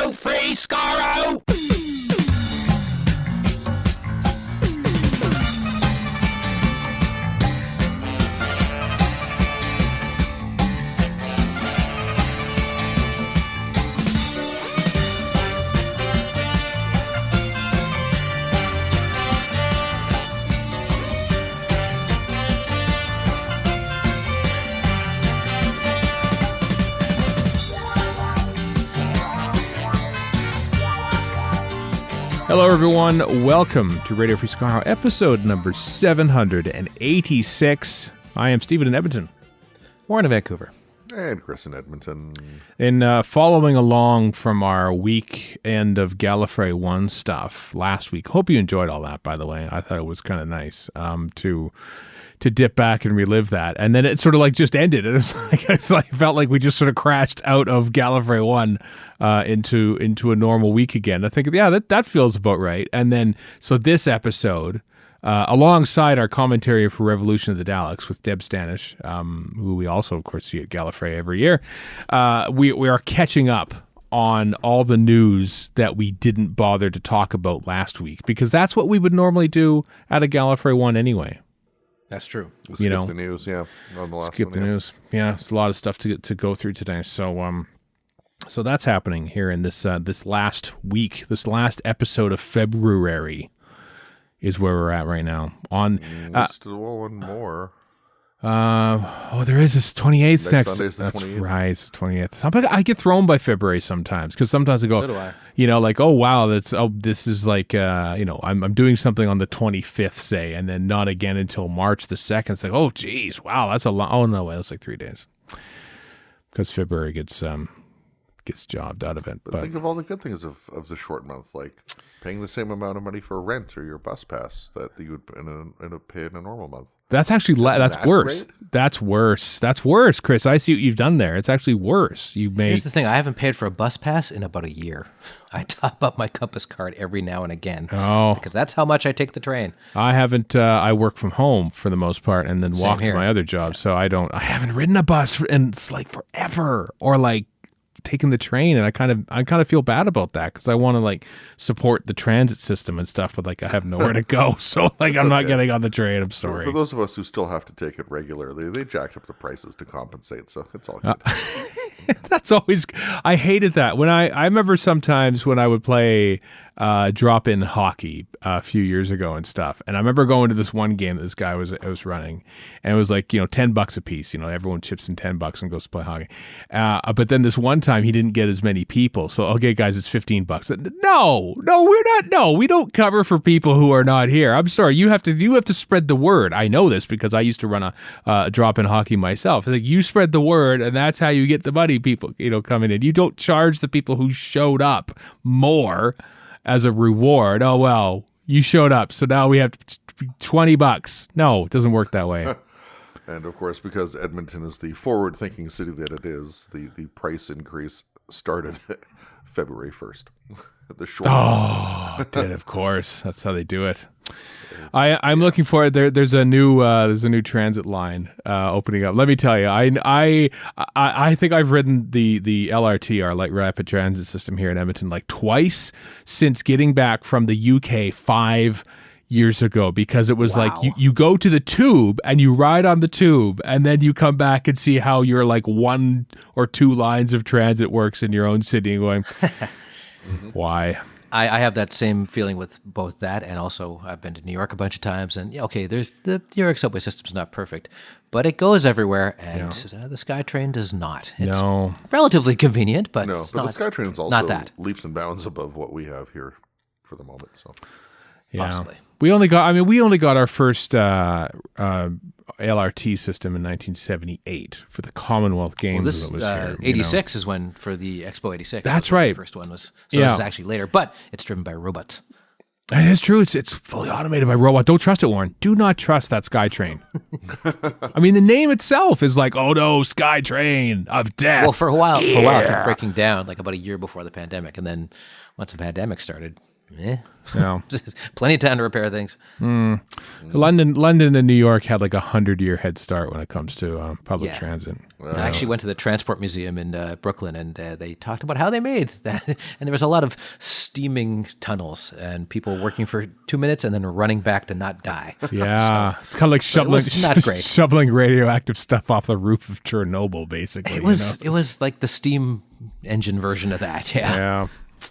Radio Free Skaro! Hello, everyone. Welcome to Radio Free Skaro, episode number 786. I am Stephen in Edmonton. Warren in Vancouver. And Chris in Edmonton. And following along from our weekend of Gallifrey One stuff last week. Hope you enjoyed all that, by the way. I thought it was kind of nice to dip back and relive that. And then it sort of like just ended. It was like, it felt like we just sort of crashed out of Gallifrey One into a normal week again. I think, yeah, that feels about right. And then, so this episode, alongside our commentary for Revolution of the Daleks with Deb Stanish, who we also, of course, see at Gallifrey every year, we are catching up on all the news that we didn't bother to talk about last week, because that's what we would normally do at a Gallifrey One anyway. That's true. Skip the news, yeah. On the last Skip one, the news. Yeah, it's a lot of stuff to go through today. So that's happening here in this last week. This last episode of February is where we're at right now. On still one more. there is this 28th next. Sunday's the That's 28th. right, it's the 28th. I get thrown by February sometimes, because sometimes I go, So do I. like, oh wow, this is like I'm doing something on the 25th, say, and then not again until March the 2nd. It's like, oh geez, wow, that's a lot. Oh no, wait, that's like 3 days, because February gets jobbed out of it. But think of all the good things of the short month, like paying the same amount of money for rent or your bus pass that you would pay in a normal month. That's actually that's that worse. great? That's worse. That's worse, Chris. I see what you've done there. It's actually worse. Here's the thing. I haven't paid for a bus pass in about a year. I top up my Compass card every now and again. Oh. Because that's how much I take the train. I haven't. I work from home for the most part, and then walk to here. my other job. So I haven't ridden a bus in like forever, or like taking the train, and I kind of feel bad about that, because I want to like support the transit system and stuff, but like I have nowhere to go, so like I'm not getting on the train. I'm sorry. For those of us who still have to take it regularly, they jacked up the prices to compensate, so it's all good. That's always. I hated that when I remember sometimes when I would play drop-in hockey a few years ago and stuff, and I remember going to this one game that this guy was running, and it was like $10 a piece. Everyone chips in $10 and goes to play hockey. But then this one time he didn't get as many people, so okay, guys, it's $15. No, we're not. No, we don't cover for people who are not here. I'm sorry, you have to spread the word. I know this because I used to run a drop-in hockey myself. Like, you spread the word, and that's how you get the money people coming in. You don't charge the people who showed up more as a reward. Oh, well, you showed up, so now we have $20. No, it doesn't work that way. And of course, because Edmonton is the forward-thinking city that it is, the price increase started February 1st. The short. Oh, it did, of course. That's how they do it. I'm looking forward. There's a new transit line opening up. Let me tell you, I think I've ridden the LRT, our light rapid transit system here in Edmonton, like twice since getting back from the UK 5 years ago, because it was like you go to the tube and you ride on the tube, and then you come back and see how your like 1 or 2 lines of transit works in your own city, and going, why? I have that same feeling with both that, and also I've been to New York a bunch of times, and okay, there's the New York subway system's not perfect, but it goes everywhere, and the SkyTrain does not. It's relatively convenient, but it's but not, the SkyTrain is also not that. leaps and bounds above what we have here for the moment. So Possibly. We only got our first LRT system in 1978 for the Commonwealth Games. Well, this that was here, 86 is when, for the Expo 86. That's right. The first one was. So this is actually later, but it's driven by robots. It is true. It's fully automated by robot. Don't trust it, Warren. Do not trust that SkyTrain. I mean, the name itself is like, oh no, SkyTrain of death. Well, for a while, it kept breaking down, like about a year before the pandemic, and then once the pandemic started, No. Plenty of time to repair things. London and New York had like 100-year head start when it comes to public transit. I actually went to the Transport Museum in Brooklyn, and they talked about how they made that. And there was a lot of steaming tunnels and people working for 2 minutes and then running back to not die. Yeah, it's kind of like shoveling radioactive stuff off the roof of Chernobyl, basically. It was like the steam engine version of that. Yeah.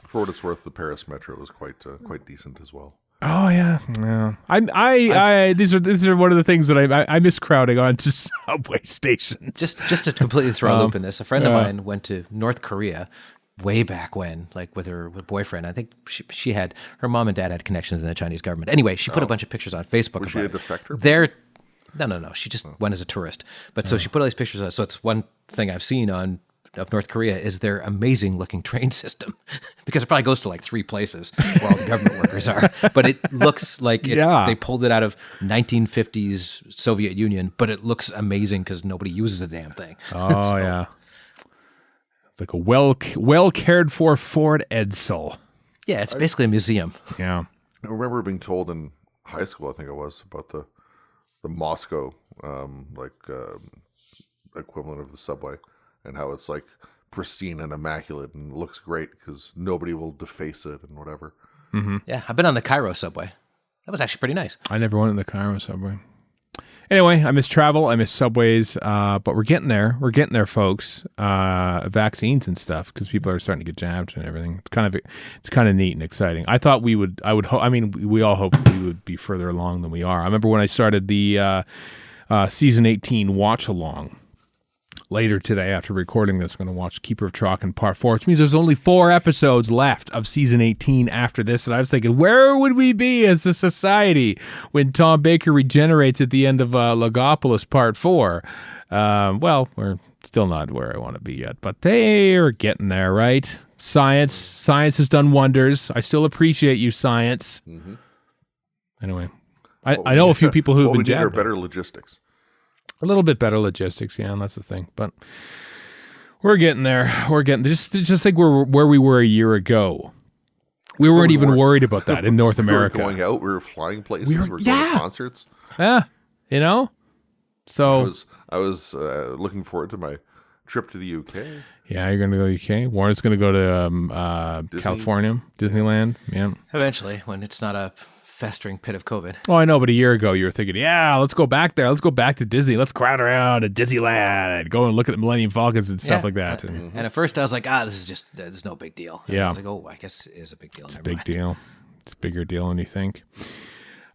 For what it's worth, the Paris Metro was quite decent as well. Oh yeah. These are one of the things that I miss crowding onto subway stations. Just to completely throw a loop in this, a friend of mine went to North Korea way back when, like with her boyfriend. I think she had her mom and dad had connections in the Chinese government. Anyway, she put a bunch of pictures on Facebook. Was she a defector? No. She just went as a tourist. But so she put all these pictures on. So it's one thing I've seen of North Korea is their amazing looking train system, because it probably goes to like 3 places where all the government workers are. But it looks like they pulled it out of 1950s Soviet Union, but it looks amazing because nobody uses the damn thing. Oh yeah. It's like a well cared for Ford Edsel. Yeah, it's basically a museum. Yeah. I remember being told in high school, I think it was, about the Moscow equivalent of the subway, and how it's like pristine and immaculate and looks great because nobody will deface it and whatever. Mm-hmm. Yeah, I've been on the Cairo subway. That was actually pretty nice. I never went on the Cairo subway. Anyway, I miss travel. I miss subways, but we're getting there. We're getting there, folks. Vaccines and stuff, because people are starting to get jabbed and everything. It's kind of neat and exciting. I thought we all hoped we would be further along than we are. I remember when I started the season 18 watch along. Later today, after recording this, I'm going to watch Keeper of Traken Part 4, which means there's only 4 episodes left of Season 18 after this. And I was thinking, where would we be as a society when Tom Baker regenerates at the end of Logopolis Part 4? Well, we're still not where I want to be yet, but they're getting there, right? Science has done wonders. I still appreciate you, science. Mm-hmm. Anyway, I know a few people who've been jabbed. What we need are better logistics. A little bit better logistics, yeah, and that's the thing. But we're getting there. We're getting just like where we were a year ago. We weren't even worried about that in North America. We were going out. We were flying places. We were going to concerts. Yeah, So I was looking forward to my trip to the UK. Yeah, you're going to go to UK. Warren's going to go to California, Disneyland. Yeah, eventually, when it's not a festering pit of COVID. Oh, I know, but a year ago you were thinking, yeah, let's go back there. Let's go back to Disney. Let's crowd around at Disneyland. Go and look at the Millennium Falcons and stuff like that. And at first I was like, this is no big deal. And I was like, oh, I guess it is a big deal. It's a big deal. It's a bigger deal than you think.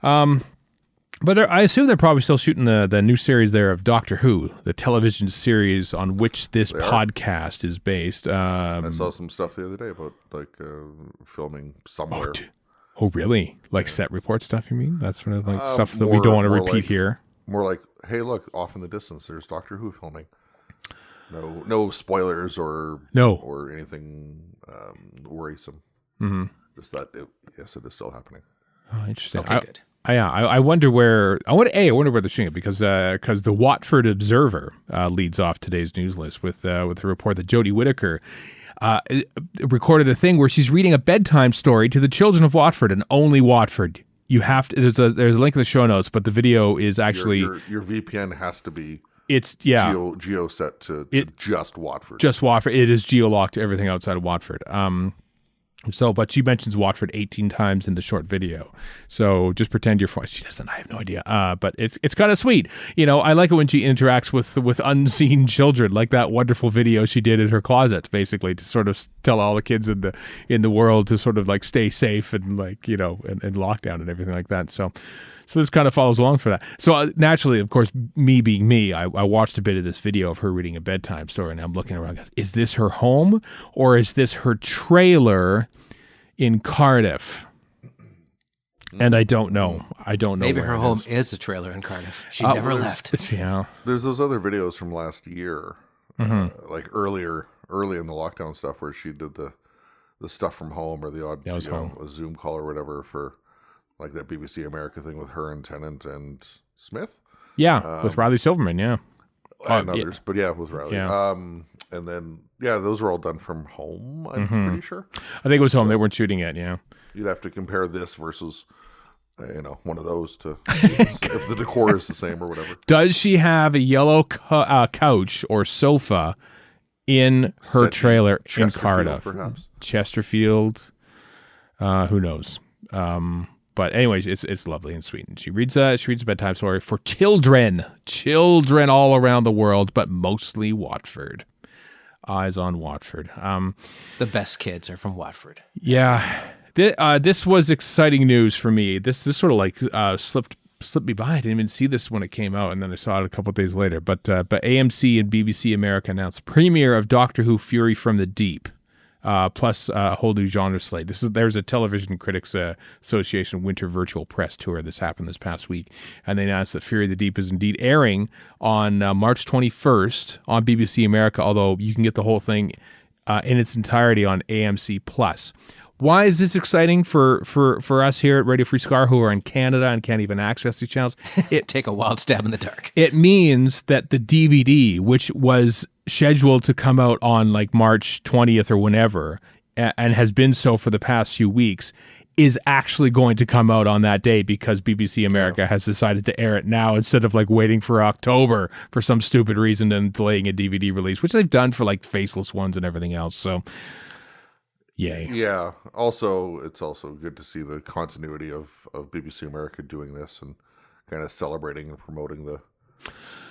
But I assume they're probably still shooting the new series there of Doctor Who, the television series on which this podcast is based. I saw some stuff the other day about filming somewhere. Oh, really? Like set report stuff, you mean? That's sort of like stuff that we don't want to repeat here? More like, hey, look, off in the distance, there's Doctor Who filming. No spoilers or anything worrisome. Mm-hmm. Just that, yes, it is still happening. Oh, interesting. Okay, good. I wonder where. I wonder where they're shooting it because the Watford Observer leads off today's news list with the report that Jodie Whittaker recorded a thing where she's reading a bedtime story to the children of Watford, and only Watford. You have to. There's a link in the show notes, but the video is actually your VPN has to be. It's geo set to just Watford. Just Watford. It is geo-locked to everything outside of Watford. But she mentions Watford 18 times in the short video. So just pretend you're she doesn't. I have no idea. But it's kind of sweet. I like it when she interacts with unseen children, like that wonderful video she did in her closet, basically to sort of tell all the kids in the world to sort of like stay safe and and lockdown and everything like that. So this kind of follows along for that. So naturally, of course, me being me, I watched a bit of this video of her reading a bedtime story, and I'm looking around. Is this her home or is this her trailer in Cardiff? And I don't know. Maybe her home is a trailer in Cardiff. She never left. Yeah. There's those other videos from last year, like early in the lockdown stuff, where she did the stuff from home or the odd a Zoom call or whatever for. Like that BBC America thing with her and Tennant and Smith. Yeah, with Riley Silverman, yeah. And others, but with Riley. Yeah. And then, those were all done from home, I'm pretty sure. I think it was home. They weren't shooting it, yeah. You'd have to compare this versus, one of those to if the decor is the same or whatever. Does she have a yellow couch or sofa in her trailer in Cardiff? Perhaps. Chesterfield. Who knows? But anyways, it's lovely and sweet. And she reads a bedtime story for children all around the world, but mostly Watford. Eyes on Watford. The best kids are from Watford. Yeah. This was exciting news for me. This sort of like slipped me by. I didn't even see this when it came out, and then I saw it a couple of days later. But AMC and BBC America announced premiere of Doctor Who: Fury from the Deep. Plus a whole new genre slate. There's a Television Critics Association Winter Virtual Press Tour. This happened this past week, and they announced that Fury of the Deep is indeed airing on March 21st on BBC America, although you can get the whole thing in its entirety on AMC Plus. Why is this exciting for us here at Radio Free Skaro, who are in Canada and can't even access these channels? Take a wild stab in the dark. It means that the DVD, which was scheduled to come out on like March 20th or whenever, and has been so for the past few weeks, is actually going to come out on that day because BBC America has decided to air it now instead of like waiting for October for some stupid reason and delaying a DVD release, which they've done for like Faceless Ones and everything else. So, yay. Yeah. Also, it's also good to see the continuity of BBC America doing this and kind of celebrating and promoting the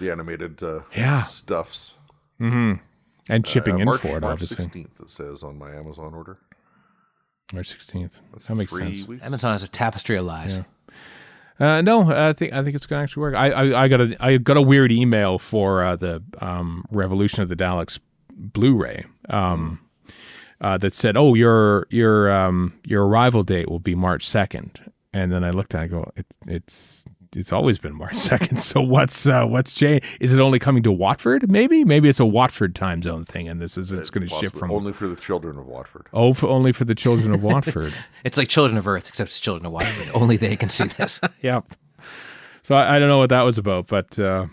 animated stuffs. Mm-hmm. And chipping in March, for it, March obviously. 16th, it says on my Amazon order. March 16th. That's that makes 3 sense. weeks. Amazon has a tapestry of lies. Yeah. No, I think it's going to actually work. I got a weird email for the Revolution of the Daleks Blu-ray that said, "Oh, your arrival date will be March 2nd." And then I looked at it and I go, it's always been March 2nd. So what's changed? Is it only coming to Watford? Maybe it's a Watford time zone thing, and it's going to ship from only for the children of Watford. Oh, only for the children of Watford. It's like Children of Earth, except it's Children of Watford. Only they can see this. Yep. So I don't know what that was about, but so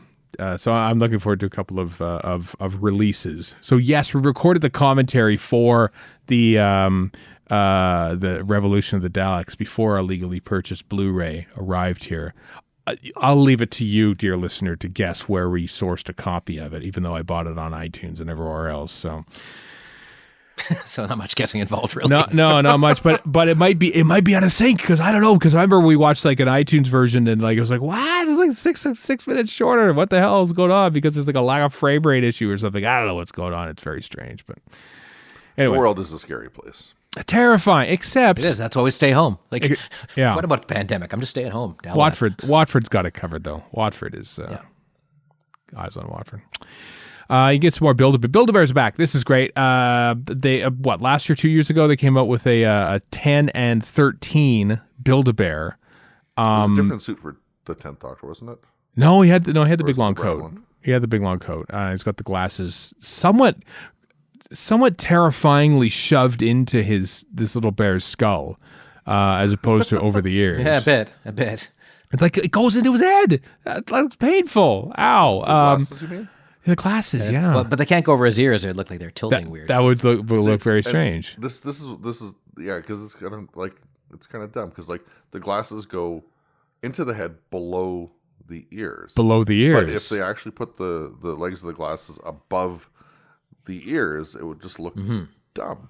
I'm looking forward to a couple of releases. So yes, we recorded the commentary for the Revolution of the Daleks before our legally purchased Blu-ray arrived here. I'll leave it to you, dear listener, to guess where we sourced a copy of it, even though I bought it on iTunes and everywhere else. So not much guessing involved, really. No, not much. But it might be out of sync because I don't know. Because I remember we watched like an iTunes version and like it was like, what? It's like six minutes shorter. What the hell is going on? Because there's like a lack of frame rate issue or something. I don't know what's going on. It's very strange. But anyway, the world is a scary place. Terrifying, except it is. That's why we stay home. Like, yeah. What about the pandemic? I'm just staying home. Watford's got it covered though. Watford is eyes on Watford. You get some more Build-A-Bear. Build-A-Bear's back. This is great. They last year, 2 years ago, they came out with a 10 and 13 Build-A-Bear. It was a different suit for the 10th Doctor, wasn't it? No, he had the big long coat. He had the big long coat. He's got the glasses somewhat terrifyingly shoved into this little bear's skull, as opposed to over the ears. Yeah, a bit. It's like it goes into his head. That's painful. Ow. The glasses, you mean? The glasses, yeah. Well, but they can't go over his ears. It would look like they're tilting weird. That would look very strange. This is because it's kind of dumb because like the glasses go into the head below the ears. Below the ears. But if they actually put the legs of the glasses above the ears, it would just look dumb.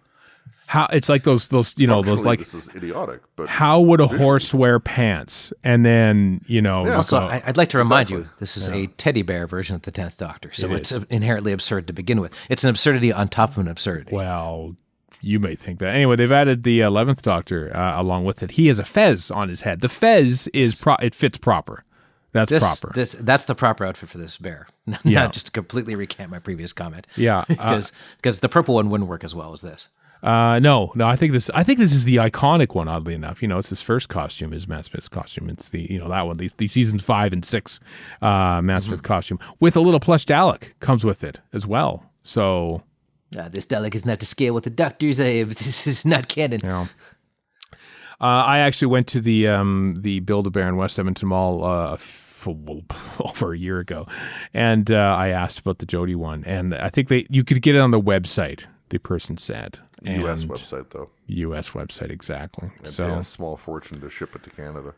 How it's like those like this is idiotic. But how would a horse wear pants and then Also, I'd like to remind you, this is a teddy bear version of the 10th Doctor, so it's inherently absurd to begin with. It's an absurdity on top of an absurdity. Well, you may think that. Anyway, they've added the 11th Doctor along with it. He has a fez on his head. The fez is it fits proper. That's proper. That's the proper outfit for this bear. Not just to completely recant my previous comment. Yeah, because the purple one wouldn't work as well as this. No. I think this is the iconic one. Oddly enough, it's his first costume, his Matt Smith's costume. It's the that one. The seasons 5 and 6 Matt Smith costume with a little plush Dalek comes with it as well. So this Dalek is not to scale with the Doctor's. This is not canon. Yeah. I actually went to the Build-A-Bear in West Edmonton Mall over a year ago, and I asked about the Jodie one, and I think you could get it on the website. The person said, U.S. website, though. U.S. website, exactly. And so pay a small fortune to ship it to Canada.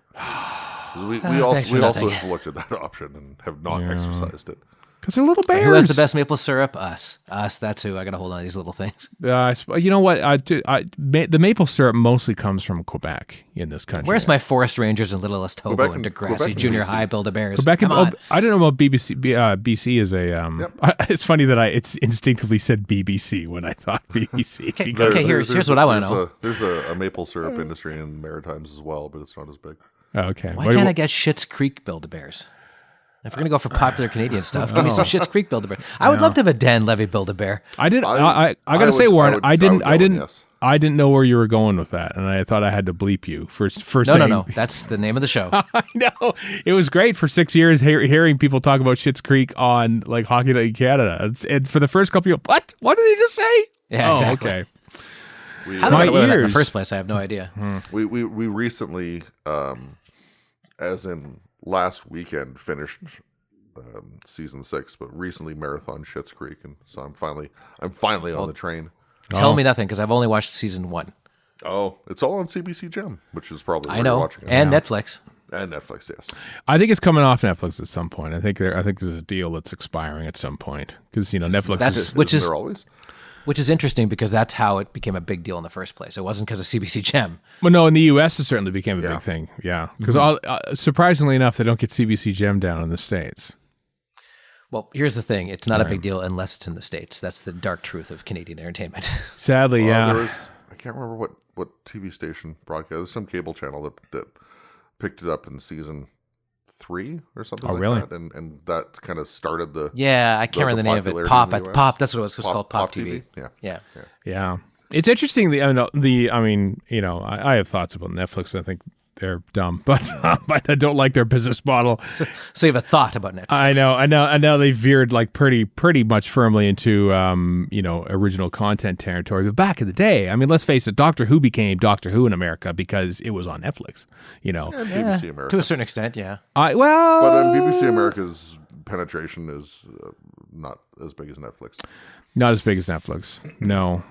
We also have looked at that option and have not exercised it. Because they're little bears. Who has the best maple syrup? Us. That's who. I got to hold on to these little things. You know what? The maple syrup mostly comes from Quebec in this country. Where's my forest rangers in Littlest Hobo and Degrassi Junior High Build-A-Bears? Quebec. I don't know about BBC. BC is a. It's funny that it's instinctively said BBC when I thought BBC. Okay, here's what I want to know. There's a maple syrup industry in the Maritimes as well, but it's not as big. Okay. Why can't I get Schitt's Creek Build-A-Bears? If we're going to go for popular Canadian stuff, give me some Schitt's Creek Build-A-Bear. I would love to have a Dan Levy Build-A-Bear. I got to say, Warren, I didn't know where you were going with that, and I thought I had to bleep you for saying... No. That's the name of the show. I know. It was great for 6 years hearing people talk about Schitt's Creek on like Hockey Night in Canada. And for the first couple of years, what did he just say? Yeah, exactly. Okay. How did I learn that in the first place? I have no idea. We recently, as in last weekend, finished season 6, but recently marathon Schitt's Creek, and so I'm finally on the train. Tell me nothing, because I've only watched season 1. Oh, it's all on CBC Gem, which is probably where I know, you're watching it. and Netflix. And Netflix, yes. I think it's coming off Netflix at some point. I think there's a deal that's expiring at some point because Netflix Which is interesting because that's how it became a big deal in the first place. It wasn't because of CBC Gem. Well, no, in the U.S. it certainly became a big thing. Yeah, because surprisingly enough, they don't get CBC Gem down in the States. Well, here's the thing. It's not a big deal unless it's in the States. That's the dark truth of Canadian entertainment. Sadly, I can't remember what TV station broadcast. There's some cable channel that picked it up in season 3 or something like that. And that kind of started the... Yeah, I can't remember the name of it. Pop. That's what it was. It was called Pop TV. Yeah. It's interesting. I have thoughts about Netflix. I think they're dumb, but I don't like their business model. So you have a thought about Netflix? I know they veered like pretty much firmly into original content territory. But back in the day, I mean, let's face it, Doctor Who became Doctor Who in America because it was on Netflix. And BBC America to a certain extent, yeah. But BBC America's penetration is not as big as Netflix. Not as big as Netflix. No.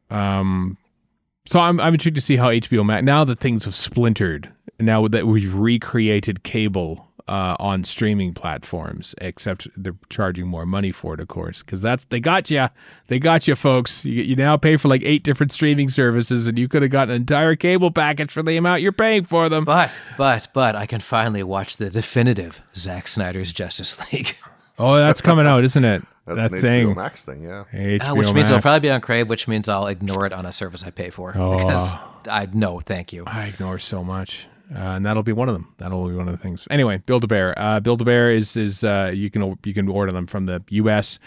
So I'm intrigued to see how HBO Max, now that things have splintered, now that we've recreated cable on streaming platforms, except they're charging more money for it, of course, because they got you, folks. You now pay for like 8 different streaming services, and you could have got an entire cable package for the amount you're paying for them. But I can finally watch the definitive Zack Snyder's Justice League. Oh, that's coming out, isn't it? That's an HBO Max thing, yeah. Which means it'll probably be on Crave, which means I'll ignore it on a service I pay for. Because thank you. I ignore so much. And that'll be one of them. That'll be one of the things. Anyway, Build-A-Bear. Build-A-Bear is you can order them from the US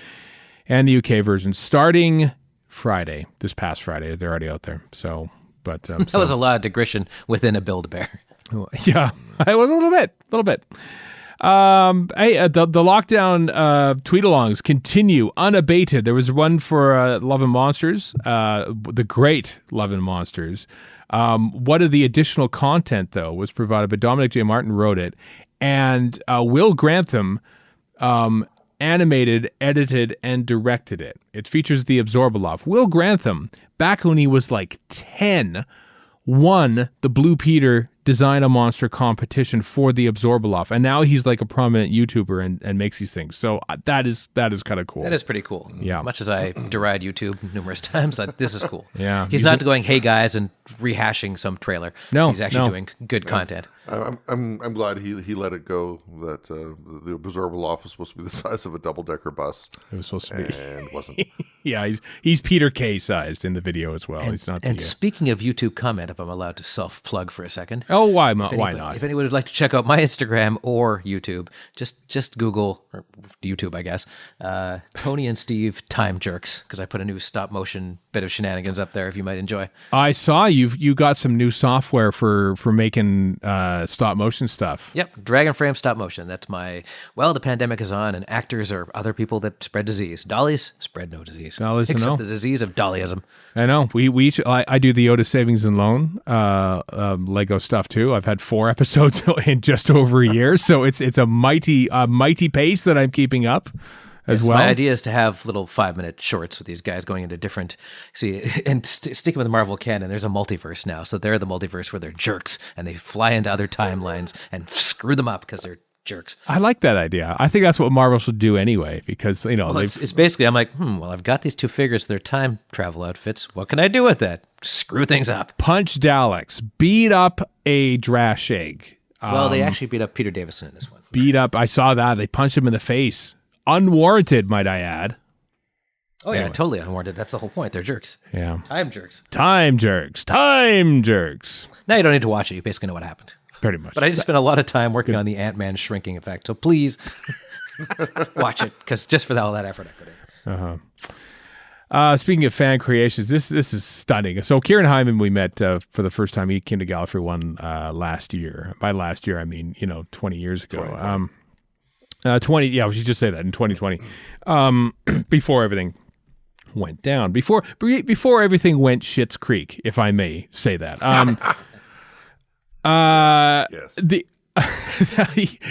and the UK version starting Friday, this past Friday. They're already out there. So, but that was a lot of digression within a Build-A-Bear. Yeah, it was a little bit. The lockdown tweet-alongs continue unabated. There was one for Love and Monsters, the great Love and Monsters. What of the additional content, though, was provided by Dominic J. Martin wrote it, and Will Grantham animated, edited, and directed it. It features the Absorbaloff. Will Grantham, back when he was like 10, won the Blue Peter Design a Monster competition for the Absorbaloff, and now he's like a prominent YouTuber and makes these things. So that is kind of cool. That is pretty cool. Yeah. Much as I deride YouTube numerous times, this is cool. Yeah. He's not going, "Hey guys," and rehashing some trailer. No, he's actually doing good content. I'm glad he let it go. That the Absorbaloff was supposed to be the size of a double-decker bus. It was supposed to be, and wasn't. Yeah, he's Peter Kay sized in the video as well. He's not. And speaking of YouTube comment, if I'm allowed to self-plug for a second. Oh, why not? If anyone would like to check out my Instagram or YouTube, just Google, or YouTube, I guess, Tony and Steve Time Jerks, because I put a new stop-motion bit of shenanigans up there if you might enjoy. I saw you got some new software for making stop-motion stuff. Yep, Dragon Frame Stop Motion. That's the pandemic is on, and actors are other people that spread disease. Dollies spread no disease. Dollies, except the disease of dollyism. I know. I do the Otis Savings and Loan Lego stuff too. I've had 4 episodes in just over a year, so it's a mighty pace that I'm keeping up. as well. My idea is to have little 5-minute shorts with these guys going into different. Sticking with the Marvel canon, there's a multiverse now. So they're the multiverse where they're jerks and they fly into other timelines and screw them up because they're jerks. I like that idea. I think that's what Marvel should do anyway, because it's basically I'm like, well, I've got these two figures, their time travel outfits. What can I do with that? Screw things up. Punch Daleks, beat up a Drashig. Well, they actually beat up Peter Davison in this one. I saw that. They punched him in the face. Unwarranted, might I add. Oh, yeah, totally unwarranted. That's the whole point. They're jerks. Yeah. Time jerks. Time jerks. Time jerks. Now you don't need to watch it. You basically know what happened. Pretty much. But I just spent a lot of time working on the Ant-Man shrinking effect. So please watch it, because just for all that effort I put in. Speaking of fan creations, this is stunning. So Kieran Hyman, we met for the first time. He came to Gallifrey One last year. By last year, I mean 20 years ago. 20. Yeah, we should just say that in 2020, before everything went down. Before everything went Schitt's Creek, if I may say that. Yes.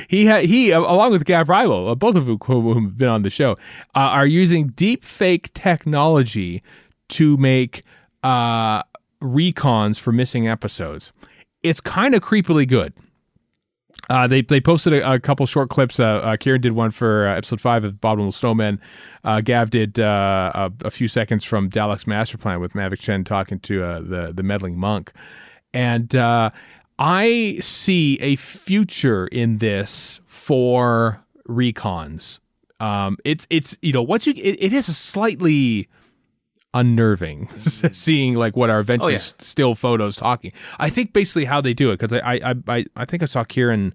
He along with Gav Rival, both of whom have been on the show, are using deep fake technology to make recons for missing episodes. It's kind of creepily good. They posted a couple short clips. Kieran did one for episode 5 of Abominable Snowmen. Gav did a few seconds from Daleks Master Plan with Mavic Chen talking to the meddling monk. And I see a future in this for recons. It's once it is a slightly unnerving seeing like what are eventually still photos talking. I think basically how they do it, because I think I saw Kieran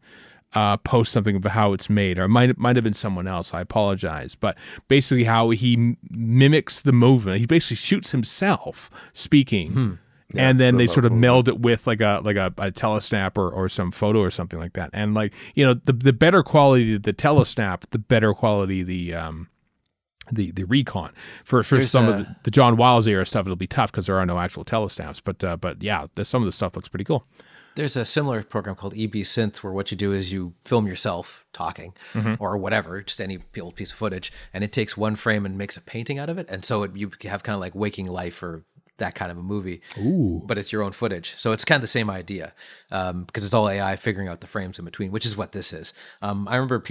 post something about how it's made, or it might have been someone else. I apologize, but basically how he mimics the movement. He basically shoots himself speaking. Yeah, and then they sort of meld it with like a telesnap or some photo or something like that. And the better quality the telesnap, the better quality the recon. For some of the John Wiles era stuff, it'll be tough because there are no actual telesnaps. But yeah, some of the stuff looks pretty cool. There's a similar program called EB Synth where what you do is you film yourself talking or whatever, just any old piece of footage, and it takes one frame and makes a painting out of it. And so you have kind of like Waking Life or that kind of a movie. Ooh. But it's your own footage. So it's kind of the same idea, because it's all AI figuring out the frames in between, which is what this is. I remember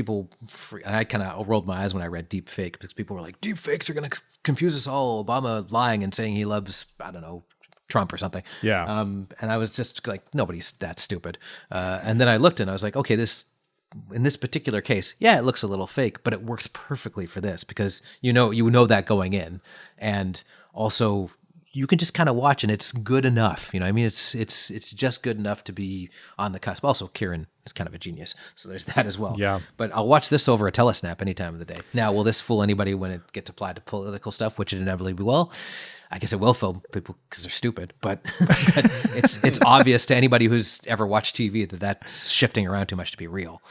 I kind of rolled my eyes when I read deep fake, because people were like, deep fakes are going to confuse us all. Obama lying and saying he loves, I don't know, Trump or something. Yeah. And I was just like, nobody's that stupid. And then I looked and I was like, okay, in this particular case, yeah, it looks a little fake, but it works perfectly for this, because you know that going in, and also you can just kind of watch and it's good enough. I mean, it's just good enough to be on the cusp. Also, Kieran is kind of a genius, so there's that as well. Yeah. But I'll watch this over a telesnap any time of the day. Now, will this fool anybody when it gets applied to political stuff, which it inevitably will? I guess it will fool people because they're stupid, but it's obvious to anybody who's ever watched TV that that's shifting around too much to be real.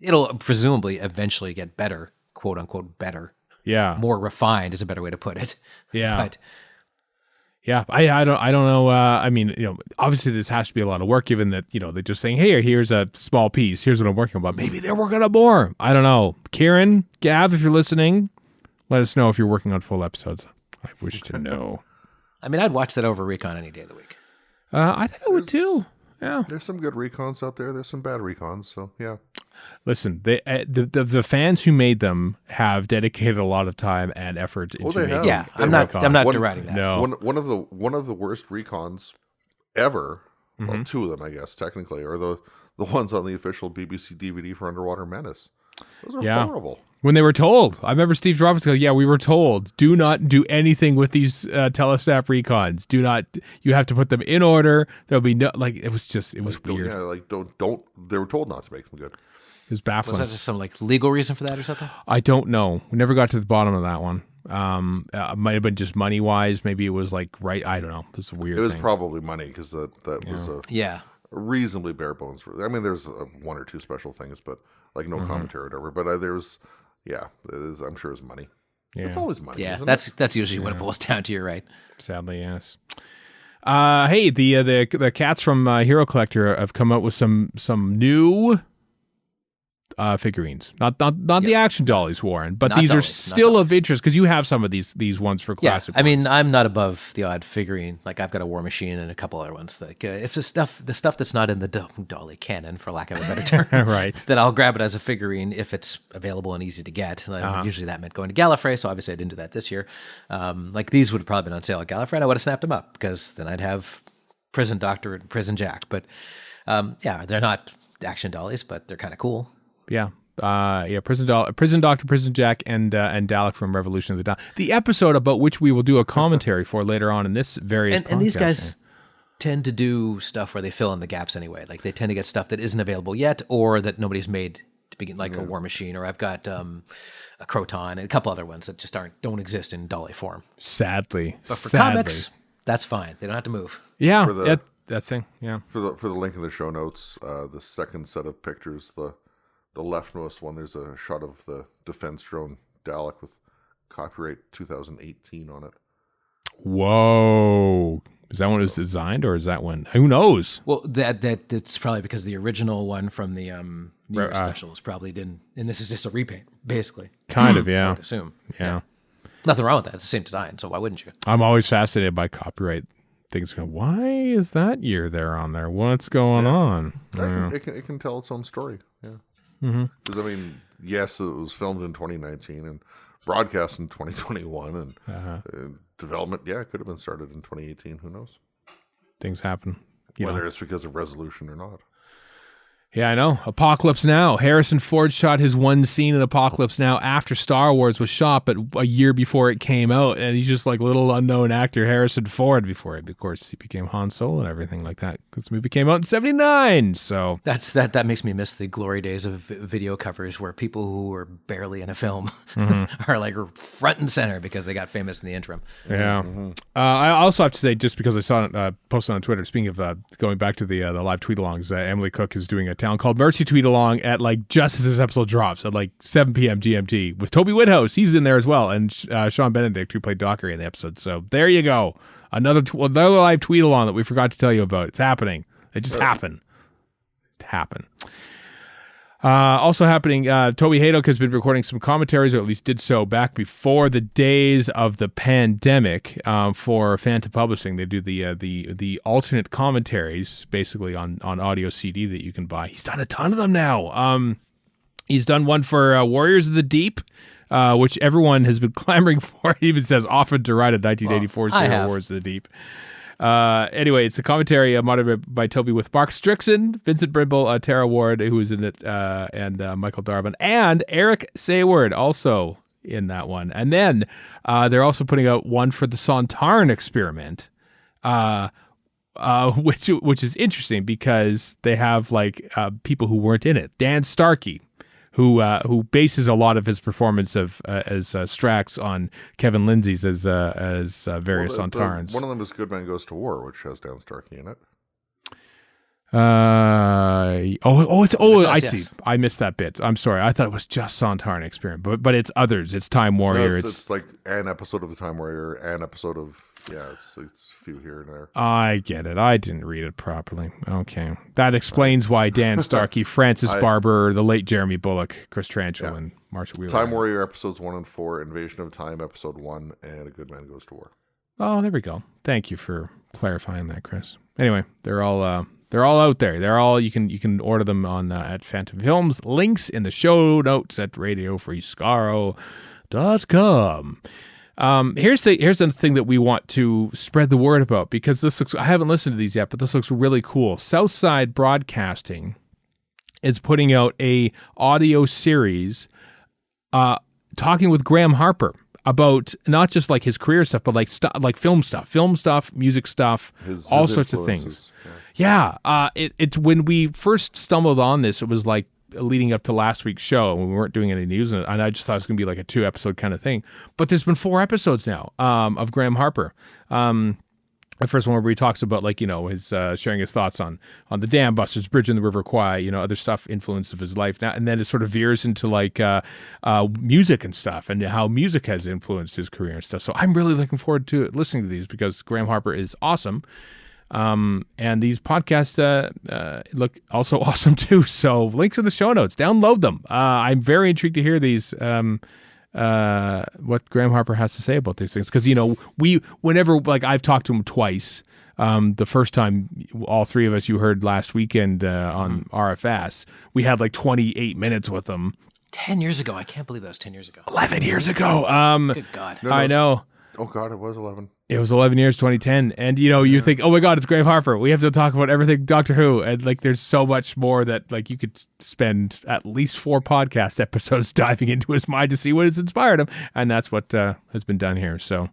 It'll presumably eventually get better, quote unquote better. Yeah. More refined is a better way to put it. Yeah. But yeah, I don't know. I mean, obviously this has to be a lot of work, given that they're just saying, "Hey, here's a small piece. Here's what I'm working on." But maybe they're working on more. I don't know. Kieran, Gav, if you're listening, let us know if you're working on full episodes. I wish to know. I mean, I'd watch that over Recon any day of the week. I think I would too. Yeah, there's some good recons out there. There's some bad recons. So yeah. Listen, the fans who made them have dedicated a lot of time and effort into making. Yeah, I'm not deriding that. No. One of the worst recons ever. Well, two of them, I guess, technically, are the ones on the official BBC DVD for Underwater Menace. Those are horrible. When they were told, I remember Steve Roberts go, "Yeah, we were told, do not do anything with these telesnap recons. Do not. You have to put them in order. There'll be no it was weird. Yeah, don't. They were told not to make them good. It was baffling. Was that just some legal reason for that or something? I don't know. We never got to the bottom of that one. It might have been just money wise. Maybe it was right. I don't know. It was a weird. It was thing. Probably money, because that was a reasonably bare bones. I mean, there's one or two special things, but no commentary or whatever. But there's. Yeah, I'm sure it's money. Yeah. It's always money. Yeah, that's usually when it boils down to. You're right. Sadly, yes. Hey, the cats from Hero Collector have come out with some new figurines, not the action dollies, Warren, but Not these dollies, are not still of dollies. interest because you have some of these ones for classic. I mean, ones. I'm not above the odd figurine. Like I've got a War Machine and a couple other ones. Like if the stuff that's not in the dolly canon, for lack of a better term, Right. then I'll grab it as a figurine if it's available and easy to get. Like, usually that meant going to Gallifrey, so obviously I didn't do that this year. Like these would have probably been on sale at Gallifrey, and I would have snapped them up because then I'd have Prison Doctor and Prison Jack. But they're not action dollies, but they're kind of cool. Yeah. Prison Doctor, Prison Jack, and Dalek from Revolution of the Daleks. The episode about which we will do a commentary for later on in this various And these guys tend to do stuff where they fill in the gaps anyway. Like they tend to get stuff that isn't available yet or that nobody's made to begin, like a War Machine, or I've got a Croton and a couple other ones that just don't exist in dolly form. Sadly. But for comics, that's fine. They don't have to move. Yeah, For the- that thing, yeah. For the link in the show notes, the second set of pictures, the leftmost one, there's a shot of the defense drone Dalek with copyright 2018 on it. Whoa. Is that when it was designed, or is that when? Who knows? Well, that's probably because the original one from the New Year specials probably didn't, and this is just a repaint, basically. Kind of, I yeah. would assume. Yeah. Nothing wrong with that. It's the same design, so why wouldn't you? I'm always fascinated by copyright things. Why is that year there on there? What's going on? It can tell its own story. Yeah. Because I mean, yes, it was filmed in 2019 and broadcast in 2021, and development, it could have been started in 2018. Who knows? Things happen. Whether it's because of resolution or not. Yeah, I know. Apocalypse Now. Harrison Ford shot his one scene in Apocalypse Now after Star Wars was shot, but a year before it came out. And he's just like little unknown actor Harrison Ford before it. Of course, he became Han Solo and everything like that. Because the movie came out in 1979. So that makes me miss the glory days of video covers where people who were barely in a film are like front and center because they got famous in the interim. Yeah. I also have to say, just because I saw it posted on Twitter, speaking of going back to the live tweet-alongs, Emily Cook is doing a Town Called Mercy tweet along at like just as this episode drops at like 7 p.m. GMT with Toby Whithouse. He's in there as well, and Sean Benedict, who played Dockery in the episode. So there you go, another live tweet along that we forgot to tell you about. It's happening. It just happened. It happened. Also happening, Toby Haydock has been recording some commentaries, or at least did so back before the days of the pandemic, for Phantom Publishing. They do the alternate commentaries, basically on audio CD that you can buy. He's done a ton of them now. He's done one for Warriors of the Deep, which everyone has been clamoring for. It even says offered to write a 1984 serial Warriors of the Deep. Anyway, it's a commentary moderated by Toby with Mark Strickson, Vincent Brimble, Tara Ward, who was in it, and Michael Darwin, and Eric Sayward also in that one. And then they're also putting out one for the Sontaran experiment, which is interesting because they have like people who weren't in it. Dan Starkey, who bases a lot of his performance as Strax on Kevin Lindsay's as various Sontarans. One of them is Good Man Goes to War, which has Dan Starkey in it. I see. I missed that bit. I'm sorry. I thought it was just Sontaran Experiment, but it's others. It's Time Warrior. No, it's like an episode of the Time Warrior, an episode of it's a few here and there. I get it. I didn't read it properly. Okay, that explains why Dan Starkey, Francis Barber, the late Jeremy Bulloch, Chris Tranchell, and Marshall Wheeler. Time Warrior episodes 1 and 4, Invasion of Time episode 1, and A Good Man Goes to War. Oh, there we go. Thank you for clarifying that, Chris. Anyway, they're all out there. They're all you can order them on at Phantom Films. Links in the show notes at radiofreescaro.com. Here's the thing that we want to spread the word about, because this looks, I haven't listened to these yet, but this looks really cool. Southside Broadcasting is putting out a audio series talking with Graham Harper about not just like his career stuff, but like film stuff, music stuff, all sorts of things. Yeah. It's when we first stumbled on this, it was like leading up to last week's show, when we weren't doing any news, and I just thought it was going to be like a 2-episode kind of thing. But there's been 4 episodes now of Graham Harper. The first one where he talks about his sharing his thoughts on the Dam Busters, Bridge in the River Kwai, other stuff, influence of his life now, and then it sort of veers into like music and stuff, and how music has influenced his career and stuff. So I'm really looking forward to listening to these because Graham Harper is awesome. And these podcasts look also awesome too. So links in the show notes. Download them. I'm very intrigued to hear these. What Graham Harper has to say about these things, because whenever I've talked to him twice. The first time, all three of us, you heard last weekend on RFS, we had 28 minutes with him. 10 years ago. I can't believe that was 10 years ago. 11 years ago. Good God. I know. Oh God, it was 11. It was 11 years, 2010. And, you think, oh my God, it's Graham Harper. We have to talk about everything Doctor Who. And there's so much more that you could spend at least 4 podcast episodes diving into his mind to see what has inspired him. And that's what has been done here. So,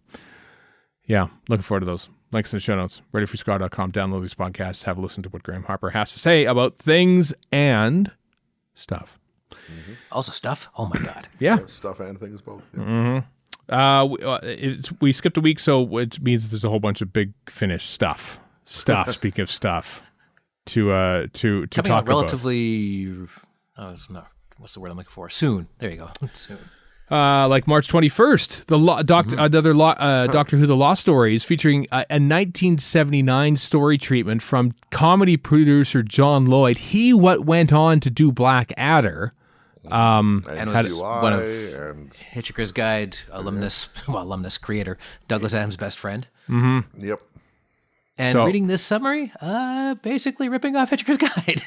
yeah, looking forward to those. Links in the show notes. ReadyForScar.com. Download these podcasts. Have a listen to what Graham Harper has to say about things and stuff. Mm-hmm. Also stuff? Oh, my God. Yeah. Stuff and things both. Yeah. Mm-hmm. We skipped a week, so it means there's a whole bunch of big Finnish stuff. Speaking of stuff, to coming talk out about. Relatively. What's the word I'm looking for? Soon. There you go. Soon. March 21st, Doctor Who: The Lost Stories, featuring a 1979 story treatment from comedy producer John Lloyd. He went on to do Blackadder. And was one of Hitchhiker's Guide alumnus creator, Douglas Adams' best friend. Mm-hmm. Yep. And reading this summary, basically ripping off Hitchhiker's Guide,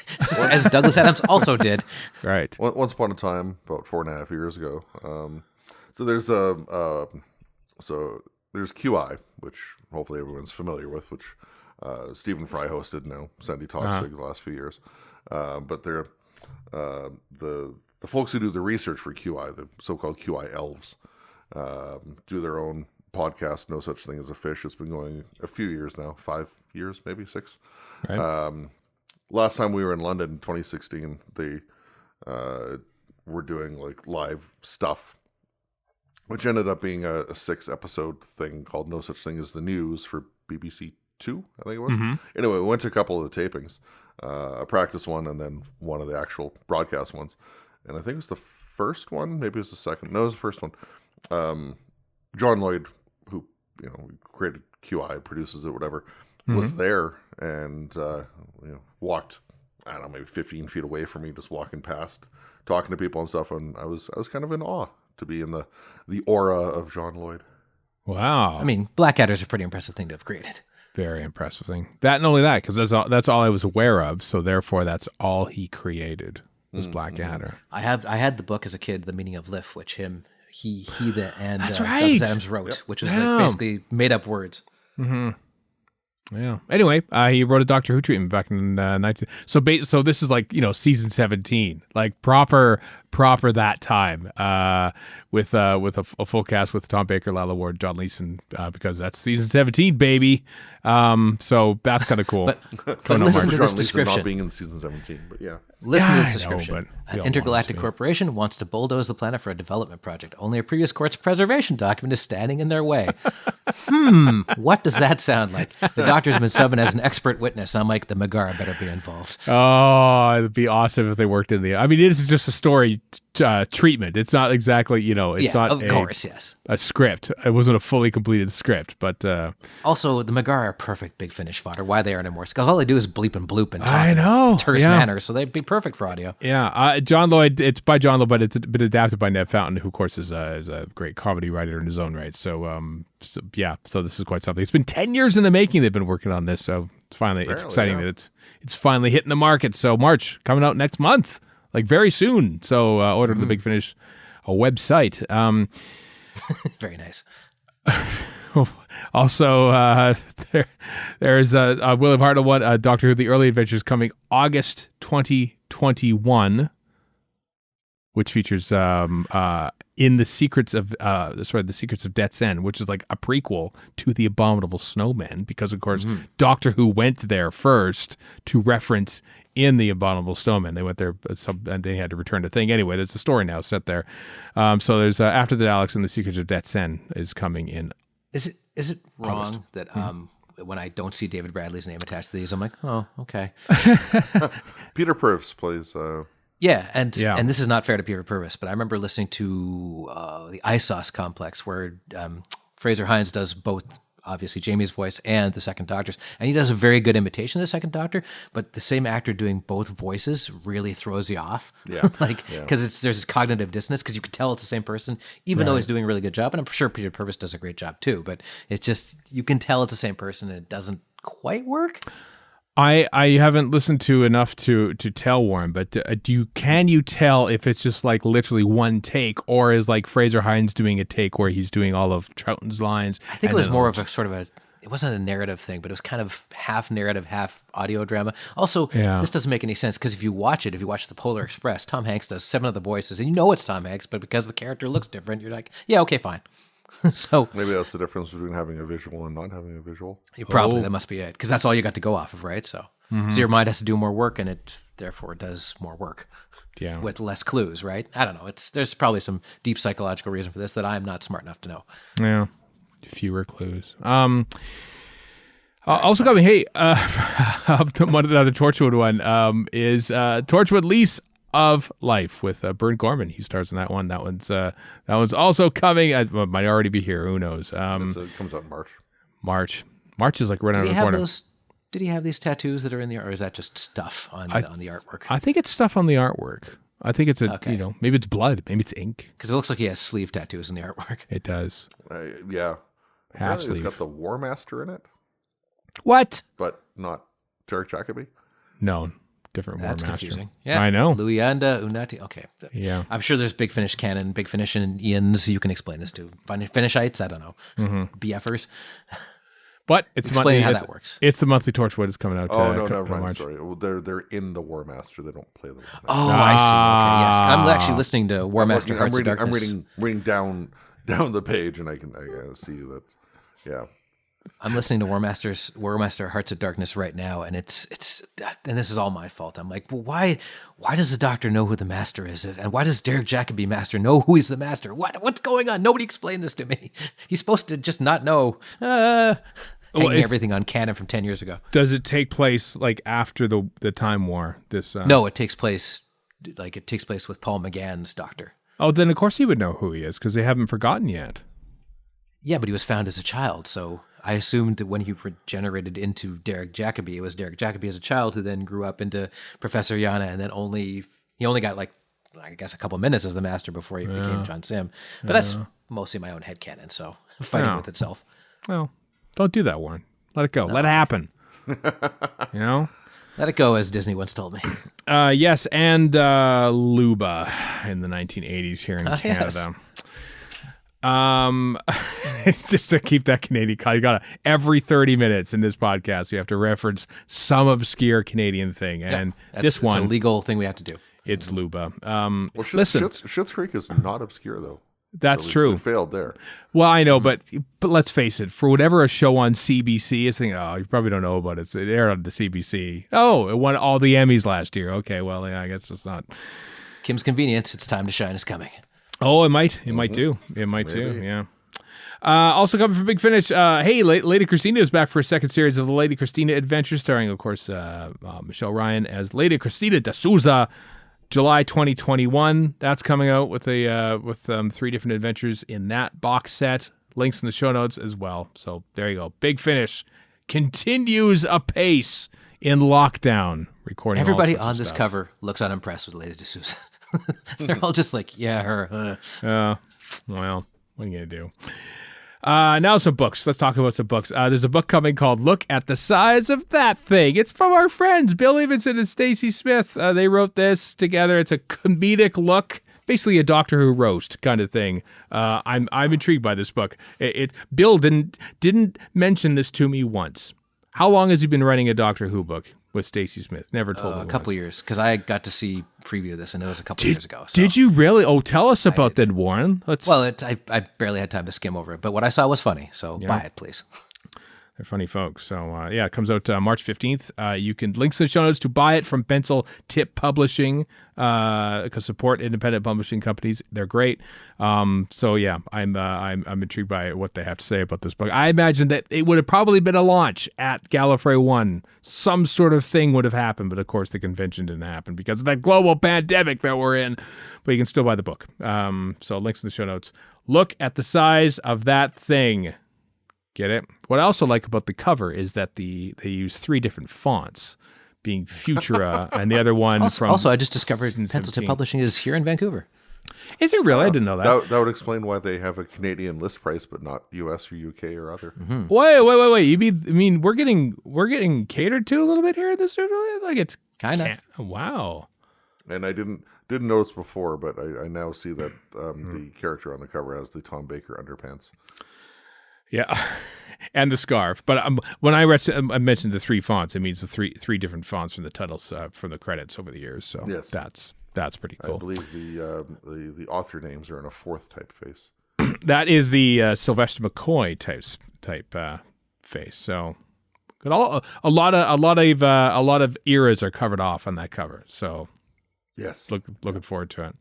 as Douglas Adams also did. Right. Once upon a time, about 4.5 years ago. So there's QI, which hopefully everyone's familiar with, which Stephen Fry hosted now, Sandy Talks the last few years. But they're the folks who do the research for QI, the so-called QI elves, do their own podcast, No Such Thing as a Fish. It's been going a few years now, 5 years, maybe 6. Right. Last time we were in London in 2016, they were doing live stuff, which ended up being a 6-episode thing called No Such Thing as the News for BBC 2, I think it was. Mm-hmm. Anyway, we went to a couple of the tapings, a practice one and then one of the actual broadcast ones. And I think it was the first one, maybe it was the second. No, it was the first one. John Lloyd, who created QI, produces it, whatever, was there and walked, I don't know, maybe 15 feet away from me, just walking past, talking to people and stuff, and I was kind of in awe to be in the aura of John Lloyd. Wow. I mean, Blackadder's a pretty impressive thing to have created. Very impressive thing. That and only that, because that's all I was aware of. So therefore, that's all he created was Blackadder. I had the book as a kid, The Meaning of Liff, which Douglas That's right. Adams wrote, which was basically made up words. Mm-hmm. Yeah. Anyway, he wrote a Doctor Who treatment back in 19. So this is season 17, proper that time. With a full cast with Tom Baker, Lalla Ward, John Leeson, because that's season 17, baby. So that's kind of cool. but listen to this John description. Not being in season 17, but yeah. Listen to this description. An intergalactic corporation wants to bulldoze the planet for a development project. Only a previous court's preservation document is standing in their way. What does that sound like? The Doctor's been summoned as an expert witness. I'm like, the Megara better be involved. Oh, it'd be awesome if they worked in the... I mean, this is just a story treatment. It's not exactly, it's not of course, yes, a script. It wasn't a fully completed script, but... Also, the Megara are perfect Big Finish fodder. Why they aren't anymore? Because all they do is bleep and bloop and talk I know. in terse manner, so they'd be perfect for audio. Yeah, John Lloyd, it's by John Lloyd, but it's been adapted by Ned Fountain, who, of course, is a great comedy writer in his own right. So this is quite something. It's been 10 years in the making they've been working on this, so it's exciting that it's finally hitting the market. So March, coming out next month, very soon. So order the Big Finish website. Very nice. Also, there's William Hartnell one, Doctor Who: The Early Adventures, coming August 2021, which features in the Secrets of Death's End, which is a prequel to The Abominable Snowmen, because of course Doctor Who went there first to reference in The Abominable Snowmen. They went there and they had to return to thing. Anyway, there's a story now set there. So there's After the Daleks and The Secrets of Death's End is coming in. Is it wrong that when I don't see David Bradley's name attached to these, I'm like, oh, okay. Peter Purves plays. And this is not fair to Peter Purves, but I remember listening to the iSauce Complex, where Fraser Hines does both obviously Jamie's voice and the second Doctor's, and he does a very good imitation of the second Doctor. But the same actor doing both voices really throws you off. Yeah, because there's this cognitive dissonance because you can tell it's the same person, even though he's doing a really good job. And I'm sure Peter Purves does a great job too. But it's just you can tell it's the same person, and it doesn't quite work. I haven't listened to enough to tell, Warren, but can you tell if it's just like literally one take, or is like Fraser Hines doing a take where he's doing all of Troughton's lines? I think it was more of a sort of a. It wasn't a narrative thing, but it was kind of half narrative, half audio drama. Also, this doesn't make any sense because if you watch the Polar Express, Tom Hanks does 7 of the voices, and you know it's Tom Hanks, but because the character looks different, you're like, yeah, okay, fine. So maybe that's the difference between having a visual and not having a visual. Probably that must be it, because that's all you got to go off of, right? So, so your mind has to do more work, and it therefore does more work. Yeah, with less clues, right? I don't know. There's probably some deep psychological reason for this that I'm not smart enough to know. Yeah, fewer clues. Also coming, hey, another Torchwood one is Torchwood Lease of Life with Bern Gorman. He stars in that one. That one's also coming. It might already be here. Who knows? It comes out in March. March is like right around the corner. Did he have these tattoos that are in the art, or is that just stuff on the artwork? I think it's stuff on the artwork. I think it's maybe it's blood, maybe it's ink. Because it looks like he has sleeve tattoos in the artwork. It does. Yeah. Half sleeve. It's got the War Master in it. What? But not Derek Jacobi? No. Different That's War Master. Confusing. Yeah, I know. Luyanda Unati. Okay. Yeah. I'm sure there's Big Finish canon, Big Finish and Ians. You can explain this to Finishites. I don't know. BFers. But it's explain how that works. It's the monthly Torchwood is coming out. No, never mind. Sorry, well, they're in the War Master. They don't play the War Master. Oh, I see. Okay, yes, I'm actually listening to War Master. Hearts of Darkness. I'm reading down the page, and I can see that. Yeah. I'm listening to War Master Hearts of Darkness right now, and it's and this is all my fault. I'm like, well, why does the Doctor know who the Master is, and why does Derek Jacobi Master know who is the Master? What's going on? Nobody explained this to me. He's supposed to just not know. Hanging everything on canon from 10 years ago. Does it take place like after the Time War? No, it takes place with Paul McGann's Doctor. Oh, then of course he would know who he is because they haven't forgotten yet. Yeah, but he was found as a child, so I assumed that when he regenerated into Derek Jacobi, it was Derek Jacobi as a child who then grew up into Professor Yana, and then he only got like, I guess, a couple minutes as the Master before he became John Sim. But that's mostly my own headcanon, so fighting with itself. Well, don't do that, Warren. Let it go. No. Let it happen. You know? Let it go, as Disney once told me. Yes, and Luba in the 1980s here in Canada. Yes. It's just to keep that Canadian. You got every 30 minutes in this podcast, you have to reference some obscure Canadian thing, and this one, it's a legal thing we have to do. It's Luba. Listen, Schitt's Creek is not obscure though. That's true. We failed there. Well, I know, but let's face it. For whatever a show on CBC is, thinking, you probably don't know about it. It aired on the CBC. Oh, it won all the Emmys last year. Okay, well, yeah, I guess it's not. Kim's Convenience. It's Time to Shine is coming. Oh, it might. It might do. It might too. Yeah. Also coming from Big Finish. Hey, Lady Christina is back for a second series of the Lady Christina Adventure, starring, of course, Michelle Ryan as Lady Christina de Souza. July 2021. That's coming out with 3 different adventures in that box set. Links in the show notes as well. So there you go. Big Finish continues apace in lockdown. Recording. Everybody on this cover looks unimpressed with Lady de Souza. They're all just like, yeah, her. Well, what are you gonna do? Now some books. Let's talk about some books. There's a book coming called Look at the Size of That Thing. It's from our friends, Bill Evenson and Stacey Smith. They wrote this together. It's a comedic look, basically a Doctor Who roast kind of thing. I'm intrigued by this book. Bill didn't mention this to me once. How long has he been writing a Doctor Who book with Stacey Smith? Never told me. A couple years, because I got to see preview of this, and it was a couple years ago. So. Did you really? Oh, tell us about that, Warren. I barely had time to skim over it, but what I saw was funny, so buy it, please. They're funny folks. So, it comes out March 15th. You can links in the show notes to buy it from Pencil Tip Publishing, because support independent publishing companies. They're great. I'm intrigued by what they have to say about this book. I imagine that it would have probably been a launch at Gallifrey One. Some sort of thing would have happened, but of course the convention didn't happen because of that global pandemic that we're in. But you can still buy the book. So links in the show notes. Look at the size of that thing. Get it? What I also like about the cover is that they use 3 different fonts, being Futura and the other one Also, I just discovered Pencil 17. Tip Publishing is here in Vancouver. Is it really? I didn't know that. That would explain why they have a Canadian list price, but not US or UK or other. Mm-hmm. Wait! You mean we're getting catered to a little bit here in this review? Like it's kind of. Wow. And I didn't notice before, but I now see that the character on the cover has the Tom Baker underpants. Yeah, and the scarf. But when I mentioned the 3 fonts, it means the three different fonts from the titles from the credits over the years. So yes. That's pretty cool. I believe the author names are in a 4th typeface. That is the Sylvester McCoy type face. So a lot of eras are covered off on that cover. So yes, looking forward to it.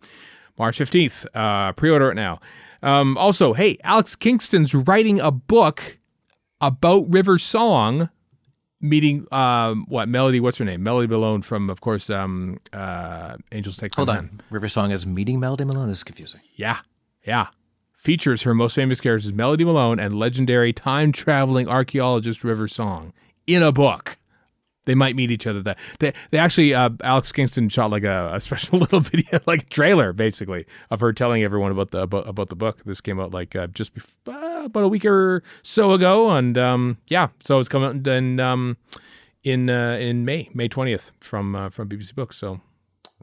March 15th. Pre-order it now. Also, hey, Alex Kingston's writing a book about River Song meeting Melody, what's her name? Melody Malone from, of course, Angels Take Hold My on. Hand. River Song is meeting Melody Malone? This is confusing. Yeah. Features her most famous characters, Melody Malone and legendary time-traveling archaeologist River Song, in a book. They might meet each other. They actually, Alex Kingston shot like a special little video, like a trailer, basically, of her telling everyone about the book. This came out like just about a week or so ago, and so it's coming out in May 20th from BBC Books. So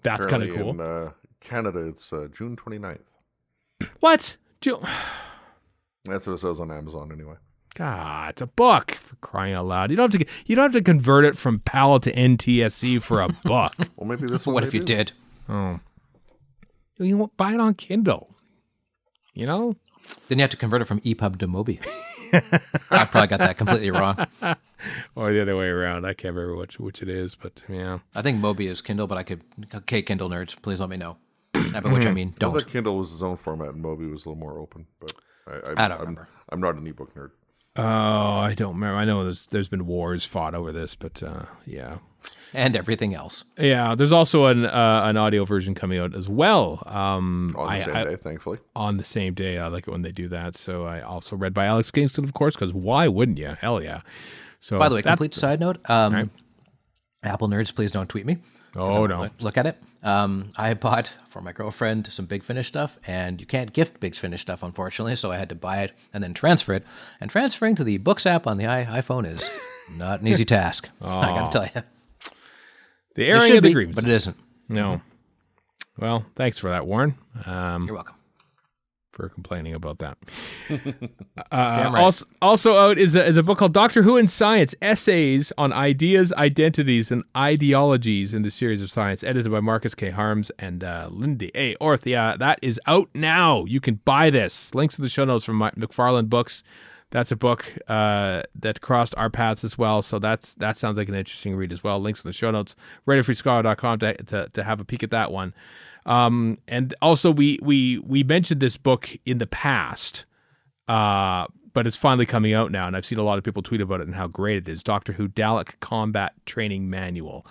that's kind of cool. In Canada, it's June 29th. What? That's what it says on Amazon, anyway. God, it's a book, for crying out loud. You don't have to convert it from PAL to NTSC for a book. Well, maybe this one. What if you did? Oh, you won't buy it on Kindle. You know. Then you have to convert it from EPUB to Mobi. I probably got that completely wrong. Or the other way around. I can't remember which it is, but yeah. I think Mobi is Kindle, but I could. Okay, Kindle nerds, please let me know. By which I mean, don't. I thought Kindle was its own format, and Mobi was a little more open. But I don't remember. I'm not an ebook nerd. Oh, I don't remember. I know there's been wars fought over this, but yeah. And everything else. Yeah, there's also an audio version coming out as well. On the same day, thankfully. On the same day. I like it when they do that. So I also read by Alex Kingston, of course, because why wouldn't you? Hell yeah. So by the way, complete side note, right. Apple nerds, please don't tweet me. Oh, no. Look at it. I bought for my girlfriend some Big Finish stuff, and you can't gift Big Finish stuff, unfortunately, so I had to buy it and then transfer it. And transferring to the Books app on the iPhone is not an easy task. I got to tell you. The airing of the grievances. But it isn't. No. Well, thanks for that, Warren. You're welcome. For complaining about that. Damn right. Also out is a book called Doctor Who in Science, Essays on Ideas, Identities, and Ideologies in the Series of Science, edited by Marcus K. Harms and Lindy A. Orth. Yeah, that is out now. You can buy this. Links in the show notes from McFarlane Books. That's a book that crossed our paths as well, so that sounds like an interesting read as well. Links in the show notes, RadioFreeSchlar.com to have a peek at that one. And also we mentioned this book in the past, but it's finally coming out now, and I've seen a lot of people tweet about it and how great it is. Doctor Who Dalek Combat Training Manual,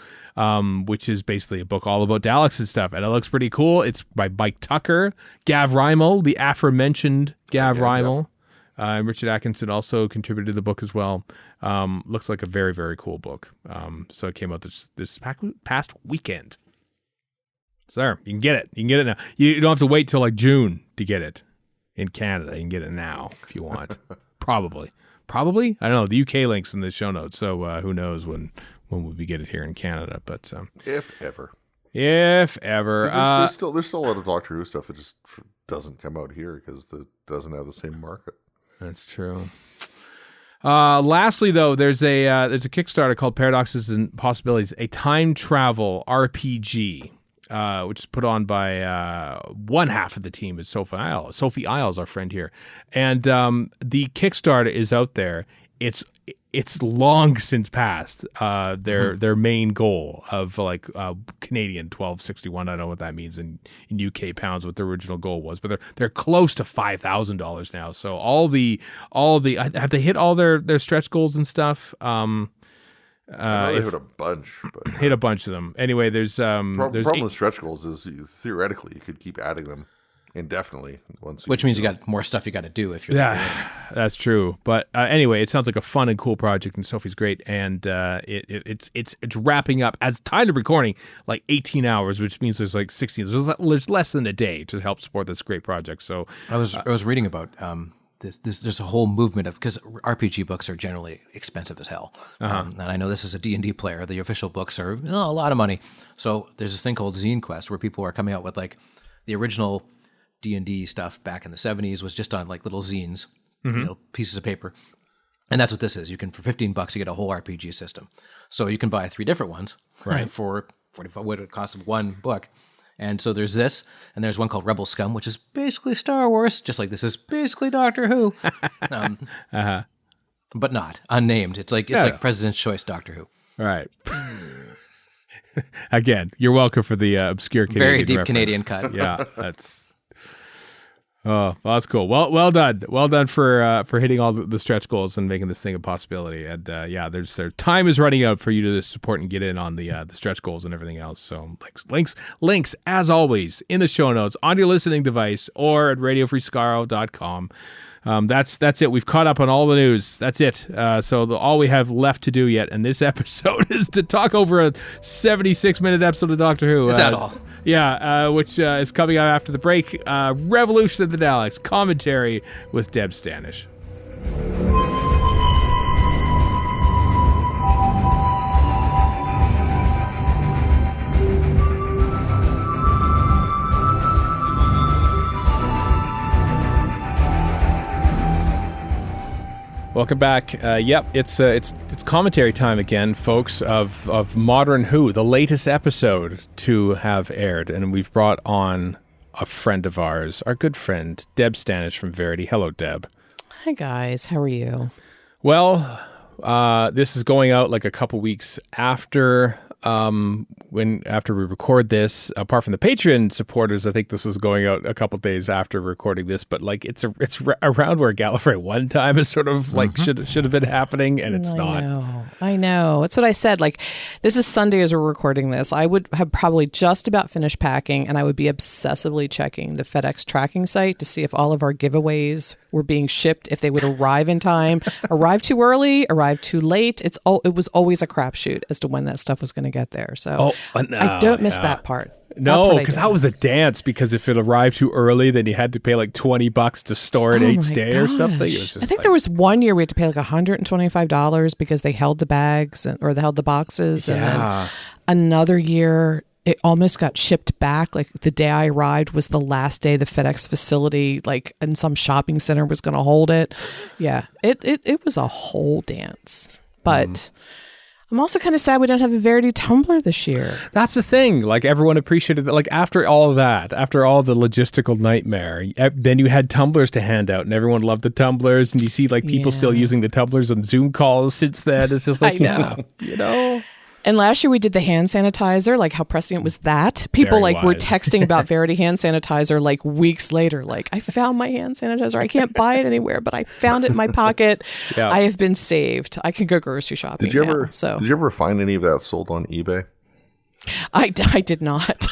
which is basically a book all about Daleks and stuff, and it looks pretty cool. It's by Mike Tucker, Gav Rymel, the aforementioned Gav Rymel. And Richard Atkinson also contributed to the book as well. Looks like a very, very cool book. So it came out this past weekend. So there, you can get it. You can get it now. You don't have to wait till like June to get it in Canada. You can get it now if you want. Probably. I don't know. The UK link's in the show notes, so who knows when we get it here in Canada. But if ever. There's still a lot of Doctor Who stuff that just doesn't come out here because it doesn't have the same market. That's true. Lastly, though, there's a Kickstarter called Paradoxes and Possibilities, a time travel RPG, which is put on by one half of the team is Sophie Isles. Sophie Isles, our friend here, and the Kickstarter is out there. It's long since passed their main goal of like Canadian 1261. I don't know what that means in UK pounds, what the original goal was, but they're close to $5,000 now. So all the have they hit all their stretch goals and stuff? I know they hit a bunch, but hit a bunch of them. Anyway, there's problem with stretch goals is theoretically you could keep adding them. indefinitely. Which means you got more stuff you got to do if you're that's true. But anyway, it sounds like a fun and cool project, and Sophie's great, and it's wrapping up as time of recording like 18 hours, which means there's like 16. There's less than a day to help support this great project. So I was reading about there's a whole movement of, because RPG books are generally expensive as hell, and I know this is a D&D player. The official books are a lot of money. So there's this thing called Zenquest where people are coming out with like the original D&D stuff back in the 70s was just on like little zines, pieces of paper. And that's what this is. You can, for $15, you get a whole RPG system. So you can buy 3 different ones, right, for 45, what it costs of one book. And so there's this, and there's one called Rebel Scum, which is basically Star Wars, just like this is basically Doctor Who. But not unnamed. It's like President's Choice Doctor Who. All right. Again, you're welcome for the obscure Canadian very deep reference. Canadian cut. Yeah, that's. Oh, well, that's cool. Well done. Well done for hitting all the stretch goals and making this thing a possibility. And their time is running out for you to support and get in on the stretch goals and everything else. So links as always in the show notes on your listening device or at radiofreescaro.com. That's it. We've caught up on all the news. That's it. So all we have left to do yet in this episode is to talk over a 76-minute episode of Doctor Who. Is that all? Yeah, which is coming out after the break. Revolution of the Daleks, commentary with Deb Stanish. Welcome back. It's commentary time again, folks, of Modern Who, the latest episode to have aired, and we've brought on a friend of ours, our good friend Deb Stanish from Verity. Hello, Deb. Hi guys, how are you? Well, this is going out like a couple weeks after after we record this. Apart from the Patreon supporters, I think this is going out a couple days after recording this. But like it's around where Gallifrey One time is sort of like should have been happening, and it's not. I know. That's what I said. Like, this is Sunday as we're recording this. I would have probably just about finished packing, and I would be obsessively checking the FedEx tracking site to see if all of our giveaways were being shipped, if they would arrive in time, arrive too early, arrive too late. It was always a crapshoot as to when that stuff was going to get there. So I don't miss that part. No, because that was a dance, because if it arrived too early, then you had to pay like $20 to store it each day or something. It was just I think there was one year we had to pay like $125 because they held the bags or they held the boxes. Yeah. And then another year it almost got shipped back. Like the day I arrived was the last day the FedEx facility, like in some shopping center, was going to hold it. Yeah, it was a whole dance. But I'm also kind of sad we don't have a Verity tumbler this year. That's the thing. Like, everyone appreciated that. Like, after all that, after all the logistical nightmare, then you had tumblers to hand out, and everyone loved the tumblers. And you see like people still using the tumblers on Zoom calls since then. It's just like, you know. And last year we did the hand sanitizer, like how prescient was that? People were texting about Verity hand sanitizer like weeks later. Like, I found my hand sanitizer. I can't buy it anywhere, but I found it in my pocket. Yeah. I have been saved. I can go grocery shopping Did you now. Did you ever find any of that sold on eBay? I did not.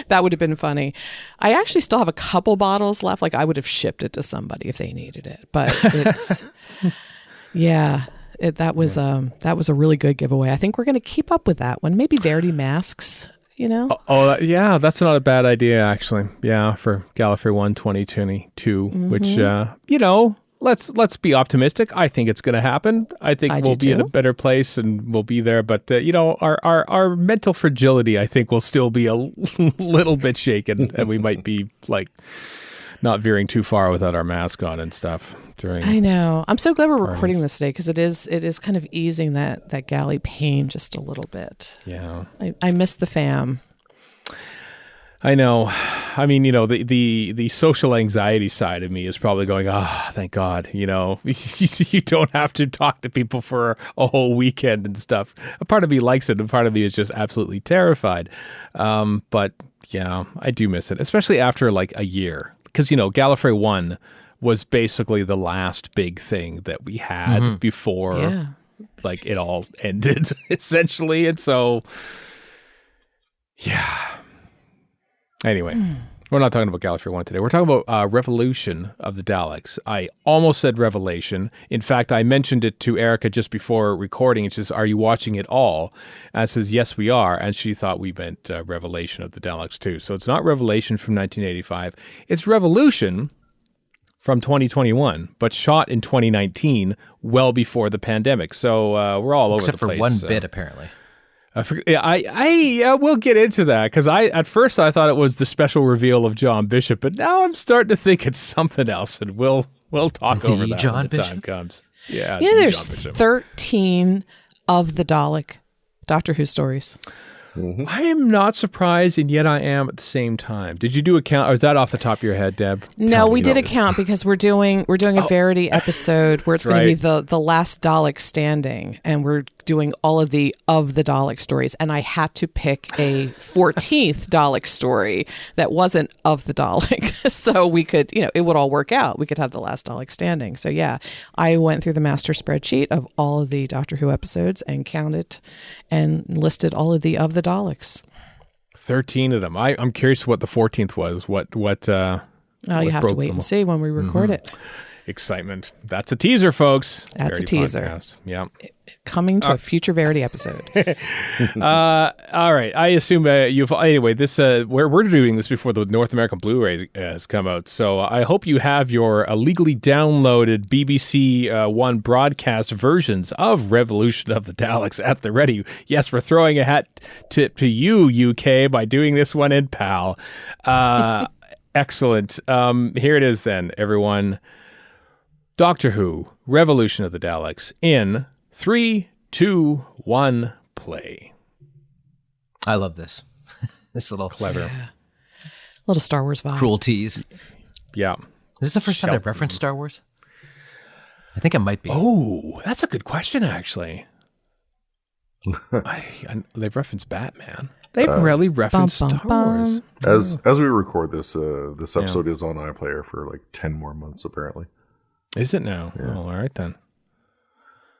That would have been funny. I actually still have a couple bottles left. Like, I would have shipped it to somebody if they needed it. But it's, yeah. That was a really good giveaway. I think we're going to keep up with that one. Maybe Verity masks, you know? Yeah, that's not a bad idea, actually. Yeah, for Gallifrey One 2022, which, you know, let's be optimistic. I think it's going to happen. I think we'll be in a better place and we'll be there. But, you know, our mental fragility, I think, will still be a little bit shaken, and we might be like not veering too far without our mask on and stuff. I know. I'm so glad we're recording this today, because it is kind of easing that galley pain just a little bit. Yeah. I miss the fam. I know. I mean, you know, the social anxiety side of me is probably going, thank God, you know, you don't have to talk to people for a whole weekend and stuff. A part of me likes it, and part of me is just absolutely terrified. But yeah, I do miss it, especially after like a year. Because, you know, Gallifrey One was basically the last big thing that we had before like it all ended, essentially. And so, yeah. Anyway, We're not talking about Gallifrey One today. We're talking about Revolution of the Daleks. I almost said Revelation. In fact, I mentioned it to Erica just before recording. It says, "Are you watching it all?" And I says, "Yes, we are." And she thought we meant Revelation of the Daleks too. So it's not Revelation from 1985. It's Revolution from 2021, but shot in 2019, well before the pandemic. So we're all over the place. Except for one bit, apparently. We'll get into that because at first I thought it was the special reveal of John Bishop, but now I'm starting to think it's something else, and we'll talk over that when the time comes. Yeah, there's 13 of the Dalek Doctor Who stories. Mm-hmm. I am not surprised, and yet I am at the same time. Did you do a count, or is that off the top of your head, Deb? No, we did a count because we're doing a Verity episode where it's going to be the last Dalek standing, and we're doing all of the Dalek stories. And I had to pick a 14th Dalek story that wasn't of the Dalek, so we could, it would all work out. We could have the last Dalek standing. So yeah, I went through the master spreadsheet of all of the Doctor Who episodes and counted and listed all of the Daleks. 13 of them. I'm curious what the 14th was. What you have to wait and see when we record it. Excitement. That's a teaser, folks. That's Verity a teaser. Podcast. Yeah. Coming to a future Verity episode. All right. I assume anyway, this we're doing this before the North American Blu-ray has come out. So I hope you have your illegally downloaded BBC One broadcast versions of Revolution of the Daleks at the ready. Yes, we're throwing a hat tip to you, UK, by doing this one in PAL. Excellent. Here it is then, everyone. Doctor Who, Revolution of the Daleks, in 3, 2, 1, play. I love this. This little clever. Little Star Wars vibe. Cruel tease. Yeah. Is this the first time they've referenced Star Wars? I think it might be. Oh, that's a good question, actually. They've referenced Batman. They've really referenced Star Wars. As we record this, this episode is on iPlayer for like 10 more months, apparently. Is it now? Yeah. Oh, all right then.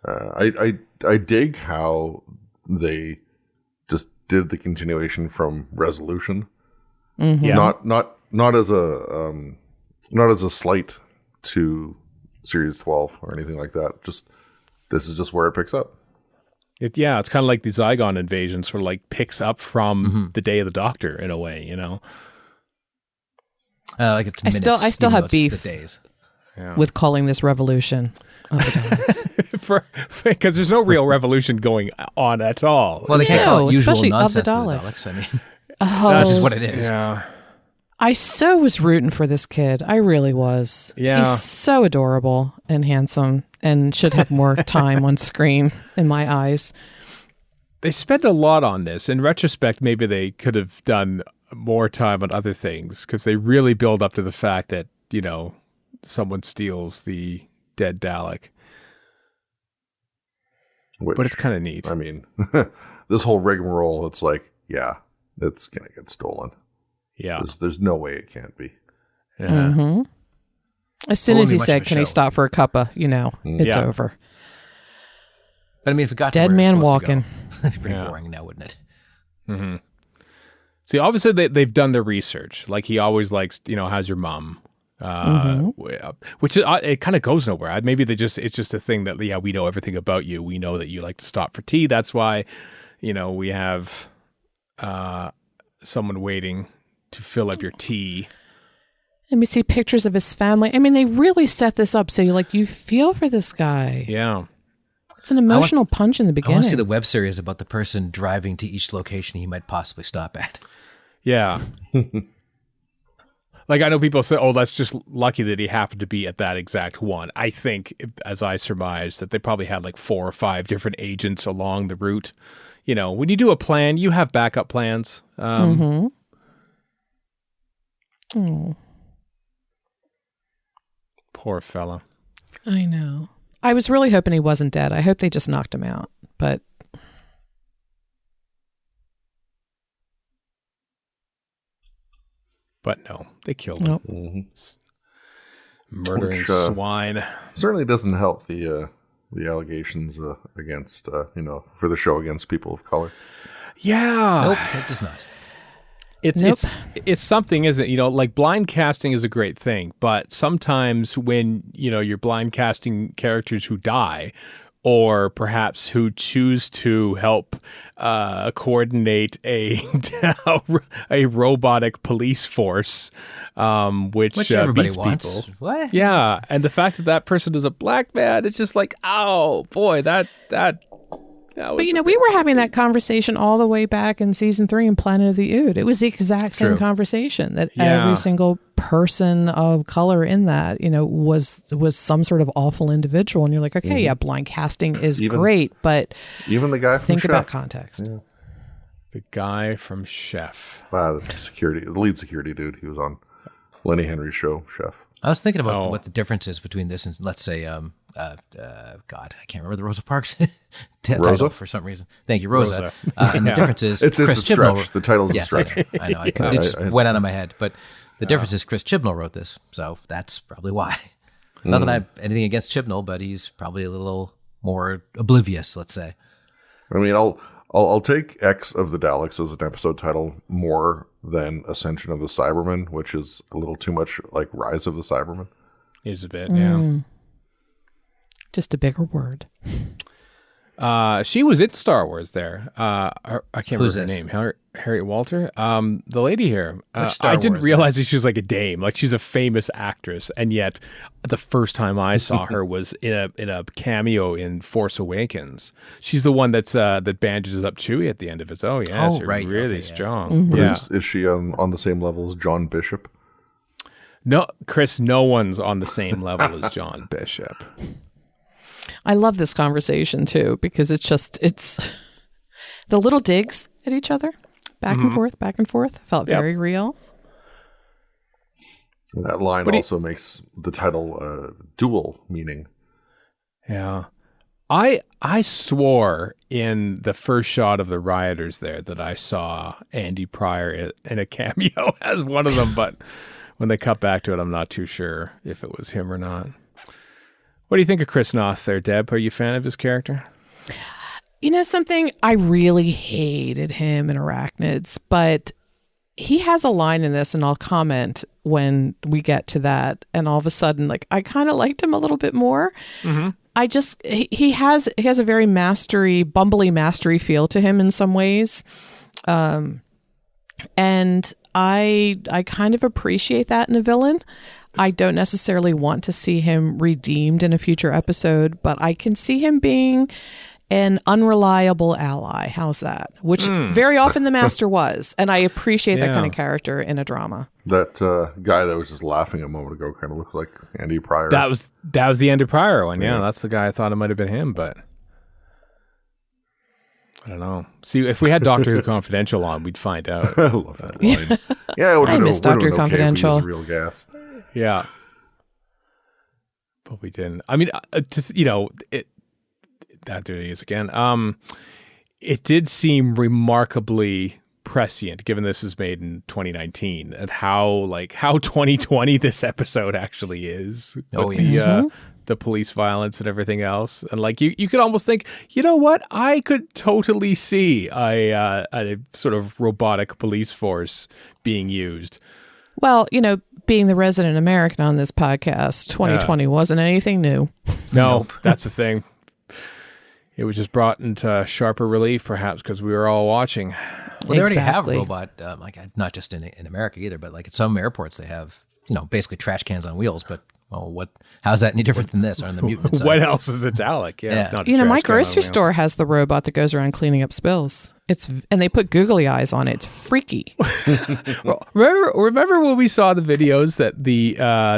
I dig how they just did the continuation from Resolution. Mm-hmm. Yeah. Not as a slight to Series 12 or anything like that. Just this is just where it picks up. It's kind of like the Zygon invasion, sort of like picks up from the Day of the Doctor in a way, Like it's minutes, I still have beef the days. with calling this Revolution of the Daleks. Because there's no real revolution going on at all. Well, they can't call it usual especially nonsense of the for Daleks. the Daleks. I mean, Oh, that's just what it is. Yeah. I so was rooting for this kid. I really was. Yeah. He's so adorable and handsome and should have more time on screen in my eyes. They spent a lot on this. In retrospect, maybe they could have done more time on other things because they really build up to the fact that, someone steals the dead Dalek. But it's kind of neat. I mean, this whole rigmarole, it's like, it's going to get stolen. Yeah. There's no way it can't be. Yeah. Mm-hmm. As soon as he said, "Can he stop for a cuppa?" It's Yeah. over. But I mean, if it got to Dead where it's man supposed to walking. go, that'd be pretty boring now, wouldn't it? Mm-hmm. See, obviously they've done their research. Like he always likes, how's your mom? Which it kind of goes nowhere. Maybe it's just a thing that we know everything about you. We know that you like to stop for tea. That's why, we have someone waiting to fill up your tea. And we see pictures of his family. I mean, they really set this up so you feel for this guy. Yeah. It's an emotional punch in the I beginning. want to see the web series about the person driving to each location he might possibly stop at. Yeah. Like I know people say, "Oh, that's just lucky that he happened to be at that exact one." I think, as I surmise, that they probably had like 4 or 5 different agents along the route. When you do a plan, you have backup plans. Oh. Poor fella. I know. I was really hoping he wasn't dead. I hope they just knocked him out. But no, they killed him. Mm-hmm. Murdering Which, swine. Certainly doesn't help the allegations against for the show against people of color. Yeah. Nope, it does not. It's something, isn't it? Like blind casting is a great thing, but sometimes when you're blind casting characters who die, or perhaps who choose to help coordinate a robotic police force, which everybody beats wants. people. What? Yeah, and the fact that person is a black man, it's just like, oh boy, that But we were having that conversation all the way back in season 3 in Planet of the Ood. It was the exact same conversation that every single person of color in that, was some sort of awful individual. And you're like, okay, yeah, blind casting is great, but even the guy from think Chef. about context. Yeah. The guy from Chef. The lead security dude. He was on Lenny Henry's show, Chef. I was thinking about what the difference is between this and, let's say, God, I can't remember the Rosa Parks title for some reason. Thank you, Rosa. And the difference is it's Chris a stretch. Chibnall. The title's yes, a stretch. I know. It just went out of my head. But the difference is Chris Chibnall wrote this, so that's probably why. Not that I have anything against Chibnall, but he's probably a little more oblivious, let's say. I mean, I'll take X of the Daleks as an episode title more than Ascension of the Cybermen, which is a little too much like Rise of the Cybermen. Is a bit, yeah. Just a bigger word. She was in Star Wars there. I can't remember her name. Harriet Walter? The lady here. I didn't realize that she was like a dame. Like she's a famous actress. And yet the first time I saw her was in a cameo in Force Awakens. She's the one that bandages up Chewie at the end of it. Oh, yeah. She's really strong. Mm-hmm. Yeah. Is she on the same level as John Bishop? No, Chris, no one's on the same level as John Bishop. I love this conversation too, because it's the little digs at each other, back and forth, felt very real. That line also makes the title dual meaning. Yeah. I swore in the first shot of the rioters there that I saw Andy Pryor in a cameo as one of them, but when they cut back to it, I'm not too sure if it was him or not. What do you think of Chris Noth there, Deb? Are you a fan of his character? Something, I really hated him in Arachnids, but he has a line in this, and I'll comment when we get to that. And all of a sudden, like, I kind of liked him a little bit more. Mm-hmm. He has a very bumbly mastery feel to him in some ways. And I kind of appreciate that in a villain. I don't necessarily want to see him redeemed in a future episode, but I can see him being an unreliable ally. How's that? Which very often the Master was, and I appreciate that kind of character in a drama. That guy that was just laughing a moment ago kind of looked like Andy Pryor. That was the Andy Pryor one. Yeah, that's the guy I thought it might have been him, but I don't know. See, if we had Doctor Who Confidential on, we'd find out. I love that line. Yeah, I miss Doctor Who Confidential. Real gas. Yeah, but we didn't. I mean, that there he is again. It did seem remarkably prescient, given this was made in 2019, and how 2020 this episode actually is. The police violence and everything else, and like you could almost think, you know what? I could totally see a sort of robotic police force being used. Well, being the resident American on this podcast, 2020 wasn't anything new. No, that's the thing. It was just brought into sharper relief, perhaps, because we were all watching. Well, they already have robot, not just in America either, but like at some airports they have, basically trash cans on wheels. But how's that any different than this? Or in the mutant side? What else is a Dalek? My grocery store has the robot that goes around cleaning up spills. And they put googly eyes on it. It's freaky. Well, remember when we saw the videos that the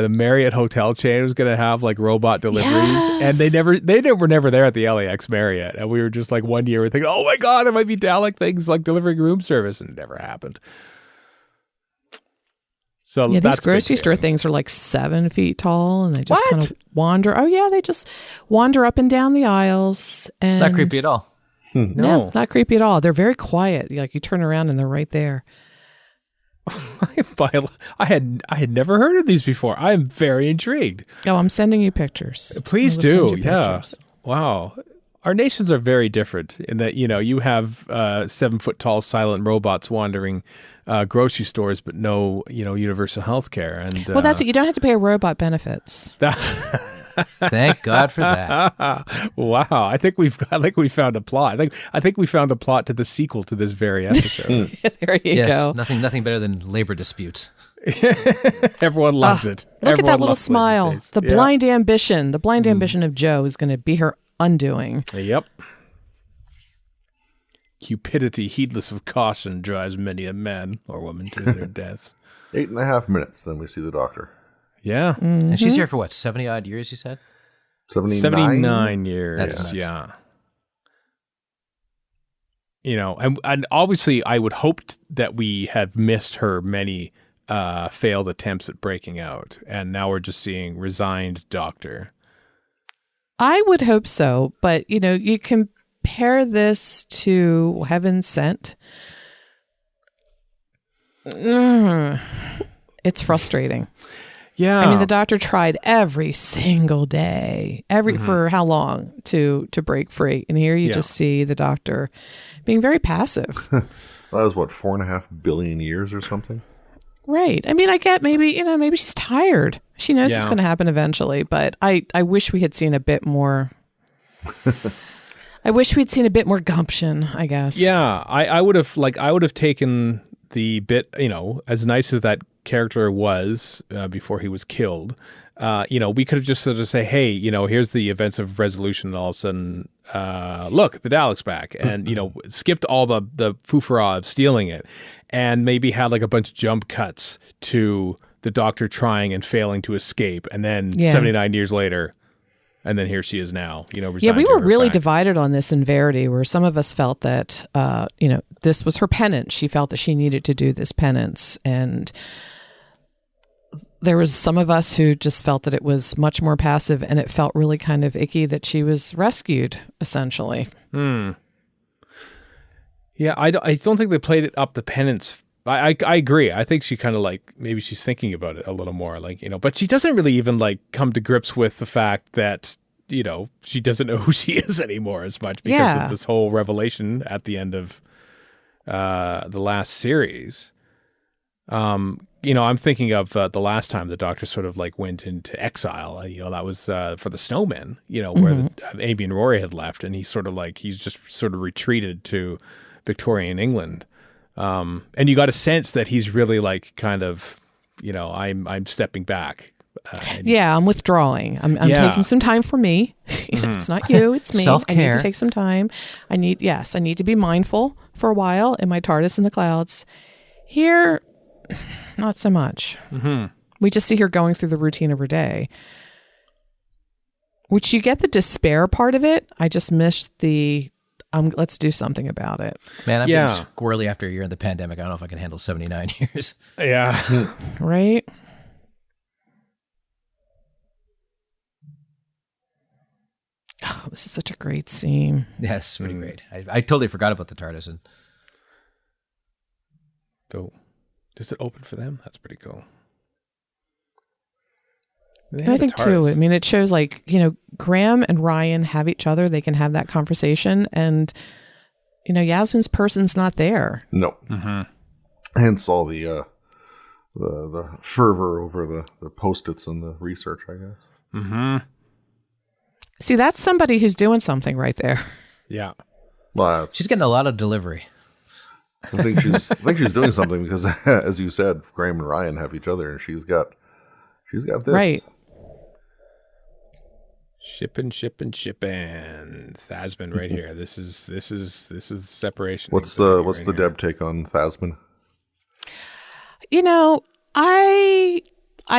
Marriott hotel chain was going to have like robot deliveries, and they were never there at the LAX Marriott, and we were just like one year we're thinking, oh my god, there might be Dalek things like delivering room service, and it never happened. So these grocery store things are like 7 feet tall, and they just kind of wander. Oh yeah, they just wander up and down the aisles. And it's not creepy at all. No, not creepy at all. They're very quiet. Like you turn around and they're right there. I had never heard of these before. I am very intrigued. Oh, I'm sending you pictures. Please do. Yeah. Wow. Our nations are very different in that, you have 7-foot tall silent robots wandering grocery stores, but no, universal health care. And well, that's it. You don't have to pay a robot benefits. Thank God for that. Wow, I think we found a plot. I think we found a plot to the sequel to this very episode. There you go. Nothing better than labor disputes. Everyone loves it. Look at that little smile. The blind ambition. The blind ambition of Joe is going to be her undoing. Yep. Cupidity, heedless of caution, drives many a man or woman to their deaths. 8.5 minutes, then we see the doctor. Yeah. Mm-hmm. And she's here for what, 70 odd years, you said? 79 years. That's nuts. Yeah. And obviously I would hope that we have missed her many failed attempts at breaking out. And now we're just seeing resigned doctor. I would hope so. But, you compare this to Heaven Sent. It's frustrating. Yeah. I mean, the doctor tried every single day, for how long to break free. And here you just see the doctor being very passive. That was 4.5 billion years or something? Right. I mean, I get maybe she's tired. She knows it's going to happen eventually, but I wish we had seen a bit more. I wish we'd seen a bit more gumption, I guess. Yeah. I would have taken the bit, as nice as that character was before he was killed, we could have just sort of say, hey, here's the events of resolution, and all of a sudden, look, the Daleks back, and skipped all the foofara of stealing it, and maybe had like a bunch of jump cuts to the doctor trying and failing to escape, and then 79 years later, and then here she is now, yeah, we were really divided on this in Verity, where some of us felt that, this was her penance. She felt that she needed to do this penance, and there was some of us who just felt that it was much more passive, and it felt really kind of icky that she was rescued, essentially. Yeah, I don't think they played it up the penance. I agree. I think she kind of maybe she's thinking about it a little more, but she doesn't really even come to grips with the fact that, she doesn't know who she is anymore as much because of this whole revelation at the end of the last series. I'm thinking of the last time the doctor sort of went into exile. That was for the Snowmen. Where Amy and Rory had left, and he's just sort of retreated to Victorian England. And you got a sense that he's really I'm stepping back. I'm withdrawing. I'm taking some time for me. It's not you, it's me. Self-care. I need to take some time. I need to be mindful for a while in my TARDIS in the clouds. Here, not so much. We just see her going through the routine of her day. Which you get the despair part of it. I just missed the let's do something about it. Man, I'm getting squirrely after a year in the pandemic. I don't know if I can handle 79 years. Yeah. Right? Oh, this is such a great scene. Yes, pretty great. I totally forgot about the TARDIS. And so, does it open for them? That's pretty cool. And I think too, it shows Graham and Ryan have each other. They can have that conversation, and Yasmin's person's not there. No. Hence all the fervor over the Post-its and the research, I guess. See, that's somebody who's doing something right there. Yeah. Well, she's getting a lot of delivery. I think she's doing something because, as you said, Graham and Ryan have each other, and she's got this. Right. Shipping. Thasman right here. This is separation. What's the Deb take on Thasman? I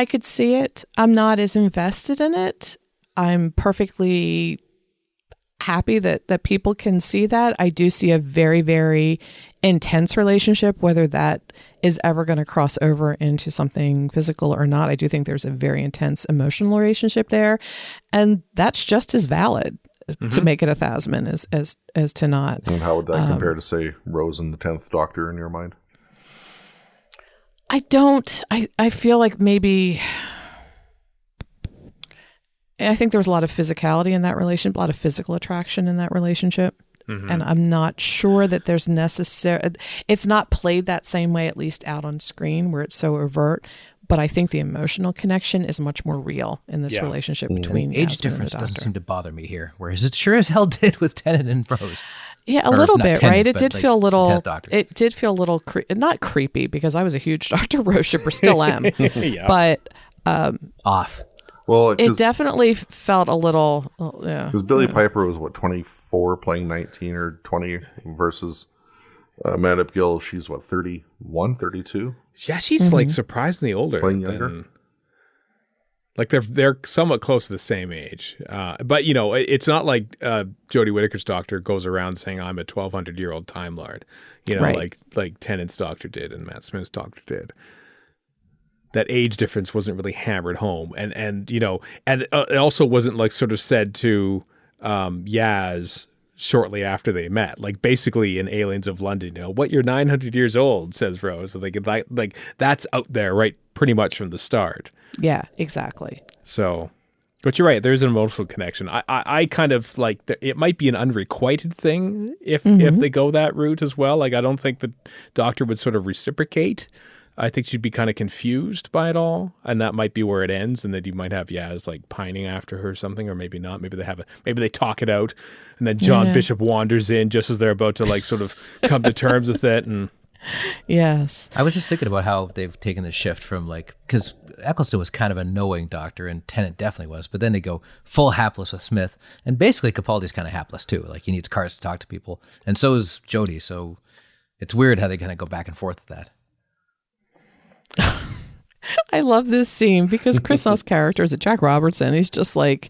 could see it. I'm not as invested in it. I'm perfectly happy that people can see that. I do see a very, very intense relationship, whether that is ever going to cross over into something physical or not. I do think there's a very intense emotional relationship there, and that's just as valid to make it a Thasman as to not. And how would that compare to, say, Rose and the 10th Doctor in your mind? I feel like maybe I think there was a lot of physicality in that relationship, a lot of physical attraction in that relationship. And I'm not sure that there's it's not played that same way, at least out on screen where it's so overt. But I think the emotional connection is much more real in this relationship between age difference doesn't seem to bother me here, whereas it sure as hell did with Tennant and Rose. Yeah, a little bit, right? It did feel a little. It did feel a little not creepy because I was a huge Dr. Rose shipper, still am. But off. Well, it definitely felt a little. Because Billie Piper was 24, playing 19 or 20, versus Amanda Gill. She's 31, 32. Yeah, she's like surprisingly older. Playing younger. Like they're somewhat close to the same age, but it's not like Jodie Whittaker's Doctor goes around saying I'm a 1,200-year-old Time Lord, right. like Tennant's Doctor did and Matt Smith's Doctor did. That age difference wasn't really hammered home, and it also wasn't like sort of said to Yaz shortly after they met. Like basically in Aliens of London, what, you're 900 years old, says Rose. So they could like that's out there, right? Pretty much from the start. Yeah, exactly. So, but you're right. There's an emotional connection. I kind of like it might be an unrequited thing if they go that route as well. Like I don't think the Doctor would sort of reciprocate. I think she'd be kind of confused by it all, and that might be where it ends. And then you might have Yaz like pining after her or something, or maybe not. Maybe they talk it out, and then John Bishop wanders in just as they're about to like sort of come to terms with it. And yes, I was just thinking about how they've taken the shift from because Eccleston was kind of a knowing Doctor, and Tennant definitely was, but then they go full hapless with Smith, and basically Capaldi's kind of hapless too. Like he needs cards to talk to people, and so is Jodie. So it's weird how they kind of go back and forth with that. I love this scene because Chris Nutt's character is Jack Robertson. He's just like,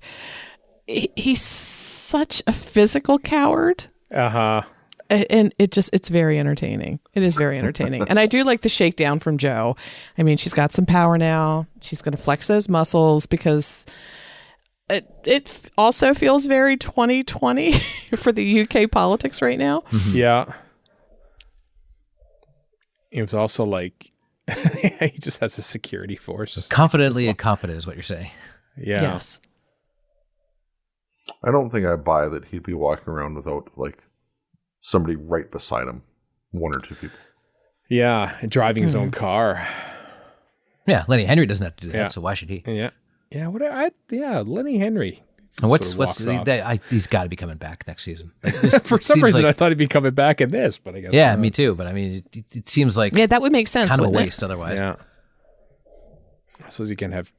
he's such a physical coward. And it's very entertaining. It is very entertaining. And I do like the shakedown from Jo. I mean, she's got some power now. She's going to flex those muscles because it also feels very 2020 for the UK politics right now. Yeah. It was also like, he just has a security force. Confidently incompetent is what you're saying. Yeah. Yes. I don't think I buy that he'd be walking around without like somebody right beside him, one or two people. Yeah, and driving his own car. Yeah, Lenny Henry doesn't have to do that, so why should he? Yeah. Lenny Henry. And he's got to be coming back next season. Like For some reason, I thought he'd be coming back in this, but I guess yeah, me too. But I mean, it seems like that would make sense. Kind of a waste otherwise. Yeah. So you can have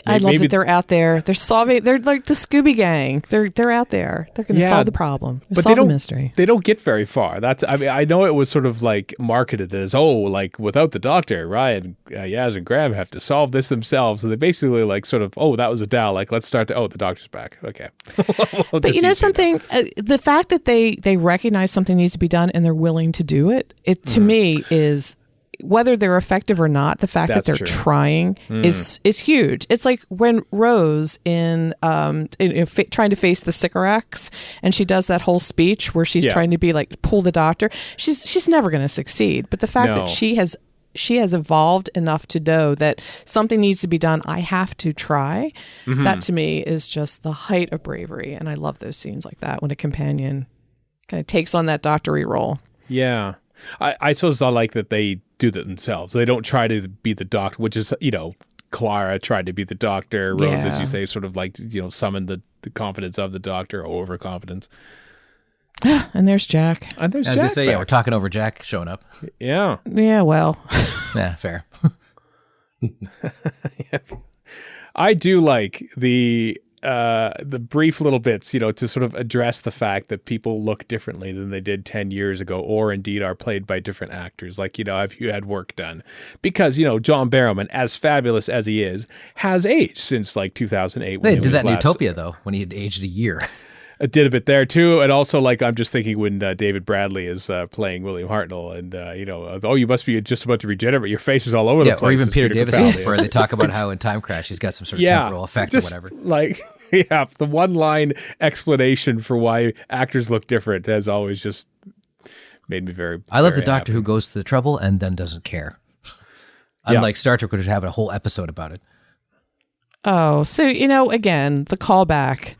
I love that they're out there. They're solving. They're like the Scooby Gang. They're out there. They're going to solve the problem. Solve the mystery. They don't get very far. I know it was sort of like marketed as like without the Doctor, Ryan, Yaz, and Graham have to solve this themselves. So they basically like sort of that was a Dalek. Let's start to the Doctor's back. Okay. But you know something, the fact that they recognize something needs to be done and they're willing to do it. It to me is. Whether they're effective or not, the fact that they're trying is huge. It's like when Rose in trying to face the Sycorax, and she does that whole speech where she's trying to be like pull the Doctor. She's never going to succeed. But the fact that she has evolved enough to know that something needs to be done, I have to try. That to me is just the height of bravery, and I love those scenes like that when a companion kind of takes on that doctory role. Yeah. I suppose I like that they do that themselves. They don't try to be the Doctor, which is, Clara tried to be the Doctor. Rose, as you say, sort of like, summon the confidence of the Doctor or overconfidence. And there's Jack. I was going to say, we're talking over Jack showing up. Yeah. Yeah, well. Yeah, fair. I do like the brief little bits, to sort of address the fact that people look differently than they did 10 years ago, or indeed are played by different actors. Like, have you had work done? Because, John Barrowman, as fabulous as he is, has aged since like 2008. They did that in Utopia, though, when he had aged a year. It did a bit there too, and also like I'm just thinking when David Bradley is playing William Hartnell, and you must be just about to regenerate. Your face is all over the place. Or even Peter Davison, where they talk about how in Time Crash he's got some sort of temporal effect or whatever. Like, the one line explanation for why actors look different has always just made me very. I love the very Doctor happy. who goes to the trouble and then doesn't care. Unlike Star Trek, which would have a whole episode about it. Oh, so, again, the callback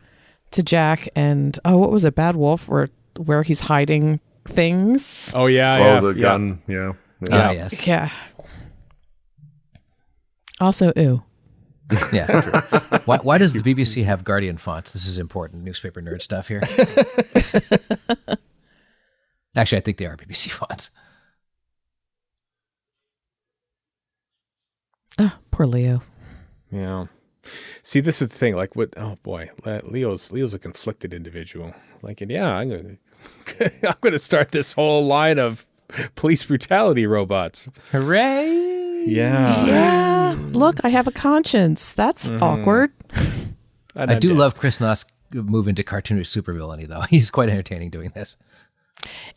to Jack and, what was it, Bad Wolf, where he's hiding things? Oh, yeah. The gun. Yeah. Yes. Yeah. Also, ooh. Yeah. True. Why does the BBC have Guardian fonts? This is important newspaper nerd stuff here. Actually, I think they are BBC fonts. Oh, poor Leo. Yeah. See, this is the thing. Like, what? Oh boy, Leo's a conflicted individual. Like, and yeah, I'm gonna start this whole line of police brutality robots. Hooray! Yeah. Look, I have a conscience. That's awkward. I do love Chris Noss moving to cartoonish supervillainy, though. He's quite entertaining doing this.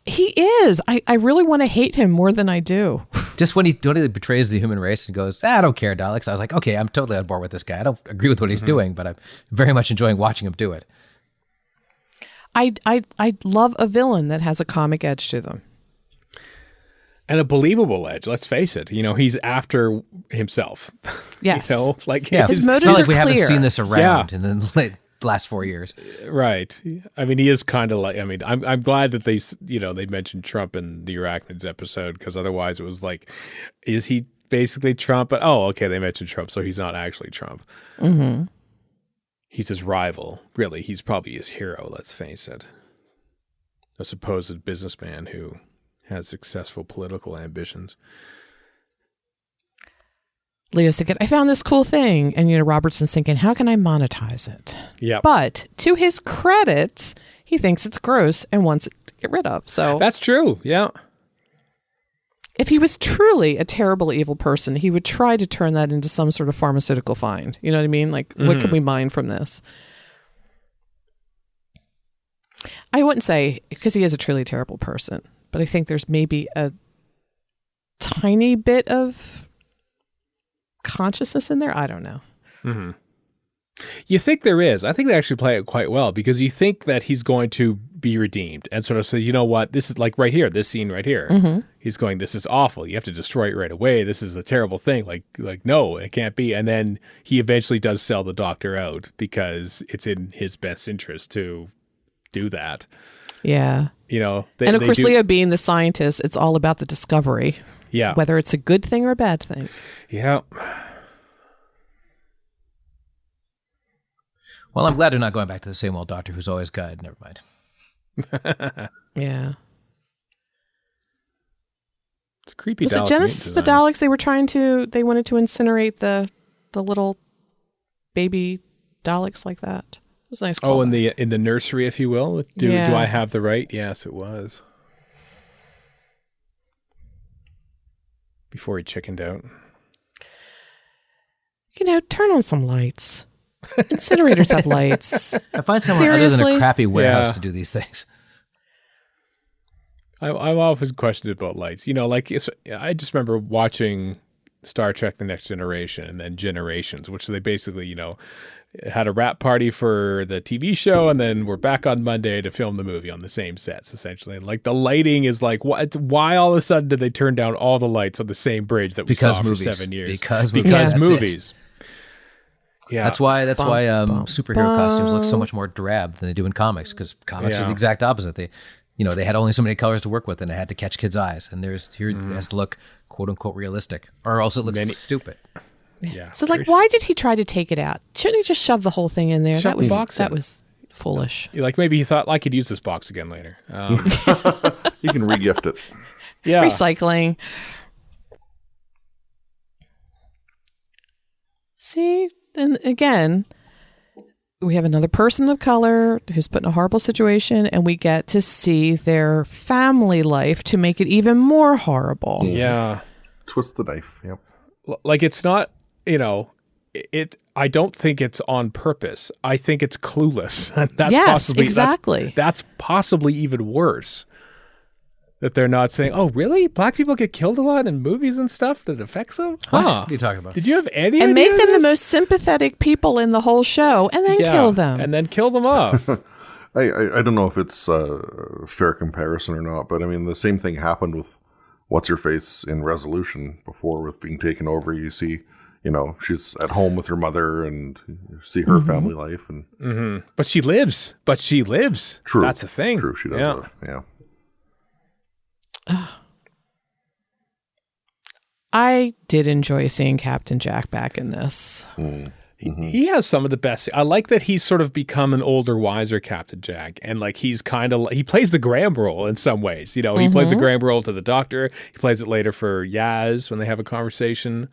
He is. I really want to hate him more than I do. Just when he totally betrays the human race and goes, I don't care, Daleks. I was like, okay, I'm totally on board with this guy. I don't agree with what he's doing, but I'm very much enjoying watching him do it. I love a villain that has a comic edge to them. And a believable edge, let's face it. He's after himself. Yes. His motives it's not like are we haven't clear. seen this around in the last 4 years. Right. I mean, he is kind of like, I'm glad that they mentioned Trump in the Arachnids episode, because otherwise it was like, is he basically Trump? But, okay, they mentioned Trump, so he's not actually Trump. Mm-hmm. He's his rival. Really, he's probably his hero, let's face it. A supposed businessman who has successful political ambitions. Leo's thinking, I found this cool thing. And, Robertson's thinking, how can I monetize it? Yeah. But to his credit, he thinks it's gross and wants it to get rid of. So that's true. Yeah. If he was truly a terrible, evil person, he would try to turn that into some sort of pharmaceutical find. You know what I mean? Like, what can we mine from this? I wouldn't say, because he is a truly terrible person, but I think there's maybe a tiny bit of consciousness in there. I don't know. Mm-hmm. You think there is. I think they actually play it quite well, because you think that he's going to be redeemed and sort of say, you know what, this is like right here, this scene right here. Mm-hmm. He's going, this is awful. You have to destroy it right away. This is a terrible thing. Like no, it can't be. And then he eventually does sell the doctor out because it's in his best interest to do that. Yeah. And of course, Leo being the scientist, it's all about the discovery. Yeah. Whether it's a good thing or a bad thing. Yeah. Well, I'm glad they're not going back to the same old doctor who's always good. Never mind. Yeah. It's a creepy. Was it Genesis the Daleks? They wanted to incinerate the little baby Daleks like that. It was a nice. Oh, in the nursery, if you will. Do I have the right? Yes, it was. Before he chickened out. Turn on some lights. Incinerators have lights. I find someone other than a crappy warehouse to do these things. I've often questioned about lights. I just remember watching Star Trek: The Next Generation and then Generations, which they basically, had a wrap party for the TV show, and then we're back on Monday to film the movie on the same sets, essentially. And the lighting is why all of a sudden did they turn down all the lights on the same bridge that we saw for 7 years? Because movies. Yeah, that's why superhero costumes look so much more drab than they do in comics, because comics are the exact opposite. They had only so many colors to work with, and it had to catch kids' eyes. And it has to look quote unquote realistic, or else it looks stupid. Yeah. So why did he try to take it out? Shouldn't he just shove the whole thing in there? That was foolish. Maybe he thought I could use this box again later. You can re-gift it. Yeah. Recycling. See, then again, we have another person of color who's put in a horrible situation, and we get to see their family life to make it even more horrible. Yeah. Twist the knife. Yep. It's not, I don't think it's on purpose. I think it's clueless. That's possibly even worse. That they're not saying, oh, really? Black people get killed a lot in movies and stuff that affects them? What are you talking about? Did you have any And idea make them the most sympathetic people in the whole show, and then kill them. And then kill them off. I don't know if it's a fair comparison or not, but the same thing happened with What's-Her-Face in Resolution before, with being taken over. You see she's at home with her mother and see her family life. And But she lives. True. That's the thing. True, she does live. Yeah. I did enjoy seeing Captain Jack back in this. He has some of the best. I like that he's sort of become an older, wiser Captain Jack, and like he plays the Graham role in some ways. He plays the Graham role to the Doctor. He plays it later for Yaz when they have a conversation,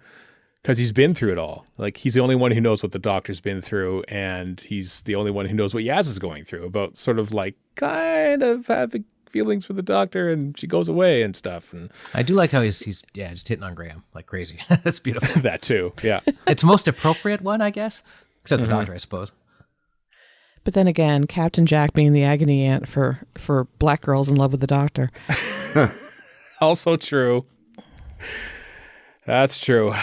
because he's been through it all. Like, he's the only one who knows what the Doctor's been through, and he's the only one who knows what Yaz is going through, about sort of like kind of having feelings for the Doctor, and she goes away and stuff. And I do like how he's just hitting on Graham like crazy. That's beautiful. that too, yeah. It's the most appropriate one, I guess, except the Doctor, I suppose. But then again, Captain Jack being the agony aunt for black girls in love with the Doctor. Also true. That's true.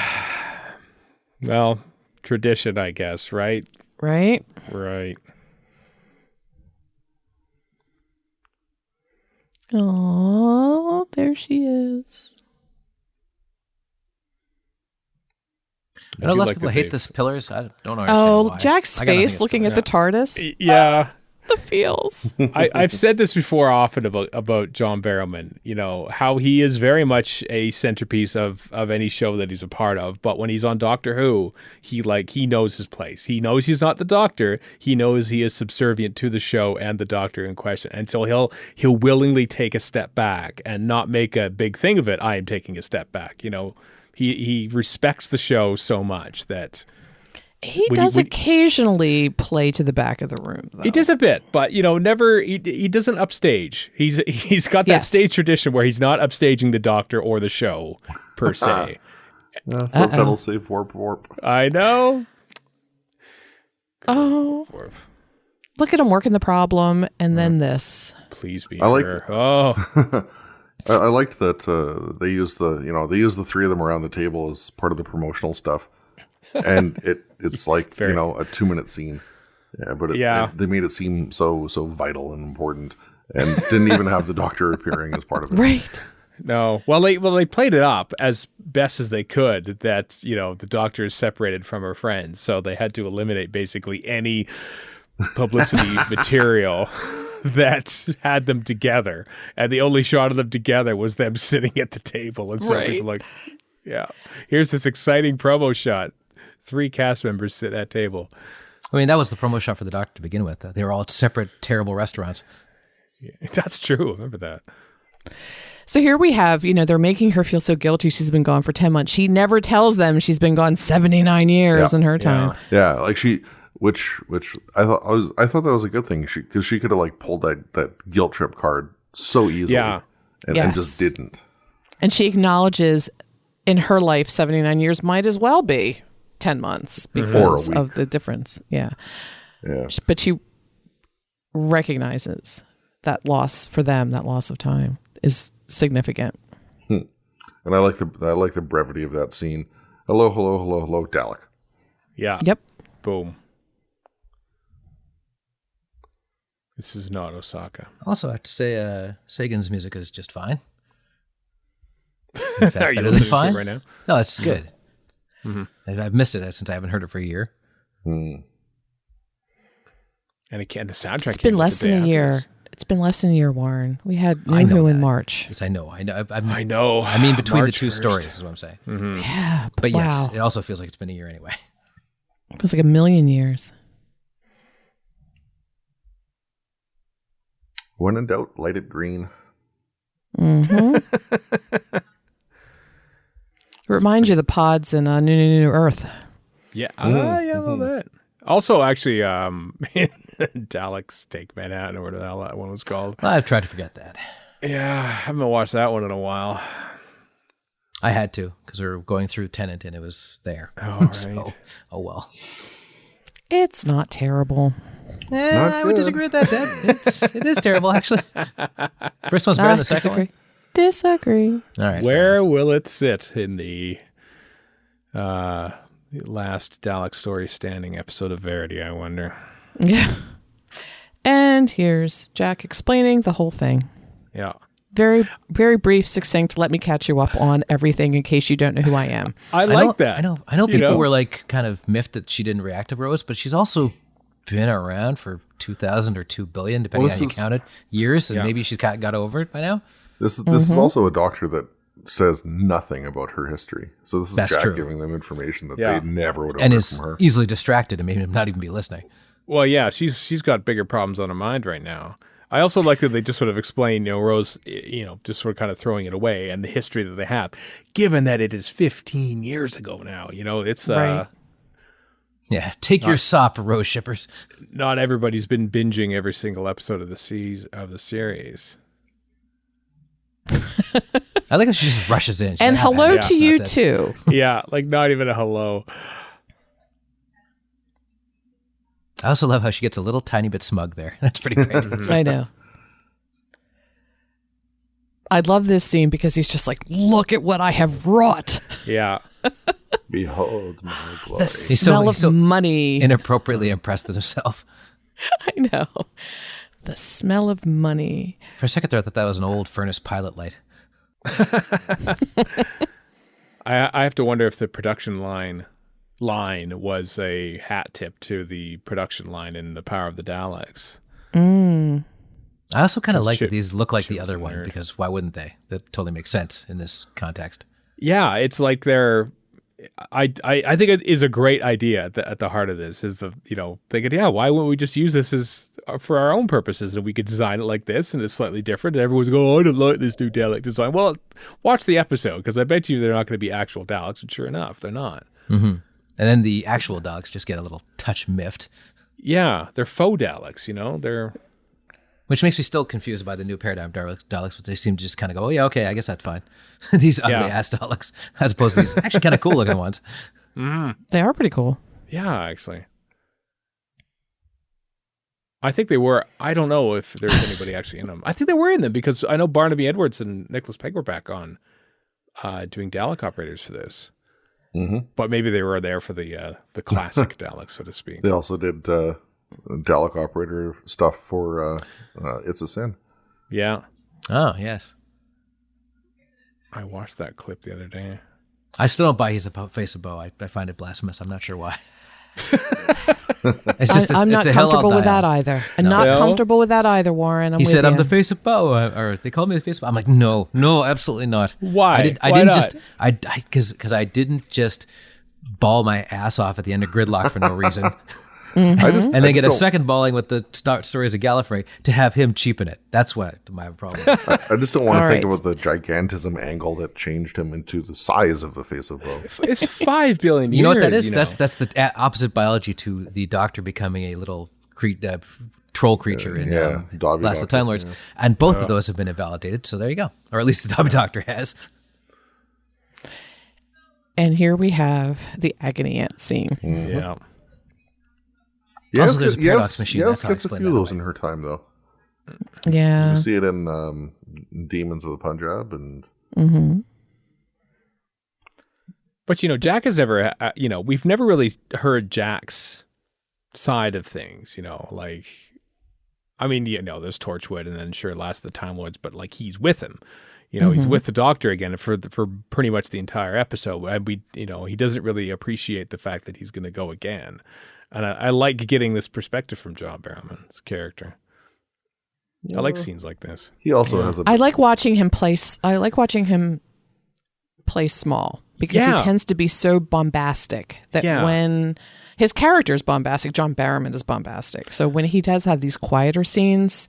Well, tradition, I guess, right? Right? Right. Oh, there she is. I know lots of people hate this pillars. I don't understand why. Jack's face looking at the TARDIS. Yeah. The feels. I've said this before often about John Barrowman, how he is very much a centerpiece of any show that he's a part of. But when he's on Doctor Who, he knows his place. He knows he's not the Doctor. He knows he is subservient to the show and the Doctor in question. And so he'll willingly take a step back and not make a big thing of it. I am taking a step back. He respects the show so much that he does occasionally play to the back of the room, though. He does a bit, but never. He doesn't upstage. He's got that stage tradition where he's not upstaging the Doctor or the show per se. Subtitle save warp. I know. Warp. Look at him working the problem, and then this. Please be. I like. Oh. I liked that they used the three of them around the table as part of the promotional stuff. And it's like a 2-minute scene, but they made it seem so vital and important, and didn't even have the Doctor appearing as part of it. Right? No. Well, they played it up as best as they could that the Doctor is separated from her friends, so they had to eliminate basically any publicity material that had them together, and the only shot of them together was them sitting at the table, and so people like, here's this exciting promo shot. 3 cast members sit at table. I mean, that was the promo shot for the Doctor to begin with. They were all at separate, terrible restaurants. Yeah, that's true. I remember that. So here we have, they're making her feel so guilty. She's been gone for 10 months. She never tells them she's been gone 79 years in her time. Yeah, like which I thought that was a good thing. Because she could have pulled that guilt trip card so easily, and just didn't. And she acknowledges in her life 79 years might as well be 10 months because of the difference. Yeah. But she recognizes that loss for them, that loss of time is significant. And I like the brevity of that scene. Hello, Dalek. Yeah. Yep. Boom. This is not Osaka. Also, I have to say, Sagan's music is just fine. In fact, Are you better than listening to fine. it right now? No, it's good. Mm-hmm. I've missed it since I haven't heard it for a year. And again, the soundtrack. It's been less than a year. It's been less than a year, Warren. We had New Who in March. Yes, I know. I know. I mean, between March the two 1st. stories is what I'm saying. Mm-hmm. Yeah, But wow. yes, it also feels like it's been a year anyway. It feels like a million years. When in doubt, light it green. Mm-hmm. It reminds you of the pods in New Earth. Yeah. Yeah, a little bit. Also, actually, Daleks Take Manhattan, or whatever the hell that one was called. I've tried to forget that. Yeah, I haven't watched that one in a while. I had to, because we were going through Tennant and it was there. Oh, right. So, oh well. It's not terrible. I would disagree with that, Deb. It is terrible, actually. First one's better than the second one. Disagree. All right. Where will it sit in the last Dalek story standing episode of Verity, I wonder? Yeah. And here's Jack explaining the whole thing. Yeah. Very, very brief, succinct. Let me catch you up on everything in case you don't know who I am. I like that. I know people were like kind of miffed that she didn't react to Rose, but she's also been around for 2,000 or 2 billion, depending on how you count it, years, and maybe she's got over it by now. This is also a doctor that says nothing about her history. So this is Jack giving them information that they never would have heard from her. And is easily distracted and maybe not even be listening. Well, yeah, she's got bigger problems on her mind right now. I also like that they just sort of explain, Rose, just sort of kind of throwing it away and the history that they have, given that it is 15 years ago now. It's right. Yeah, take your sop, Rose shippers. Not everybody's been binging every single episode of the series. I like how she just rushes in. And hello to you too. Yeah, like not even a hello. I also love how she gets a little tiny bit smug there. That's pretty great. I know. I love this scene because he's just like, look at what I have wrought. Yeah. Behold my glory. The smell of money. Inappropriately impressed with himself. I know. The smell of money. For a second there, I thought that was an old furnace pilot light. I have to wonder if the production line was a hat tip to the production line in The Power of the Daleks. I also kind of like that these look like the other one, because why wouldn't they? That totally makes sense in this context. Yeah, it's like they're... I think it is a great idea at the heart of this is thinking, why wouldn't we just use this as for our own purposes, and we could design it like this and it's slightly different, and everyone's going, I don't like this new Dalek design. Well, watch the episode, because I bet you they're not going to be actual Daleks, and sure enough, they're not. Mm-hmm. And then the actual Daleks just get a little touch miffed. Yeah, they're faux Daleks, they're... Which makes me still confused by the new paradigm Daleks, which they seem to just kind of go, oh yeah, okay, I guess that's fine. These ugly-ass Daleks, as opposed to these actually kind of cool-looking ones. They are pretty cool. Yeah, actually. I think they were. I don't know if there's anybody actually in them. I think they were in them, because I know Barnaby Edwards and Nicholas Pegg were back on doing Dalek operators for this. Mm-hmm. But maybe they were there for the classic Dalek, so to speak. They also did... Dalek operator stuff for It's a Sin. Yeah. Oh, yes. I watched that clip the other day. I still don't buy he's a face of Bo. I find it blasphemous. I'm not sure why. I'm not comfortable with that either. I'm not comfortable with that either, Warren. He said, I'm the face of Bo, or they called me the face of Bo. I'm like, no, absolutely not. Why? I didn't just, because I didn't just ball my ass off at the end of Gridlock for no reason. Mm-hmm. And then get a second balling with the stories of Gallifrey to have him cheapen it. That's what I have a problem with. I just don't want to think about the gigantism angle that changed him into the size of the face of Bo. It's 5 billion years. You know what that is? That's the opposite biology to the Doctor becoming a little troll creature in Last of the Time Lords. Yeah. And both of those have been invalidated, so there you go. Or at least the Dobby Doctor has. And here we have the agony ant scene. Mm-hmm. Yeah. Also, there's a paradox machine. Yes, gets a few of those in her time, though. Yeah. You see it in Demons of the Punjab, and but Jack has never, we've never really heard Jack's side of things. Like, I mean, there's Torchwood, and then sure, Last of the Time Lords, but like he's with him. He's with the Doctor again for pretty much the entire episode. And he doesn't really appreciate the fact that he's going to go again. And I like getting this perspective from John Barrowman's character. Yeah. I like scenes like this. He also has I like watching him play. I like watching him play small, because he tends to be so bombastic that when his character is bombastic, John Barrowman is bombastic. So when he does have these quieter scenes,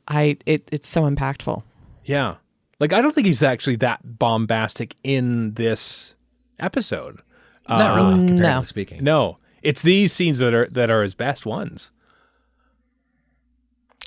it's so impactful. Yeah, like I don't think he's actually that bombastic in this episode. Not really, comparatively speaking. No. It's these scenes that are his best ones.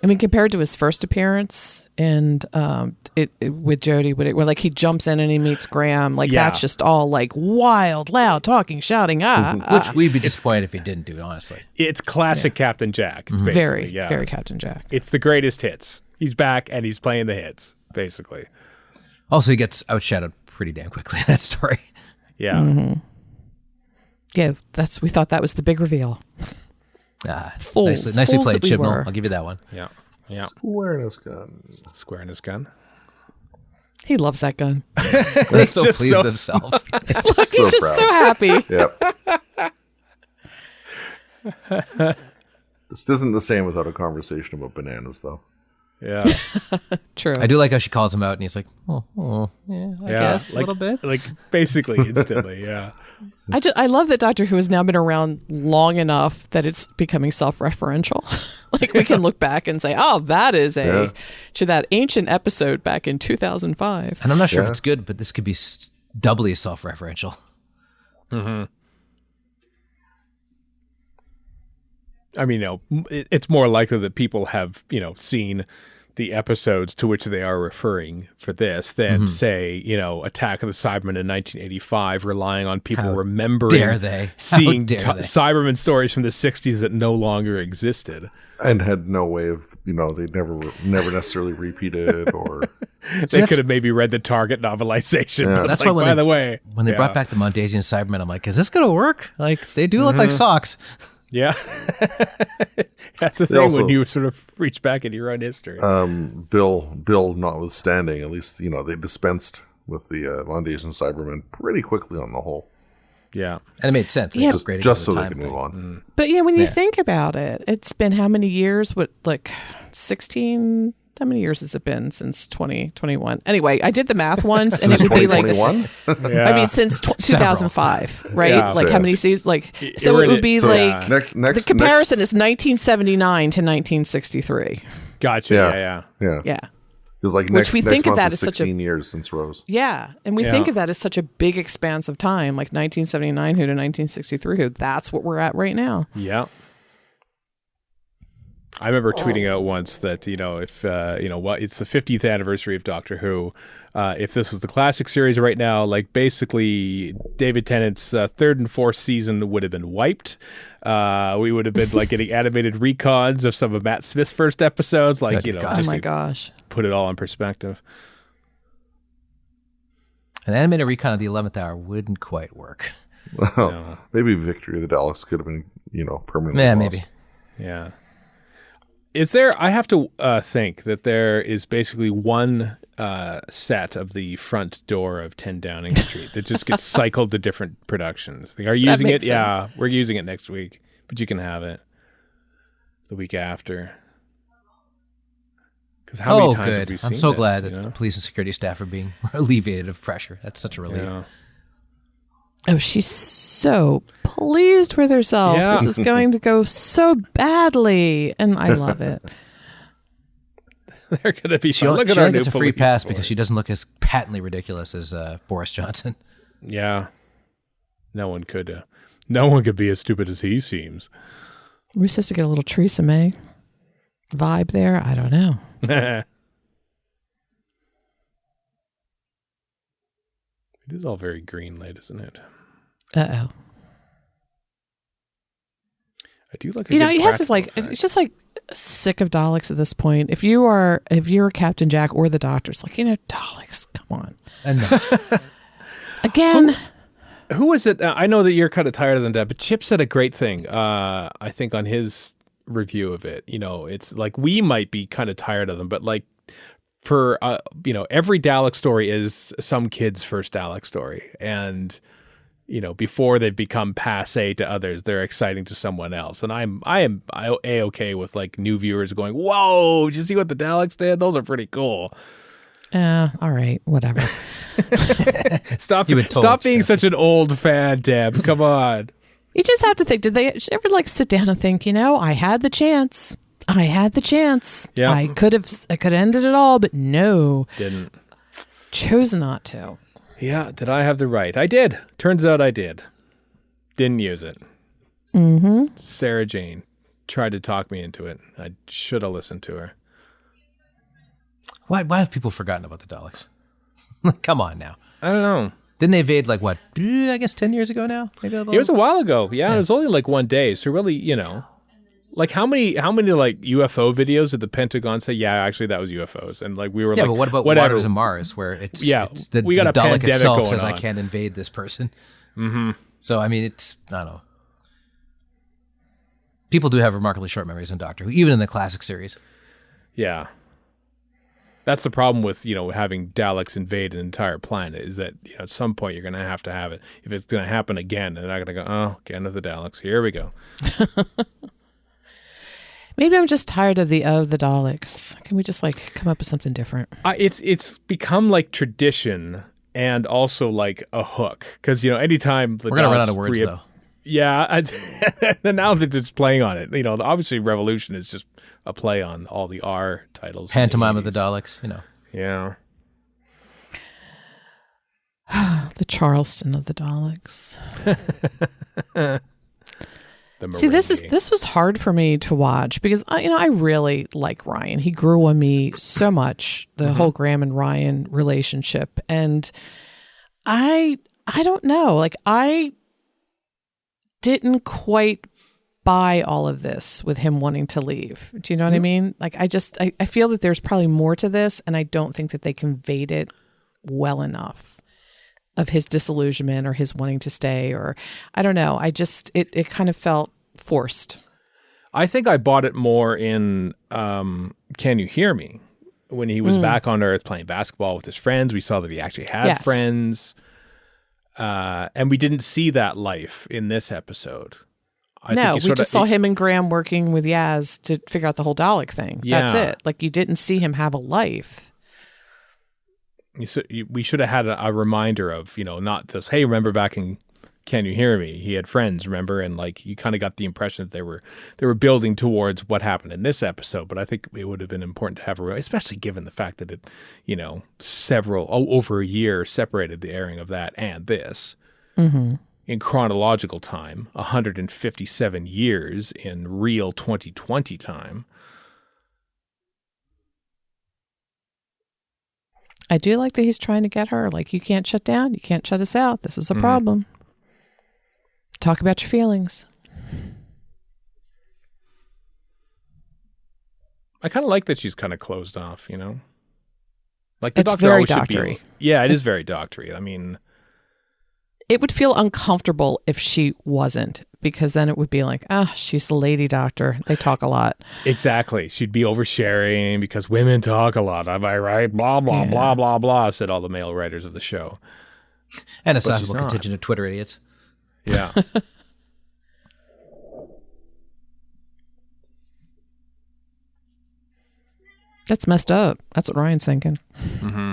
I mean, compared to his first appearance and with Jodie, where like he jumps in and he meets Graham, like that's just all like wild, loud, talking, shouting, which we'd be disappointed if he didn't do it. Honestly, it's classic Captain Jack. It's very Captain Jack. It's the greatest hits. He's back and he's playing the hits, basically. Also, he gets outshadowed pretty damn quickly in that story. Yeah. Mm-hmm. Yeah, we thought that was the big reveal. Nicely played, Chibnall. I'll give you that one. Yeah. Square in his gun. Square in his gun. He loves that gun. He's so just pleased so with himself. Look, he's just proud. so happy. Yep. This isn't the same without a conversation about bananas, though. Yeah. True. I do like how she calls him out, and he's like, yeah, I guess a like, little bit. Like basically instantly, yeah. I love that Doctor Who has now been around long enough that it's becoming self-referential. Like we can look back and say, "Oh, that is to that ancient episode back in 2005." And I'm not sure if it's good, but this could be doubly self-referential. Mm-hmm. I mean, it's more likely that people have, seen the episodes to which they are referring for this than, say, Attack of the Cybermen in 1985, relying on people remembering seeing Cybermen stories from the 60s that no longer existed. And had no way of, they never necessarily repeated or... They could have maybe read the Target novelization. Yeah. But that's like, why by the way... When they brought back the Mondasian Cybermen, I'm like, is this going to work? Like, they do look like socks. Yeah. That's the thing when you sort of reach back into your own history. Bill notwithstanding, at least, they dispensed with the Mondasian Cybermen pretty quickly on the whole. Yeah. And it made sense. Just so they could move on. But when you think about it, it's been how many years? 16? How many years has it been since 2021? Anyway, I did the math once, and it would be like, I mean, since 2005, right? Yeah. Like how many seasons? Like so, it would be like the comparison is 1979 to 1963. Gotcha. Yeah. It was like which we think of that as 16 years since Rose. Yeah, and we think of that as such a big expanse of time, like 1979 who to 1963 who. That's what we're at right now. Yeah. I remember tweeting out once that, if, it's the 50th anniversary of Doctor Who. If this was the classic series right now, like basically David Tennant's third and fourth season would have been wiped. We would have been like getting animated recons of some of Matt Smith's first episodes. Like, oh my gosh. Put it all in perspective. An animated recon of the 11th hour wouldn't quite work. Well, maybe Victory of the Daleks could have been, permanently lost. Maybe. Yeah. Is there? I have to think that there is basically one set of the front door of 10 Downing Street that just gets cycled to different productions. They are using it. Sense. Yeah, we're using it next week, but you can have it the week after. Because how many times have we seen I'm so this, glad that the police and security staff are being alleviated of pressure. That's such a relief. Yeah. Oh, she's so pleased with herself. Yeah. This is going to go so badly, and I love it. They're going to be. She only gets a free pass because she doesn't look as patently ridiculous as Boris Johnson. Yeah, no one could. No one could be as stupid as he seems. We're supposed to get a little Theresa May vibe there. I don't know. It is all very green light, isn't it? Uh-oh. I do like. You have to it's just like sick of Daleks at this point. If you're Captain Jack or the Doctor, it's like, Daleks, come on. Enough. Again. Who was it? I know that you're kind of tired of them, Deb, but Chip said a great thing, I think, on his review of it. It's like we might be kind of tired of them, but like for, every Dalek story is some kid's first Dalek story. And, before they've become passé to others, they're exciting to someone else. And I am A-okay with like new viewers going, whoa, did you see what the Daleks did? Those are pretty cool. All right, whatever. Stop being such an old fan, Deb. Come on. You just have to think, did they ever like sit down and think, I had the chance. Yeah. I could have ended it all, but no. Didn't. Chose not to. Yeah, did I have the right? I did. Turns out I did. Didn't use it. Mm-hmm. Sarah Jane tried to talk me into it. I should have listened to her. Why have people forgotten about the Daleks? Come on now. I don't know. Didn't they invade I guess 10 years ago now? Maybe it was a while ago. Yeah, it was only like one day. So really, like how many like UFO videos did the Pentagon say? Yeah, actually that was UFOs, and like we were but what about whatever. Waters of Mars, where it's the we got a Dalek pandemic itself going says on. I can't invade this person. Mm-hmm. So I mean, I don't know. People do have remarkably short memories on Doctor Who, even in the classic series. Yeah. That's the problem with, having Daleks invade an entire planet is that, at some point you're going to have it. If it's going to happen again, they're not going to go, oh, again with the Daleks. Here we go. Maybe I'm just tired of the Daleks. Can we just come up with something different? It's become like tradition and also like a hook. Because, anytime the We're going to run out of words, though. Yeah. And now that it's playing on it, obviously Revolution is just a play on all the R titles. Pantomime of the Daleks, Yeah. The Charleston of the Daleks. See, this was hard for me to watch because I really like Ryan. He grew on me so much, the whole Graham and Ryan relationship, and I don't know, I didn't quite buy all of this with him wanting to leave. Do you know what I mean? I feel that there's probably more to this, and I don't think that they conveyed it well enough of his disillusionment or his wanting to stay, or I don't know. It kind of felt forced. I think I bought it more in Can You Hear Me? When he was back on Earth playing basketball with his friends. We saw that he actually had friends. And we didn't see that life in this episode. We just saw him and Graham working with Yaz to figure out the whole Dalek thing. Yeah. That's it. You didn't see him have a life. We should have had a reminder of, not this, hey, remember back in Can You Hear Me? He had friends, remember? And you kind of got the impression that they were building towards what happened in this episode. But I think it would have been important to have especially given the fact that it, over a year separated the airing of that and this. Mm-hmm. In chronological time, 157 years in real 2020 time. I do like that he's trying to get her. You can't shut down. You can't shut us out. This is a problem. Talk about your feelings. I kind of like that she's kind of closed off, the it's Doctor very always should doctory. Yeah, it is very doctory. I mean... It would feel uncomfortable if she wasn't, because then it would be she's the lady doctor. They talk a lot. Exactly. She'd be oversharing because women talk a lot. Am I right? Blah, blah, blah, blah, blah, said all the male writers of the show. And a sizable contingent of Twitter idiots. Yeah. That's messed up. That's what Ryan's thinking. Mm-hmm.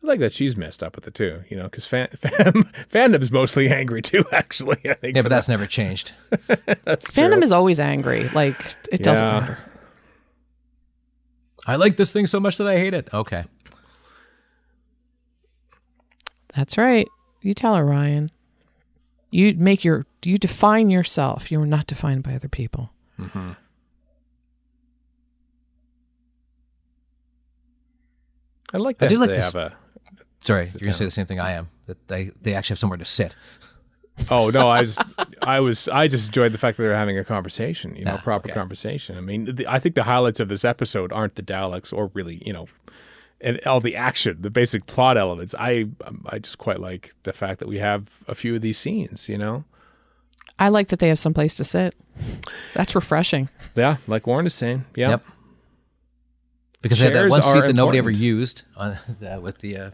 I like that she's messed up with it too, because fandom's mostly angry too, actually, I think. Yeah, but that's never changed. That's Fandom true. is always angry. It doesn't matter. I like this thing so much that I hate it. Okay. That's right. You tell her, Ryan. You define yourself. You are not defined by other people. Mm-hmm. I like that. I do like they this. have a... Sorry, you're going to say the same thing I am. That they actually have somewhere to sit. Oh no, I just enjoyed the fact that they're having a conversation, proper conversation. I mean, I think the highlights of this episode aren't the Daleks or really, and all the action, the basic plot elements. I just quite like the fact that we have a few of these scenes, I like that they have some place to sit. That's refreshing. Yeah, like Warren is saying. Yeah. Yep. Because they had that Chairs one seat are that nobody ever important. used with the,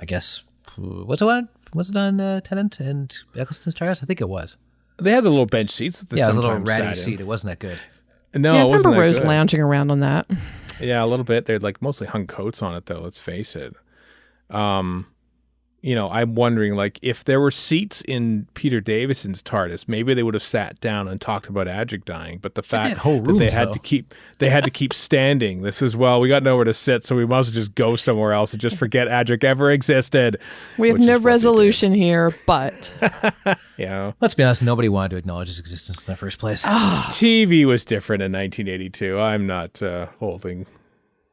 I guess, what's it on? Was it on Tennant and Eccleston's TARDIS? I think it was. They had the little bench seats. That Yeah, it was a little sometimes ratty sat in. seat. It wasn't that good. No, I it wasn't remember that Rose good. lounging around on that. Yeah, a little bit. They had mostly hung coats on it, though. Let's face it. I'm wondering, if there were seats in Peter Davison's TARDIS, maybe they would have sat down and talked about Adric dying. But the fact whole that they rooms, had though. to keep standing. This is we got nowhere to sit, so we must as well just go somewhere else and just forget Adric ever existed. We have which is no what they did. resolution here, but Yeah, Let's be honest, nobody wanted to acknowledge his existence in the first place. TV was different in 1982. I'm not holding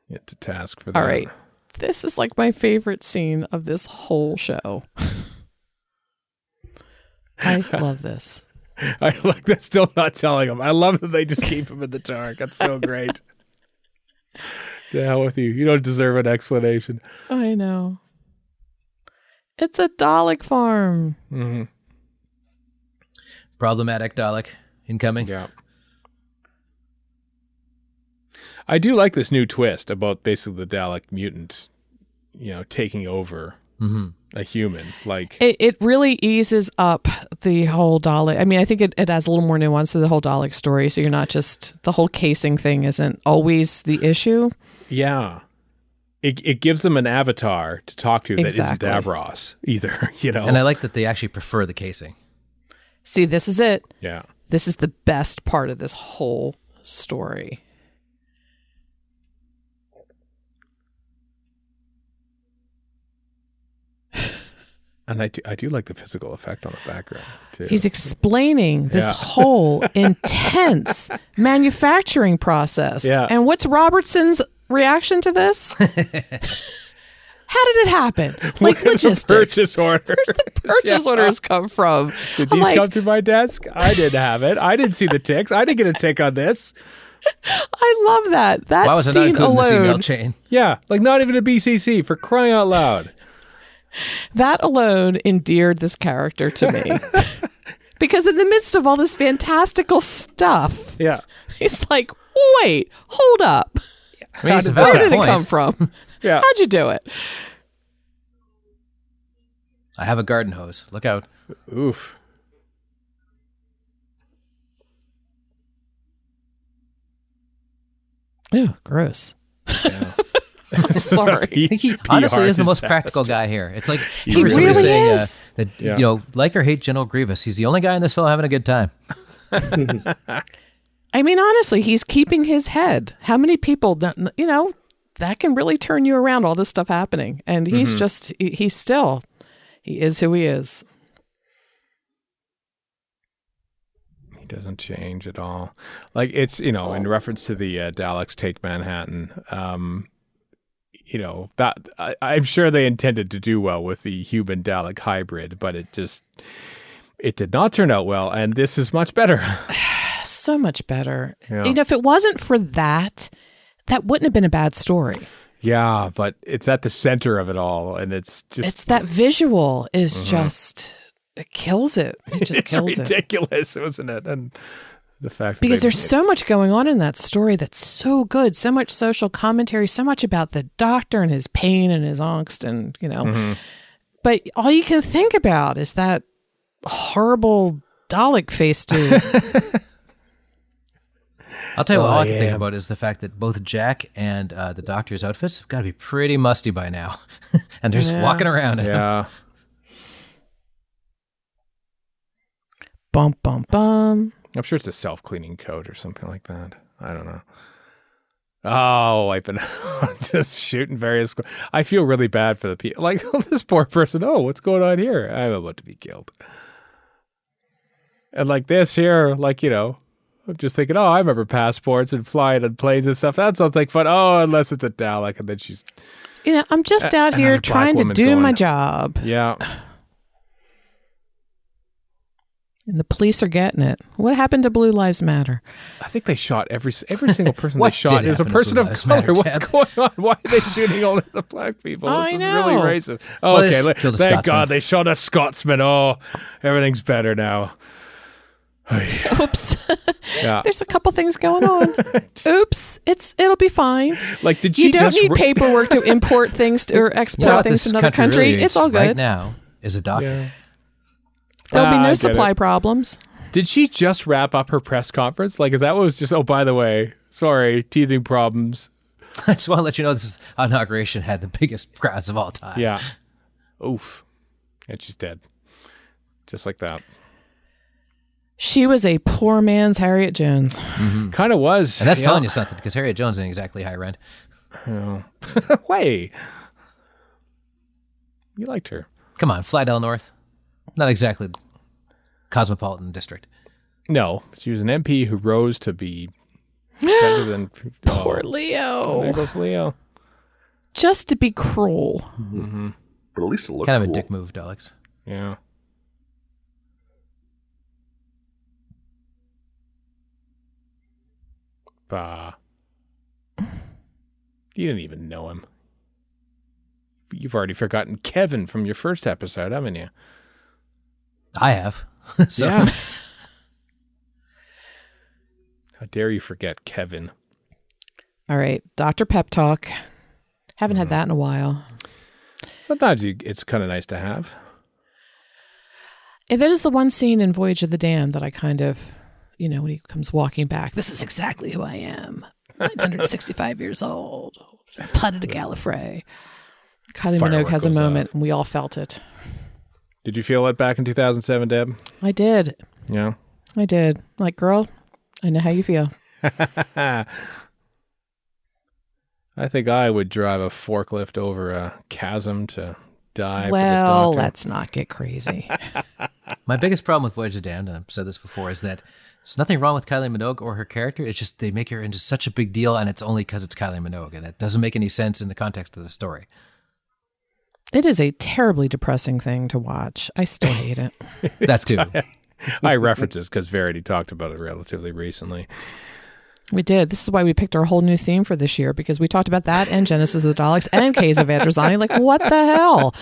it to task for that. all right. This is my favorite scene of this whole show. I love this. I like that. Still not telling him. I love that they just keep him in the dark. That's so great. To hell with you. You don't deserve an explanation. I know. It's a Dalek farm. Mm-hmm. Problematic Dalek incoming. Yeah. I do like this new twist about basically the Dalek mutant, taking over a human. Like it really eases up the whole Dalek. I mean, I think it adds a little more nuance to the whole Dalek story. So you're not just, the whole casing thing isn't always the issue. Yeah. It gives them an avatar to talk to that isn't Davros either, And I like that they actually prefer the casing. See, this is it. Yeah. This is the best part of this whole story. And I do like the physical effect on the background too. He's explaining this whole intense manufacturing process. Yeah. And what's Robertson's reaction to this? How did it happen? Like logistics. The purchase orders. Where's the purchase orders come from? Did these come through my desk? I didn't have it. I didn't see the ticks. I didn't get a tick on this. I love that. That Why was it not scene included in this email alone. chain? Yeah, like not even a BCC, for crying out loud. That alone endeared this character to me. Because in the midst of all this fantastical stuff, Yeah. he's like, wait, hold up. I mean, it's a Where valid did it point. come from? Yeah. How'd you do it? I have a garden hose. Look out. Oof. Ew, gross. Yeah. I'm sorry. I think he honestly is the most practical guy here. It's like He you were really somebody saying is. that Yeah. like or hate General Grievous. He's the only guy in this film having a good time. I mean, honestly, he's keeping his head. How many people, that can really turn you around, all this stuff happening. And he's he is who he is. He doesn't change at all. Like it's, in reference to the Daleks take Manhattan, that I'm sure they intended to do well with the human Dalek hybrid, but it did not turn out well. And this is much better. So much better. Yeah. If it wasn't for that wouldn't have been a bad story. Yeah, but it's at the center of it all. And it's That visual is just, it kills it. It just kills it's ridiculous, isn't it? And the fact because there's so much going on in that story that's so good, so much social commentary, so much about the doctor and his pain and his angst and but all you can think about is that horrible Dalek face dude. I'll tell you what all I can think about is the fact that both Jack and the doctor's outfits have got to be pretty musty by now. And they're just walking around in them. Yeah. Bum bum bum. I'm sure it's a self-cleaning coat or something like that. I don't know. Oh, I've been just shooting various. I feel really bad for the people. Like this poor person. Oh, what's going on here? I'm about to be killed. And like this here, I'm just thinking, oh, I remember passports and flying on planes and stuff. That sounds like fun. Oh, unless it's a Dalek. And then she's... I'm just out here trying to do my job. Yeah. And the police are getting it. What happened to Blue Lives Matter? I think they shot every single person What they shot did is a happen to person Blue of Lives color. Matter, What's Deb? going on? Why are they shooting all of the black people? This I is know. really racist. Oh, Well, they okay. just killed a Thank Scotsman. God they shot a Scotsman. Oh, everything's better now. Oops. Yeah. There's a couple things going on. Oops. It'll be fine. Like, did she You don't just need paperwork to import things or export what things this to another country. really It's needs all good. right now is a doctor. Yeah. There'll be I no get supply it. problems. Did she just wrap up her press conference? Like, is that what was just? Oh, by the way, sorry, teething problems. I just want to let you know this inauguration had the biggest crowds of all time. Yeah. Oof. And she's dead. Just like that. She was a poor man's Harriet Jones. Kind of was. And that's yeah. telling you something because Harriet Jones ain't exactly high rent. Yeah. Way. You liked her. Come on, Flydell North. Not exactly cosmopolitan district. No, she was an MP who rose to be better than Poor There Leo. goes Leo. Just to be cruel. But at least it looked Kind of cool. a dick move, Daleks. Yeah. Bah. You didn't even know him. You've already forgotten Kevin from your first episode, haven't you? I have. So, Yeah. How dare you forget Kevin? All right, Dr. Pep Talk. Haven't had that in a while. Sometimes it's kind of nice to have. And that is the one scene in Voyage of the Damned that I kind of, when he comes walking back, this is exactly who I am. 965 years old. Planted to Gallifrey. Kylie Minogue has a moment, and we all felt it. Did you feel it back in 2007, Deb? I did. Yeah? I did. Like, girl, I know how you feel. I think I would drive a forklift over a chasm to die. Well, let's not get crazy. My biggest problem with Voyage of the Damned, and I've said this before, is that there's nothing wrong with Kylie Minogue or her character. It's just they make her into such a big deal, and it's only because it's Kylie Minogue, and that doesn't make any sense in the context of the story. It is a terribly depressing thing to watch. I still hate it. That too. I reference this because Verity talked about it relatively recently. We did. This is why we picked our whole new theme for this year, because we talked about that and Genesis of the Daleks and Caves of Androzani. Like, what the hell?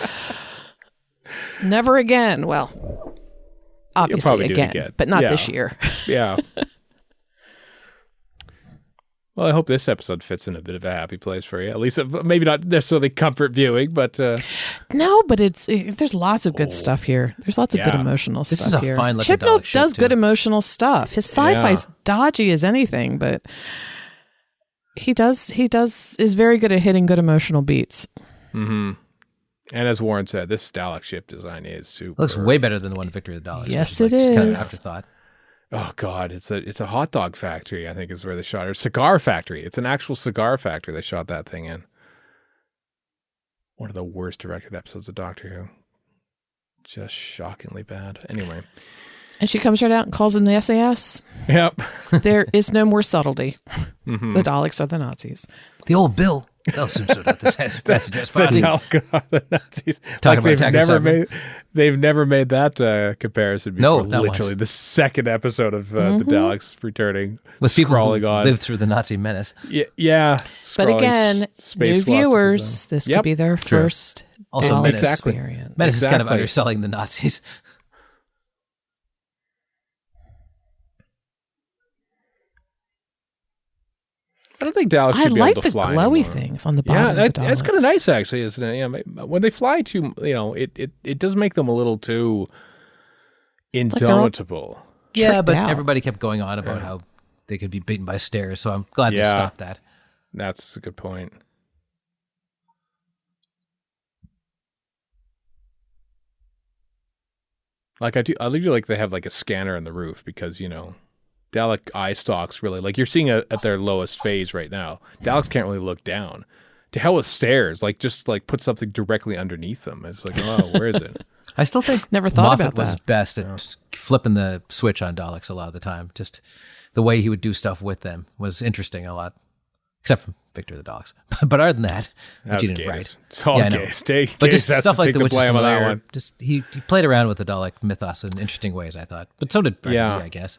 Never again. Well, obviously again, but not this year. Yeah. Well, I hope this episode fits in a bit of a happy place for you. At least, maybe not necessarily comfort viewing, but... No, but there's lots of good stuff here. There's lots of good emotional stuff here. This is a fine looking Chibnall Dalek does ship, good too. emotional stuff. His sci-fi's dodgy as anything, but he is very good at hitting good emotional beats. Mm-hmm. And as Warren said, this Dalek ship design is super. Looks way better than the one in Victory of the Daleks. Yes, which it is. Just kind of is. an afterthought. Oh God, it's a hot dog factory, I think is where they shot it. Or cigar factory. It's an actual cigar factory they shot that thing in. One of the worst directed episodes of Doctor Who. Just shockingly bad. Anyway. And she comes right out and calls in the SAS. Yep. There is no more subtlety. Mm-hmm. The Daleks are the Nazis. The old Bill. They'll soon sort out this passengers party. The Nazis. Talking about attacking they've never made that comparison before. No, not literally once. the second episode of the Daleks returning. With people who on. lived through the Nazi menace. Yeah. But again, new viewers, this could be their True. first Also, Dalek Menace. experience. Menace is kind of Exactly. underselling the Nazis. I don't think Daleks I should be like able to the fly glowy anymore. things on the bottom of the Daleks. That's kind of nice, actually, isn't it? Yeah, when they fly too, it does make them a little too indomitable. Yeah, but out. everybody kept going on about how they could be beaten by stairs, so I'm glad they stopped that. That's a good point. Like I do like they have like a scanner in the roof because Dalek eye stalks really like you're seeing at their lowest phase right now. Daleks can't really look down. To hell with stairs, like just like put something directly underneath them. It's like, oh, where is it? I still think Never thought Moffat about was that. best at flipping the switch on Daleks a lot of the time. Just the way he would do stuff with them was interesting a lot, except for Victor the Daleks. But other than that, That he was didn't gays. write. It's all Yeah, I know. gays. But Gays just has stuff to like take the Witch's blame on that Lair, one. just he played around with the Dalek mythos in interesting ways, I thought. But so did Verity, I guess.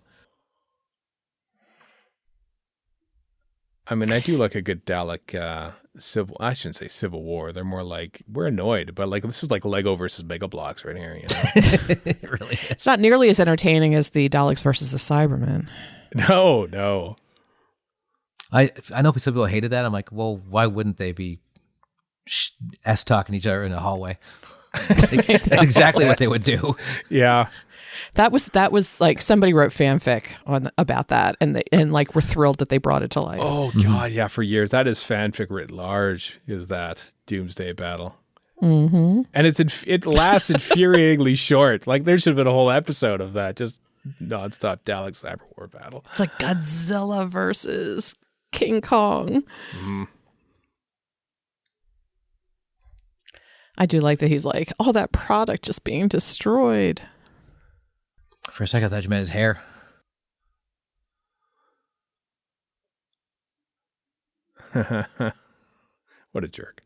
I mean, I do like a good Dalek I shouldn't say civil war. They're more like, we're annoyed, but like this is like Lego versus Mega Bloks right here. It really is. It's not nearly as entertaining as the Daleks versus the Cybermen. No. I know some people hated that. I'm like, well, why wouldn't they be talking each other in a hallway? That's exactly what they would do. Yeah. That was like somebody wrote fanfic about that, and we're thrilled that they brought it to life. Oh God, yeah. For years, that is fanfic writ large. Is that Doomsday Battle? Mm-hmm. And it lasts infuriatingly short. Like there should have been a whole episode of that, just nonstop Dalek Cyber War battle. It's like Godzilla versus King Kong. Mm-hmm. I do like that he's like, all that product just being destroyed. For a second, I thought you meant his hair. What a jerk.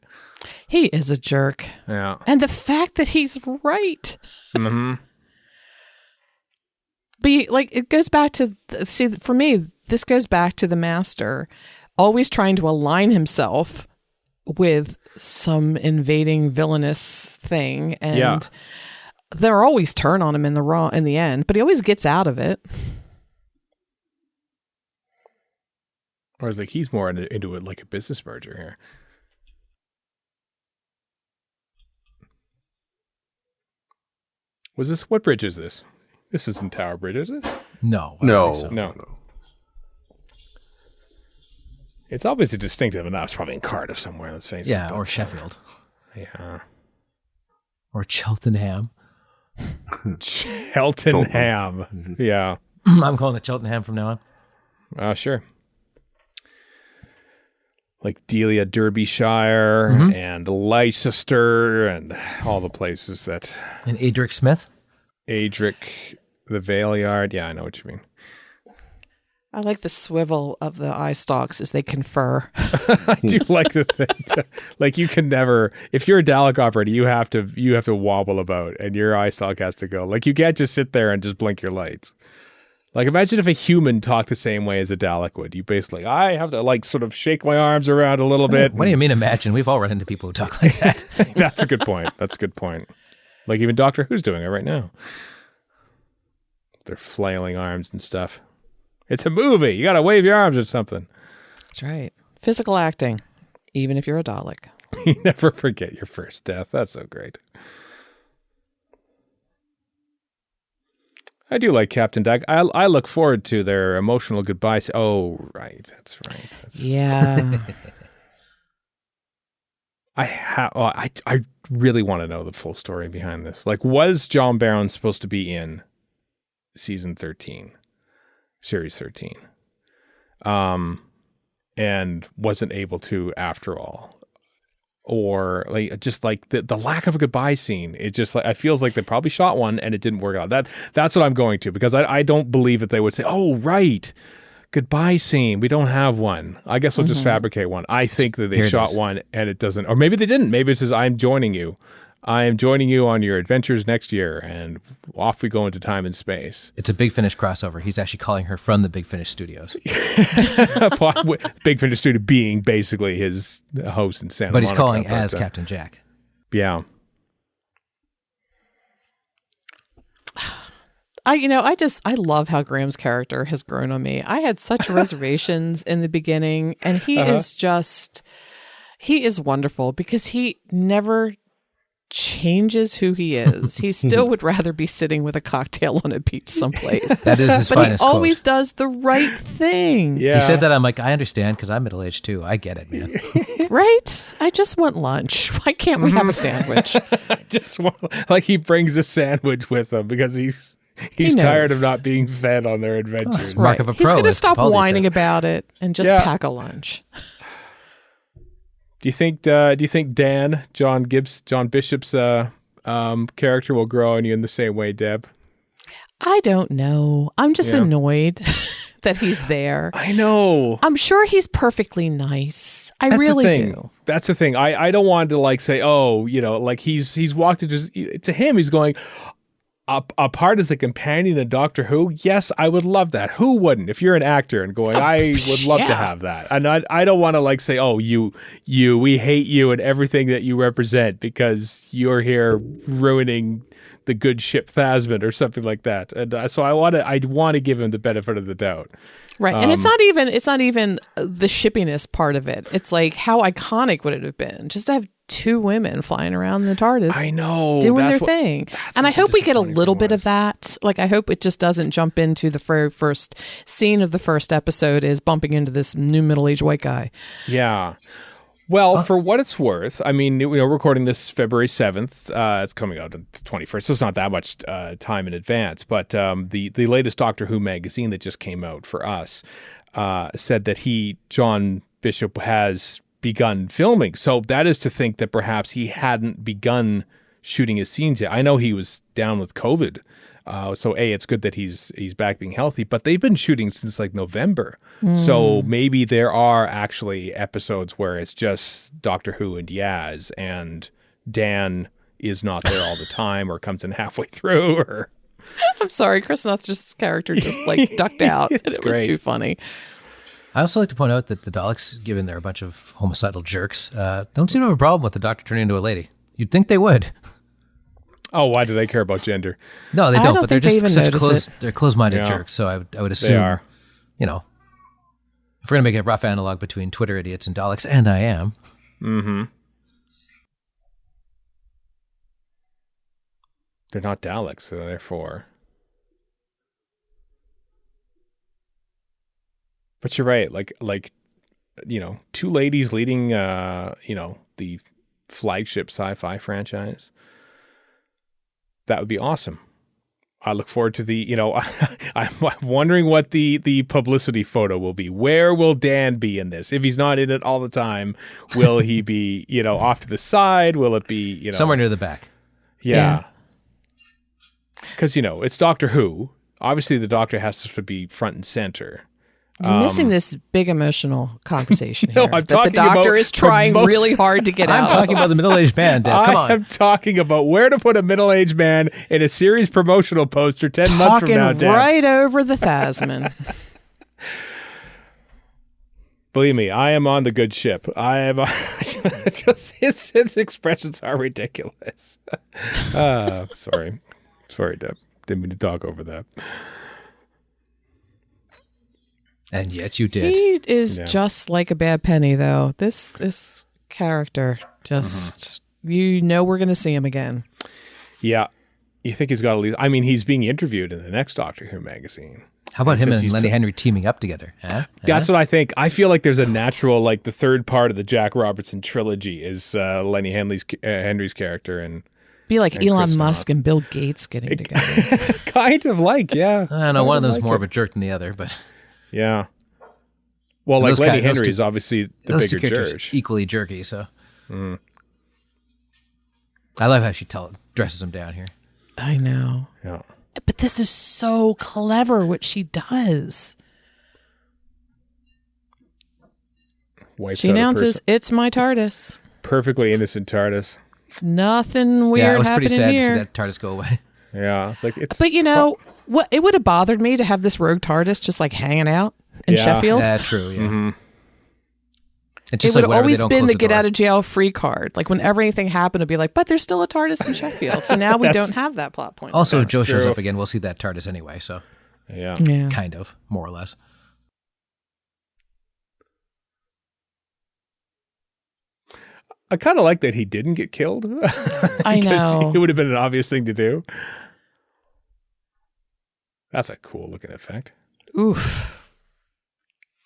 He is a jerk. Yeah. And the fact that he's right. Mm-hmm. But it goes back to, for me, this goes back to the Master always trying to align himself with some invading villainous thing. And they're always turn on him in the end, but he always gets out of it. Or is like he's more into it like a business merger here. Was this, what bridge is this? This isn't Tower Bridge, is it? No. No. No. It's obviously distinctive enough. It's probably in Cardiff somewhere, let's face it. Yeah, or Sheffield. Yeah. Or Cheltenham. Cheltenham. Mm-hmm. Yeah. I'm calling it Cheltenham from now on. Sure. Like Delia, Derbyshire, and Leicester, and all the places that... And Adric Smith? Adric, the Vale Yard. Yeah, I know what you mean. I like the swivel of the eye stalks as they confer. I do like the thing. Like you can never, if you're a Dalek operator, you have to wobble about, and your eye stalk has to go. Like you can't just sit there and just blink your lights. Like imagine if a human talked the same way as a Dalek would. You basically, I have to like sort of shake my arms around a little bit. What do you mean imagine? We've all run into people who talk like that. That's a good point. That's a good point. Like even Doctor Who's doing it right now. They're flailing arms and stuff. It's a movie. You got to wave your arms or something. That's right. Physical acting, even if you're a Dalek. You never forget your first death. That's so great. I do like Captain Dag. I look forward to their emotional goodbyes. Oh, right. That's right. Yeah. I really want to know the full story behind this. Like, was John Barrow supposed to be in season 13, series 13, and wasn't able to after all? Or like just like the lack of a goodbye scene. It just like, I feels like they probably shot one and it didn't work out. That's what I'm going to, because I don't believe that they would say, oh, right, goodbye scene. We don't have one. I guess we'll just fabricate one. I think that they shot one and it doesn't, or maybe they didn't. Maybe it says, I'm joining you. I am joining you on your adventures next year, and off we go into time and space. It's a Big Finish crossover. He's actually calling her from the Big Finish studios. Big Finish studio being basically his host in Santa Monica. But he's calling as Captain Jack. Yeah. I love how Graham's character has grown on me. I had such reservations in the beginning, and he is wonderful because he never changes who he is. He still would rather be sitting with a cocktail on a beach someplace. That is his finest But he always quote. does the right thing. Yeah. He said that. I'm like, I understand because I'm middle-aged too. I get it, man. Right? I just want lunch. Why can't we have a sandwich? Just want, like he brings a sandwich with him because he's tired of not being fed on their adventures. Mark of a He's pro, going to as stop Capaldi whining said. about it and just pack a lunch. Do you think Dan, John Bishop's character will grow on you in the same way, Deb? I don't know. I'm just annoyed that he's there. I know. I'm sure he's perfectly nice. I really do. That's the thing. I don't want to like say, oh, like he's walked to him. He's going, a part as a companion in Doctor Who. Yes, I would love that. Who wouldn't? If you're an actor and going, I would love to have that. And I don't want to like say, oh, we hate you and everything that you represent because you're here ruining the good ship Phasmid or something like that. And so I want to give him the benefit of the doubt. Right. And it's not even the shippiness part of it. It's like, how iconic would it have been just to have two women flying around the TARDIS? I know. Doing their thing. And I hope we get a little bit of that. Like, I hope it just doesn't jump into the very first scene of the first episode is bumping into this new middle-aged white guy. Yeah. Well, for what it's worth, I mean, we're recording this February 7th. It's coming out on the 21st, so it's not that much time in advance. But the latest Doctor Who magazine that just came out for us said that John Bishop, has begun filming. So that is to think that perhaps he hadn't begun shooting his scenes yet. I know he was down with COVID. So it's good that he's back being healthy, but they've been shooting since like November. So maybe there are actually episodes where it's just Doctor Who and Yaz, and Dan is not there all the time or comes in halfway through. Or I'm sorry, Chris Nuth's character just like ducked out. And it was too funny. I also like to point out that the Daleks, given they're a bunch of homicidal jerks, don't seem to have a problem with the Doctor turning into a lady. You'd think they would. Oh, why do they care about gender? No, they don't. But they're think they just even such notice it. they're close-minded Yeah. jerks. So I would assume, They are. If we're going to make a rough analog between Twitter idiots and Daleks, and I am. Mm-hmm. They're not Daleks, so therefore. But you're right. Like, two ladies leading, the flagship sci-fi franchise. That would be awesome. I look forward to the, I'm wondering what the publicity photo will be. Where will Dan be in this? If he's not in it all the time, will he be, off to the side? Will it be, somewhere near the back? Yeah. Because, it's Doctor Who. Obviously, the Doctor has to be front and center. You're missing this big emotional conversation No, here. I'm that talking the Doctor about is trying really hard to get out. I'm talking about the middle-aged man, Deb. Come on. I'm talking about where to put a middle-aged man in a series promotional poster 10 months from now, Deb. Right over the Thasman. Believe me, I am on the good ship. I am. Just his expressions are ridiculous. Sorry, Deb. Didn't mean to talk over that. And yet you did. He is just like a bad penny, though. This character, just we're going to see him again. Yeah, you think he's got at least? I mean, he's being interviewed in the next Doctor Who magazine. How about him and Lenny Henry teaming up together? Huh? That's what I think. I feel like there's a natural, the third part of the Jack Robertson trilogy is Lenny Henry's character and. Be like Elon Musk and Bill Gates getting together. Kind of yeah. I don't know. One of them's more of a jerk than the other, but. Yeah. Well, like Lenny Henry is obviously the bigger jerk. Equally jerky, so. I love how she dresses him down here. I know. Yeah. But this is so clever what she does. She announces, "It's my TARDIS." Perfectly innocent TARDIS. Nothing weird happening here. Yeah, it was pretty sad to see that TARDIS go away. Yeah, But what? It would have bothered me to have this rogue TARDIS just hanging out in Sheffield. Yeah, true. Yeah. Mm-hmm. It would have always been the get out of jail free card. Like whenever anything happened, it'd be like, but there's still a TARDIS in Sheffield. So now we don't have that plot point. Also, if Joe shows up again, we'll see that TARDIS anyway. So yeah. Kind of, more or less. I kind of like that he didn't get killed. I know. It would have been an obvious thing to do. That's a cool looking effect. Oof.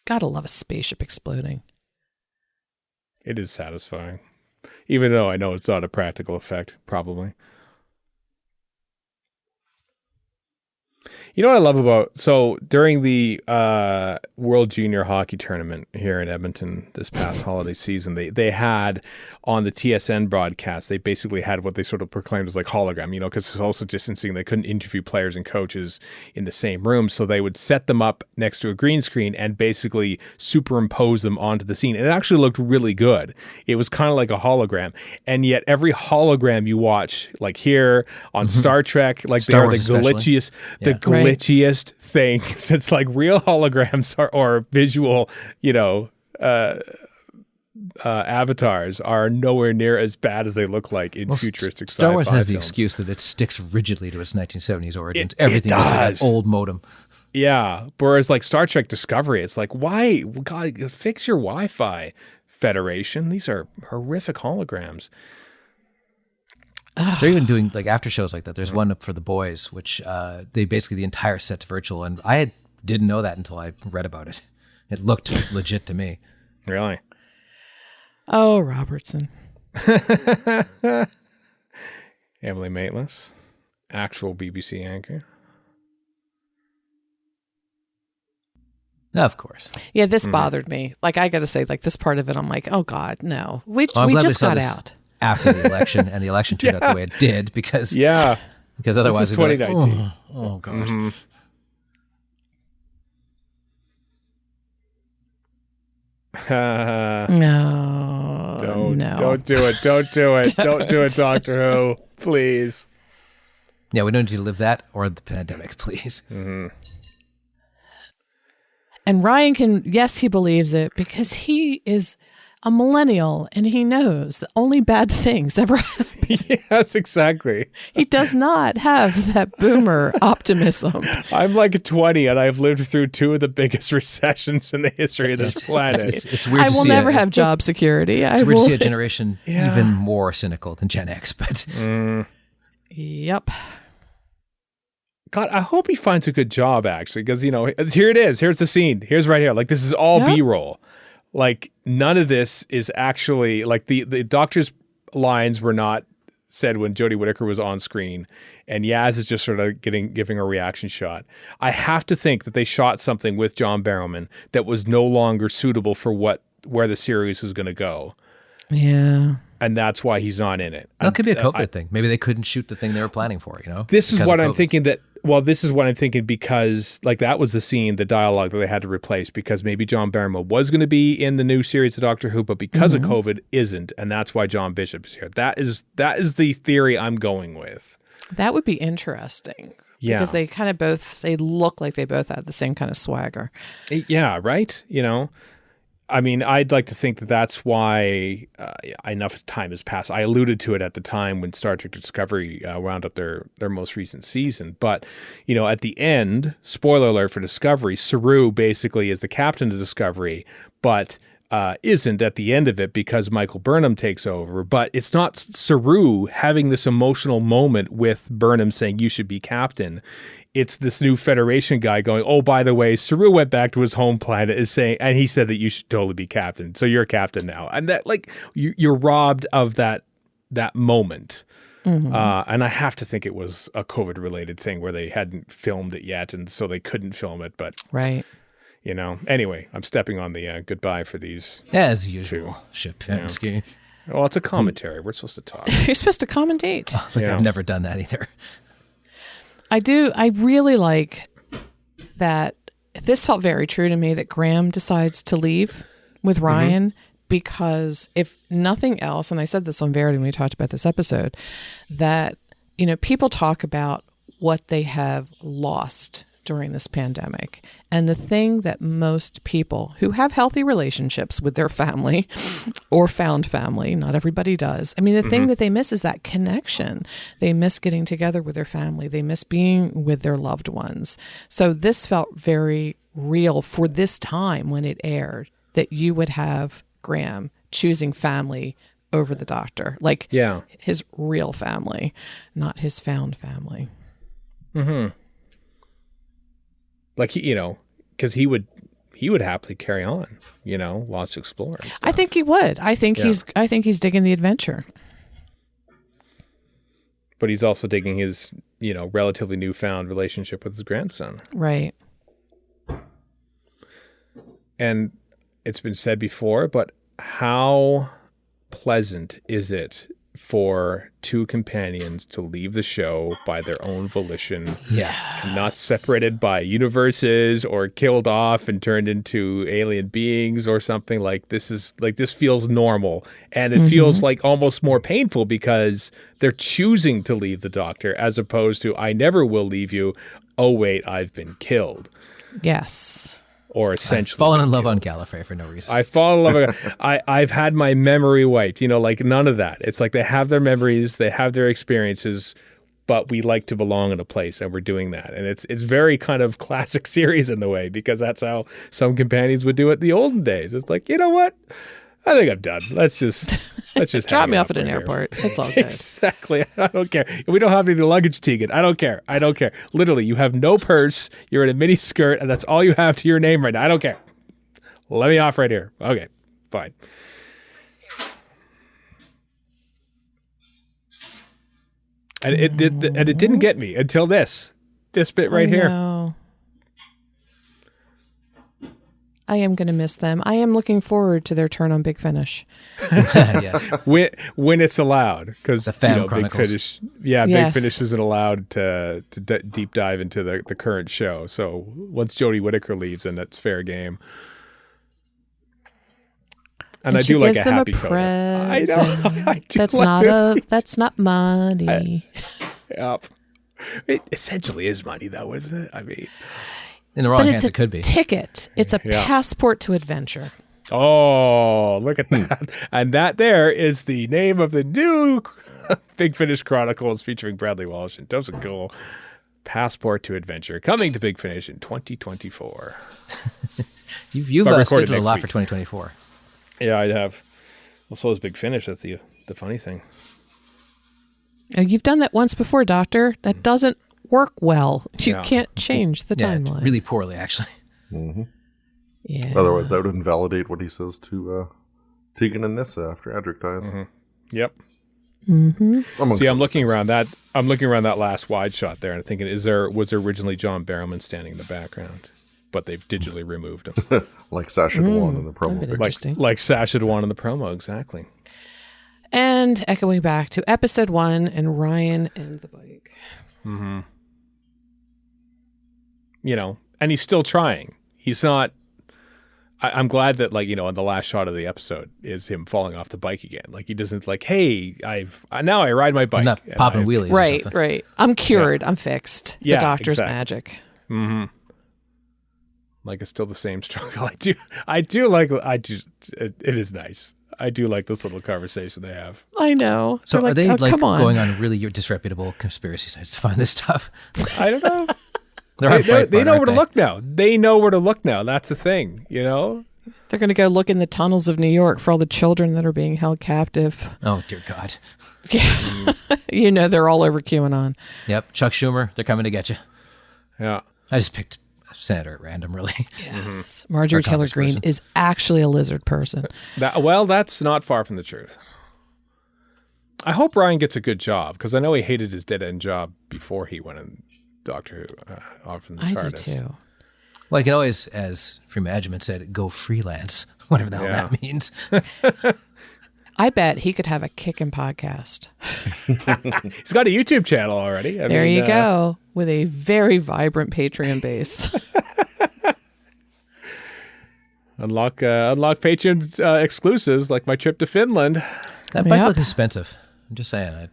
Gotta love a spaceship exploding. It is satisfying. Even though I know it's not a practical effect, probably. You know what I love about... So, during the World Junior Hockey Tournament here in Edmonton this past holiday season, they had, on the TSN broadcast, they basically had what they sort of proclaimed as like hologram, because it's social distancing. They couldn't interview players and coaches in the same room, so they would set them up next to a green screen and basically superimpose them onto the scene. And it actually looked really good. It was kind of like a hologram. And yet every hologram you watch, like here on Star Trek, like they are the glitchiest... The glitchiest things. It's like real holograms or visual, avatars are nowhere near as bad as they look like in futuristic sci-fi Star Wars has the films. Excuse that it sticks rigidly to its 1970s origins. Everything looks like an old modem. Yeah. Whereas like Star Trek Discovery, it's like, why? God, fix your Wi-Fi, Federation. These are horrific holograms. They're even doing like after shows like that. There's one for The Boys, which they basically the entire set's virtual, and I didn't know that until I read about it. It looked legit to me. Really? Oh, Robertson. Emily Maitlis, actual BBC anchor. Of course. Yeah, this bothered me. Like I got to say, like this part of it, I'm like, oh God, no. We just got out. After the election, and the election turned out the way it did because otherwise this is 2019. Like, oh God. No. Don't do it. Don't do it. Don't do it, Doctor Who. Please. Yeah, we don't need to live that or the pandemic, please. Mm-hmm. And Ryan he believes it because he is a millennial, and he knows that only bad things ever happen. Yes, exactly. He does not have that boomer optimism. I'm like 20, and I've lived through 2 of the biggest recessions in the history of this planet. It's weird I to will see never have job security. It's weird to see a generation even more cynical than Gen X, but... Yep. God, I hope he finds a good job, actually, because, here it is. Here's the scene. Here's right here. Like, this is all B-roll. Like, none of this is actually, like, the doctor's lines were not said when Jodie Whittaker was on screen, and Yaz is just sort of giving a reaction shot. I have to think that they shot something with John Barrowman that was no longer suitable for where the series was going to go. Yeah. And that's why he's not in it. That could be a COVID thing. Maybe they couldn't shoot the thing they were planning for, This is what I'm thinking this is what I'm thinking because, like, that was the scene, the dialogue that they had to replace because maybe John Barrowman was going to be in the new series of Doctor Who, but because of COVID isn't, and that's why John Bishop is here. That is the theory I'm going with. That would be interesting. Yeah. Because they kind of they look like they both have the same kind of swagger. Yeah, right? I mean, I'd like to think that that's why enough time has passed. I alluded to it at the time when Star Trek Discovery wound up their most recent season. But, at the end, spoiler alert for Discovery, Saru basically is the captain of Discovery, but isn't at the end of it because Michael Burnham takes over. But it's not Saru having this emotional moment with Burnham saying, you should be captain. It's this new Federation guy going, oh, by the way, Saru went back to his home planet and he said that you should totally be captain. So you're captain now. And that, like, you're robbed of that moment. Mm-hmm. And I have to think it was a COVID related thing where they hadn't filmed it yet. And so they couldn't film it. But, right. Anyway, I'm stepping on the goodbye for these. As usual. Ship Fensky. Well, it's a commentary. We're supposed to talk. You're supposed to commentate. I've never done that either. I really like that. This felt very true to me that Graham decides to leave with Ryan because if nothing else, and I said this on Verity when we talked about this episode, that, people talk about what they have lost during this pandemic. And the thing that most people who have healthy relationships with their family or found family, not everybody does. I mean, the thing that they miss is that connection. They miss getting together with their family. They miss being with their loved ones. So this felt very real for this time when it aired, that you would have Graham choosing family over the Doctor. Like his real family, not his found family. Mm-hmm. Like, because he would happily carry on, Lost Explorer. I think he would. I think he's digging the adventure. But he's also digging his, relatively newfound relationship with his grandson. Right. And it's been said before, but how pleasant is it for 2 companions to leave the show by their own volition, not separated by universes or killed off and turned into alien beings or something. Like this feels normal, and it feels like almost more painful because they're choosing to leave the Doctor as opposed to I never will leave you. Oh wait, I've been killed. Yes. Or essentially, I've fallen in love on Gallifrey for no reason. I fall in love. I've had my memory wiped. Like none of that. It's like they have their memories, they have their experiences, but we like to belong in a place, and we're doing that. And it's very kind of classic series in the way because that's how some companions would do it in the olden days. It's like, you know what? I think I'm done. Let's just drop me off at an airport. It's all good. Exactly. I don't care. We don't have any luggage, Tegan. I don't care. Literally, you have no purse. You're in a mini skirt, and that's all you have to your name right now. I don't care. Let me off right here. Okay, fine. And it didn't get me until this bit right here. No. I am going to miss them. I am looking forward to their turn on Big Finish. Yes. When it's allowed, because Big Finish, Big Finish isn't allowed to deep dive into the current show. So once Jodie Whittaker leaves, then that's fair game. And I do like a happy coda. I know. I do that's not money. Yep. It essentially is money, though, isn't it? I mean. In the wrong hands, it could be. Ticket. It's a passport to adventure. Oh, look at that. And that there is the name of the new Big Finish Chronicles featuring Bradley Walsh and Thompson Cole. Passport to Adventure, coming to Big Finish in 2024. You've scheduled a lot for 2024. Yeah, I have. Well, so is Big Finish. That's the funny thing. You've done that once before, Doctor. That doesn't work well. You can't change the timeline. Really poorly, actually. Mm-hmm. Yeah. Otherwise, that would invalidate what he says to Tegan and Nyssa after Adric dies. Mm-hmm. Yep. Mm-hmm. See, I'm looking around that last wide shot there, and I'm thinking, was there originally John Barrowman standing in the background, but they've digitally removed him, like Sasha Dewan in the promo. Like Sasha Dewan in the promo, exactly. And echoing back to episode 1 and Ryan and the bike. Mm-hmm. And he's still trying. He's not. I'm glad that, in the last shot of the episode is him falling off the bike again. Like, he doesn't hey, now I ride my bike. I'm not popping wheelies. Right. I'm cured. Yeah. I'm fixed. Yeah, the doctor's exactly. magic. Mm-hmm. Like, it's still the same struggle. It is nice. I do like this little conversation they have. I know. So They're are they come on. going on really disreputable conspiracy sites to find this stuff? I don't know. They know where to look now. They know where to look now. That's the thing, They're going to go look in the tunnels of New York for all the children that are being held captive. Oh, dear God. Yeah. They're all over QAnon. Yep. Chuck Schumer, they're coming to get you. Yeah. I just picked a senator at random, really. Yes. Marjorie Taylor Greene is actually a lizard person. That's not far from the truth. I hope Ryan gets a good job, because I know he hated his dead-end job before he went in Doctor Who off from the I TARDIS. do too. Well, I can always, as Free Management said, go freelance, whatever the hell that means. I bet he could have a kicking podcast. He's got a YouTube channel already. There you go, with a very vibrant Patreon base. Unlock Patreon exclusives like my trip to Finland. That might look expensive. I'm just saying.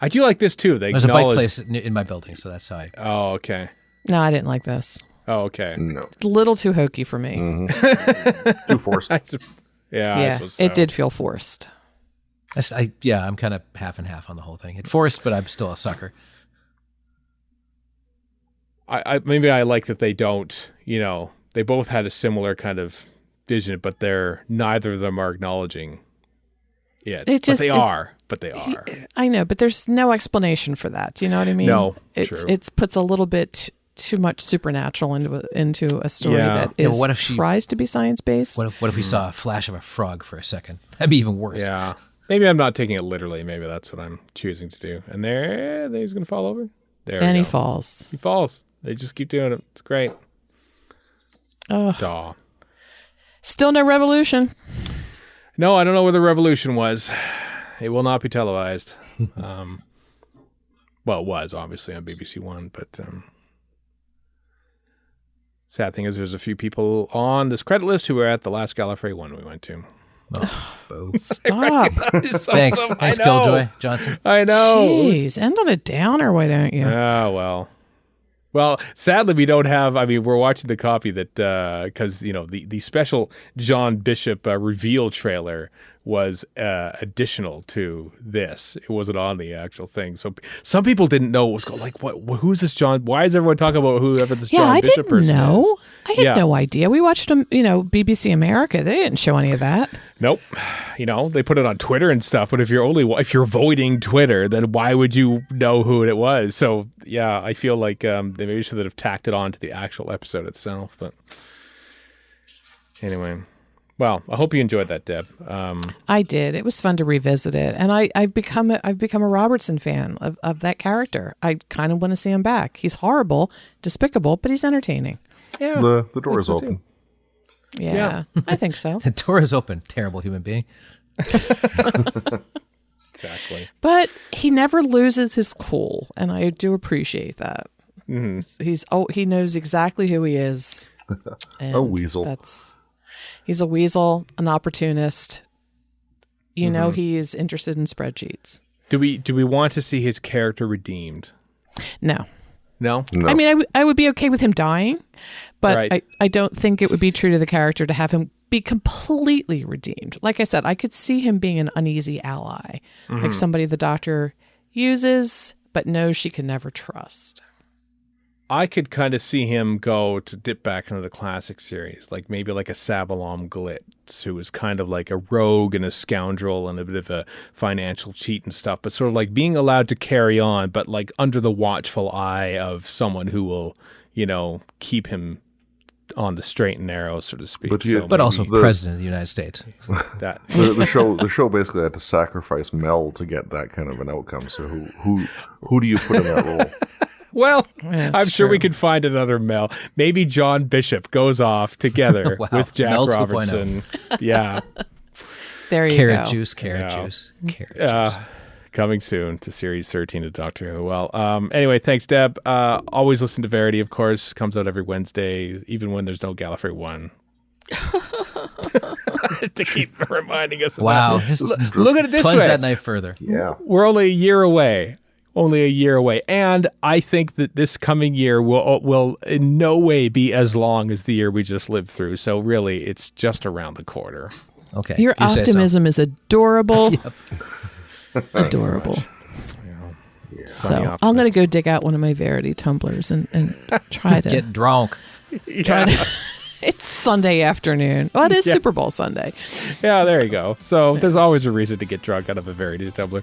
I do like this too. There's a bike place in my building, so that's how I... Oh, okay. No, I didn't like this. Oh, okay. No. It's a little too hokey for me. Mm-hmm. Too forced. Yeah, it did feel forced. I'm kind of half and half on the whole thing. It's forced, but I'm still a sucker. Maybe I like that they don't, they both had a similar kind of vision, but neither of them are acknowledging it. But they are. I know, but there's no explanation for that. Do you know what I mean? No, it puts a little bit too much supernatural into a story that is what if tries to be science-based. What if we saw a flash of a frog for a second? That'd be even worse. Yeah. Maybe I'm not taking it literally. Maybe that's what I'm choosing to do. And he's going to fall over. He falls. He falls. They just keep doing it. It's great. Daw. Still no revolution. No, I don't know where the revolution was. It will not be televised. Well, it was obviously on BBC One, but sad thing is there's a few people on this credit list who were at the last Gallifrey One we went to. Oh, stop. Thanks, Killjoy Johnson. I know. Jeez, end on a downer, why don't you? Oh, well. Well, sadly, we don't have. We're watching the copy that because the special John Bishop reveal trailer was additional to this. It wasn't on the actual thing, so some people didn't know what was going. Like, what? Who's this John? Why is everyone talking about whoever this John Bishop person is? I had no idea. We watched them, BBC America. They didn't show any of that. Nope. They put it on Twitter and stuff. But if you're voiding Twitter, then why would you know who it was? So yeah, I feel like they maybe should have tacked it on to the actual episode itself. But anyway, well, I hope you enjoyed that, Deb. I did. It was fun to revisit it, and I've become a Robertson fan of that character. I kind of want to see him back. He's horrible, despicable, but he's entertaining. Yeah, the door is open. Yeah, I think so. The door is open. Terrible human being. Exactly. But he never loses his cool, and I do appreciate that. Mm-hmm. He knows exactly who he is. A weasel. He's a weasel, an opportunist. He is interested in spreadsheets. Do we want to see his character redeemed? No. No? No. I mean, I would be okay with him dying, but Right. I don't think it would be true to the character to have him be completely redeemed. Like I said, I could see him being an uneasy ally, like somebody the Doctor uses but knows she can never trust. I could kind of see him go to dip back into the classic series, like maybe like a Sabalom Glitz, who is kind of like a rogue and a scoundrel and a bit of a financial cheat and stuff, but sort of like being allowed to carry on, but like under the watchful eye of someone who will, keep him on the straight and narrow, so to speak. But also president of the United States. That the show basically had to sacrifice Mel to get that kind of an outcome. So who do you put in that role? Well, That's I'm sure we true. could find another Mel. Maybe John Bishop goes off together Wow. with Jack Mel 2.0. Robertson. Yeah. There you Carrot go. juice. Carrot juice. Coming soon to Series 13 of Doctor Who. Well, anyway, thanks, Deb. Always listen to Verity, of course. Comes out every Wednesday, even when there's no Gallifrey One. To keep reminding us of Wow. that. Look at it this Plunge way. that knife further. Yeah. We're only a year away. And I think that this coming year will in no way be as long as the year we just lived through. So really, it's just around the corner. Okay. Your you say so. optimism is adorable. Yep. Adorable. Sunny So I'm going to go dig out one of my Verity tumblers and try to Get drunk. try to. It's Sunday afternoon. Well, it is Yeah. Super Bowl Sunday. Yeah, there you go. So there's always a reason to get drunk out of a Verity tumbler.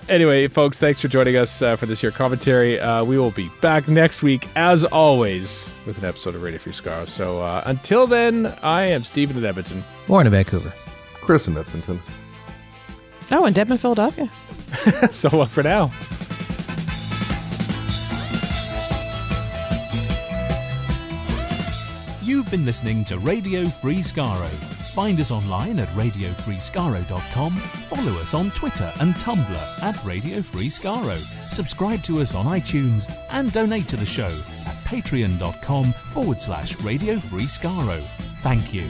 Anyway, folks, thanks for joining us for this year commentary. We will be back next week, as always, with an episode of Radio Free Skaro. So until then, I am Stephen in Edmonton. Warren in Vancouver. Chris in Edmonton. Oh, and Deb in Philadelphia. So for now. You've been listening to Radio Free Skaro. Find us online at radiofreeskaro.com. Follow us on Twitter and Tumblr at Radio Free Skaro. Subscribe to us on iTunes and donate to the show at patreon.com/Radio Free Skaro. Thank you.